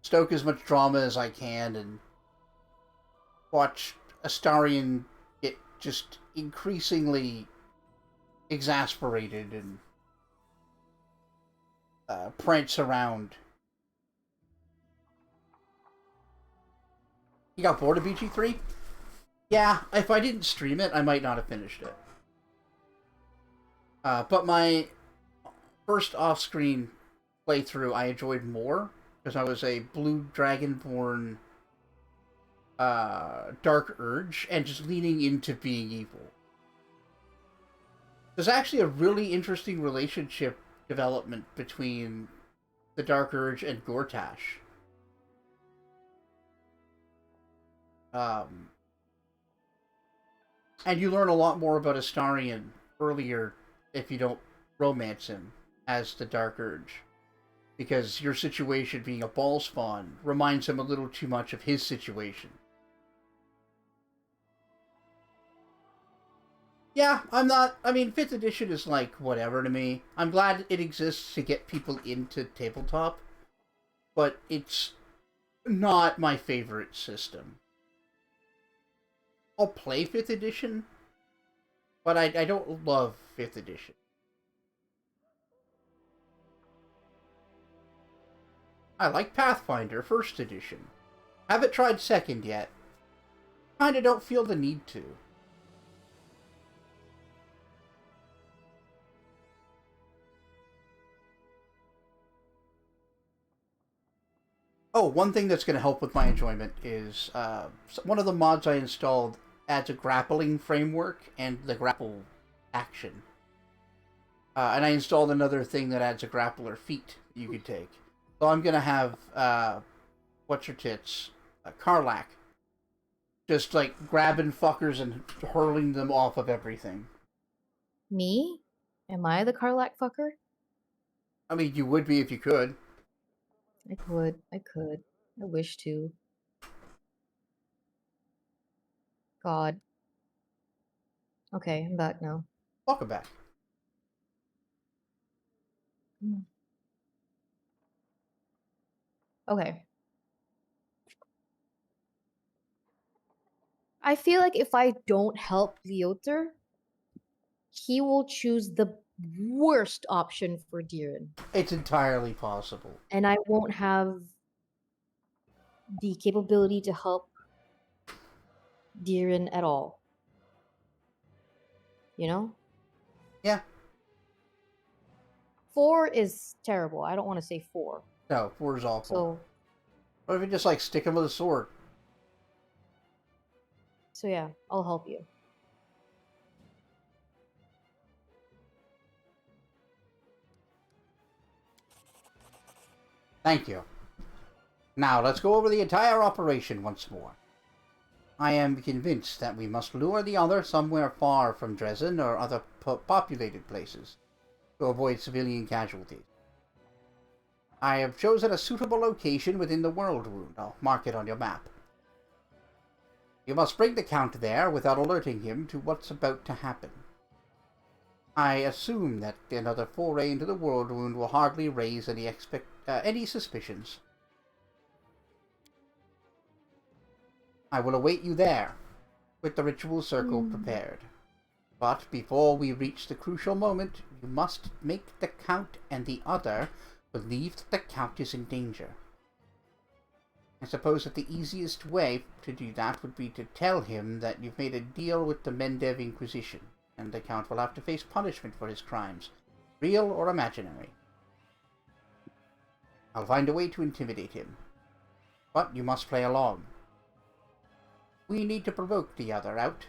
stoke as much drama as I can and watch Astarion get just increasingly exasperated and prance around. You got bored of BG3? Yeah, if I didn't stream it, I might not have finished it. But my first off-screen playthrough I enjoyed more, because I was a Blue Dragonborn Dark Urge, and just leaning into being evil. There's actually a really interesting relationship development between the Dark Urge and Gortash. And you learn a lot more about Astarion earlier if you don't romance him as the Dark Urge. Because your situation being a ball spawn reminds him a little too much of his situation. Yeah, I mean, 5th edition is like, whatever to me. I'm glad it exists to get people into tabletop. But it's not my favorite system. I'll play 5th edition, but I don't love 5th edition. I like Pathfinder 1st edition. Haven't tried 2nd yet. Kinda don't feel the need to. Oh, one thing that's going to help with my enjoyment is one of the mods I installed adds a grappling framework and the grapple action. And I installed another thing that adds a grappler feat you could take. So I'm going to have, what's-her-tits, Karlach, just, like, grabbing fuckers and hurling them off of everything. Me? Am I the Karlach fucker? I mean, you would be if you could. I could. I could. I wish to. God. Okay, I'm back now. Welcome back. Mm. Okay. I feel like if I don't help Leoter, he will choose the worst option for Diren. It's entirely possible. And I won't have the capability to help Diren at all. You know? Yeah. 4 is terrible. I don't want to say 4. No, 4 is awful. So, what if you just like stick him with a sword? so yeah, I'll help you. Thank you. Now, let's go over the entire operation once more. I am convinced that we must lure the other somewhere far from Dresden or other populated places to avoid civilian casualties. I have chosen a suitable location within the World Wound. I'll mark it on your map. You must bring the Count there without alerting him to what's about to happen. I assume that another foray into the World Wound will hardly raise any suspicions. I will await you there, with the ritual circle prepared. But before we reach the crucial moment, you must make the Count and the other believe that the Count is in danger. I suppose that the easiest way to do that would be to tell him that you've made a deal with the Mendev Inquisition, and the Count will have to face punishment for his crimes, real or imaginary. I'll find a way to intimidate him, but you must play along. We need to provoke the other out,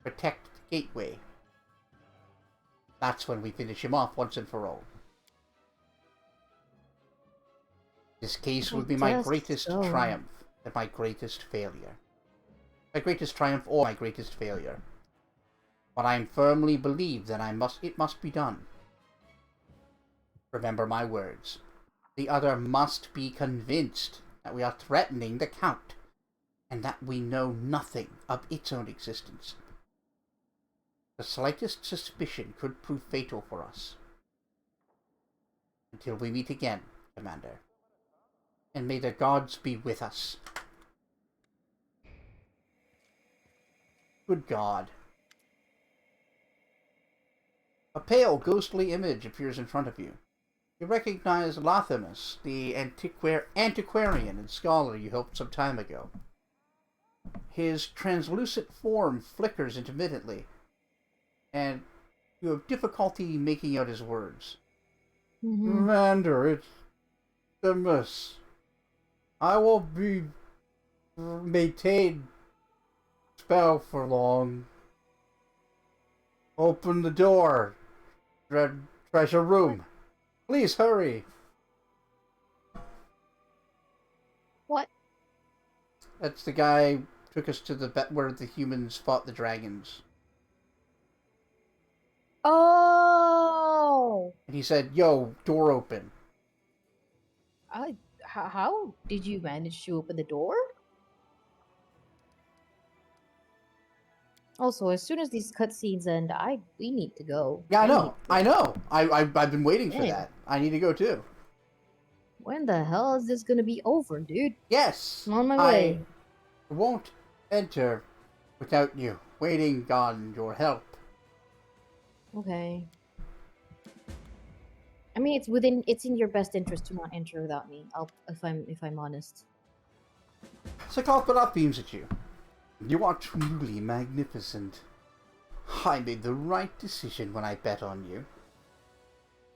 protect the gateway. That's when we finish him off once and for all. This case will be my greatest triumph and my greatest failure. My greatest triumph or my greatest failure. But I firmly believe that it must be done. Remember my words. The other must be convinced that we are threatening the Count, and that we know nothing of its own existence. The slightest suspicion could prove fatal for us. Until we meet again, Commander. And may the gods be with us. Good God. A pale, ghostly image appears in front of you. You recognize Lathamus, the antiquarian and scholar you helped some time ago. His translucent form flickers intermittently, and you have difficulty making out his words. Commander, it's Lathamus. I won't be maintained spell for long. Open the door. Treasure room. Please hurry. What? That's the guy who took us to the where the humans fought the dragons. Oh! And he said, "Yo, door open." How did you manage to open the door? Also, as soon as these cutscenes end, we need to go. Yeah, I know. I've been waiting for that. I need to go too. When the hell is this gonna be over, dude? Yes. I'm on my way. I won't enter without you waiting on your help. Okay. I mean, it's in your best interest to not enter without me. If I'm honest. Sakatbarat beams at you. You are truly magnificent. I made the right decision when I bet on you.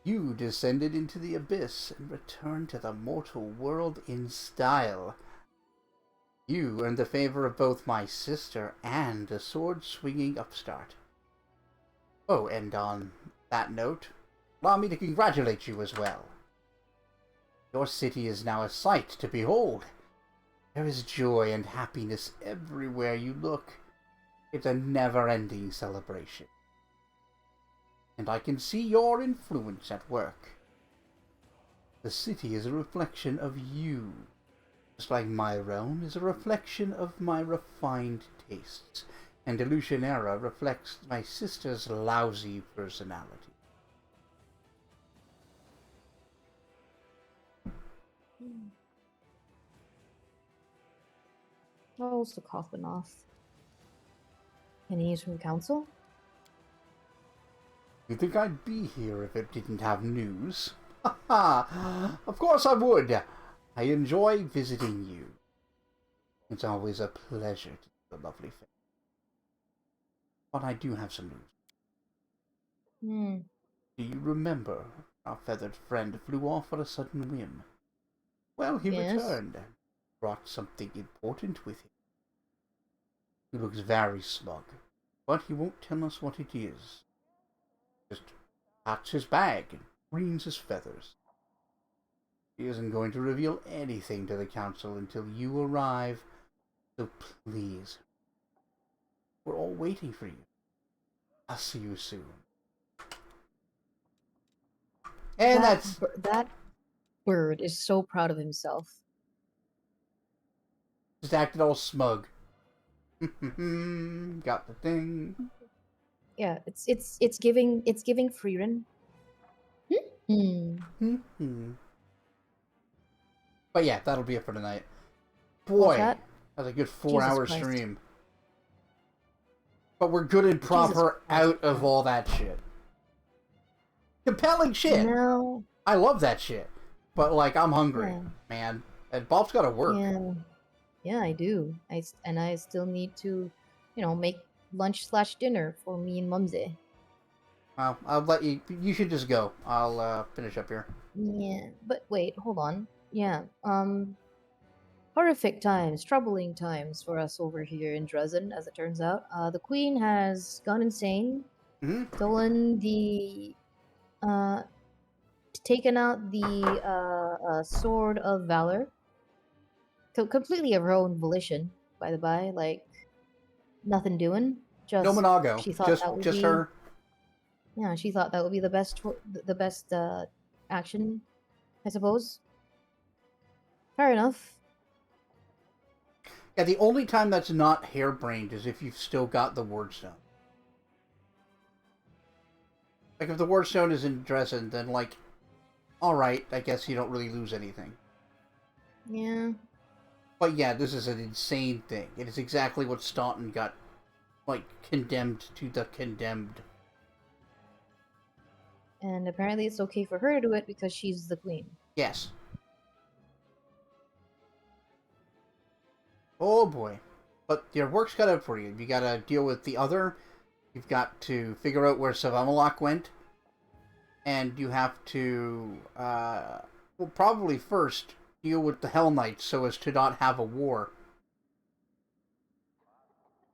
You descended into the abyss and returned to the mortal world in style. You earned the favor of both my sister and a sword-swinging upstart. Oh, and on that note, allow me to congratulate you as well. Your city is now a sight to behold. There is joy and happiness everywhere you look. It's a never-ending celebration. And I can see your influence at work. The city is a reflection of you. Just like my realm is a reflection of my refined tastes, and Illusionera reflects my sister's lousy personality. Also coughing off. Any news from the council? You think I'd be here if it didn't have news? Ha ha! Of course I would! I enjoy visiting you. It's always a pleasure to see the lovely face. But I do have some news. Do you remember our feathered friend flew off on a sudden whim? Well, he returned and brought something important with him. He looks very smug, but he won't tell us what it is. Just pats his bag and preens his feathers. He isn't going to reveal anything to the council until you arrive, so please, we're all waiting for you. I'll see you soon. And that bird is so proud of himself. Just acted all smug. Got the thing. Yeah, it's giving Freerin. But yeah, that'll be it for tonight. Boy, that was a good 4 Jesus hour Christ. stream. But we're good and proper out of all that shit. Compelling shit. No. I love that shit. But like, I'm hungry, man. And Bob's got to work. Yeah, I do. I still need to, make lunch/dinner for me and Mumsy. Well, I'll let you. You should just go. I'll finish up here. Yeah, but wait, hold on. Yeah, horrific times, troubling times for us over here in Dresden, as it turns out. The Queen has gone insane, stolen the, taken out the Sword of Valor, completely of her own volition, by the by. Like, nothing doing. Just no Monago. She thought that would just be, her. Yeah, she thought that would be the best, action, I suppose. Fair enough. Yeah, the only time that's not harebrained is if you've still got the Wordstone. Like, if the Wordstone is in Dresden, then, like, alright, I guess you don't really lose anything. Yeah. But yeah, this is an insane thing. It is exactly what Staunton got, like, condemned to the condemned. And apparently it's okay for her to do it because she's the queen. Yes. Oh boy. But your work's cut out for you. You gotta deal with the other. You've got to figure out where Savamalak went. And you have to, well, probably first deal with the Hell Knights so as to not have a war.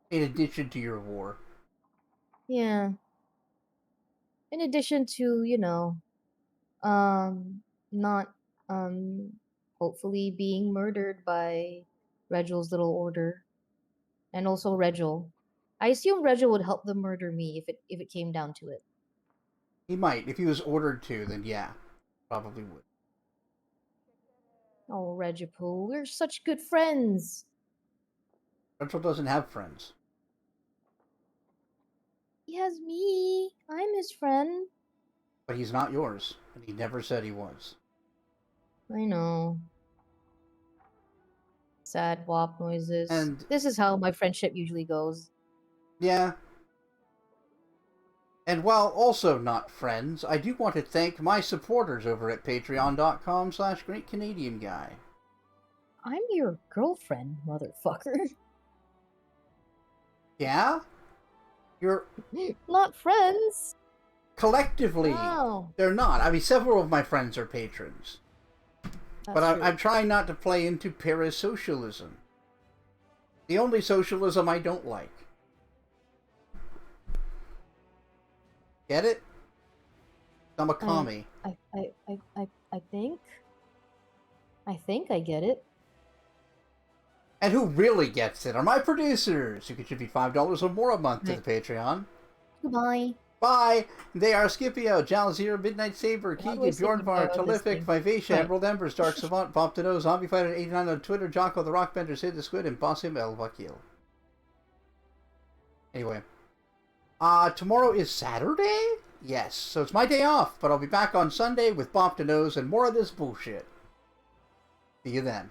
In addition to your war. Yeah. In addition to, not, hopefully being murdered by Regel's little order. And also Regel. I assume Regel would help them murder me if it came down to it. He might. If he was ordered to, then yeah. Probably would. Oh, Regipool, we're such good friends. Regel doesn't have friends. He has me. I'm his friend. But he's not yours. And he never said he was. I know. Sad wop noises. And this is how my friendship usually goes. Yeah. And while also not friends, I do want to thank my supporters over at patreon.com/GreatCanadianGuy. I'm your girlfriend, motherfucker. Yeah? You're... not friends. Collectively, No. They're not. I mean, several of my friends are patrons. But I'm trying not to play into parasocialism. The only socialism I don't like. Get it? I'm a commie. I think I get it. And who really gets it are my producers, who contribute $5 or more a month to the Patreon. Goodbye. Bye! They are Scipio, Jalazir, Midnight Saber, Keegan, Bjornvar, Telefic, Vivacia, Emerald Embers, Dark Savant, Pop to Nose, Zombie Fighter 89 on Twitter, Jocko the Rockbender, Sid the Squid, and Bossim El Wakil. Anyway. Tomorrow is Saturday? Yes, so it's my day off, but I'll be back on Sunday with Bop to Nose and more of this bullshit. See you then.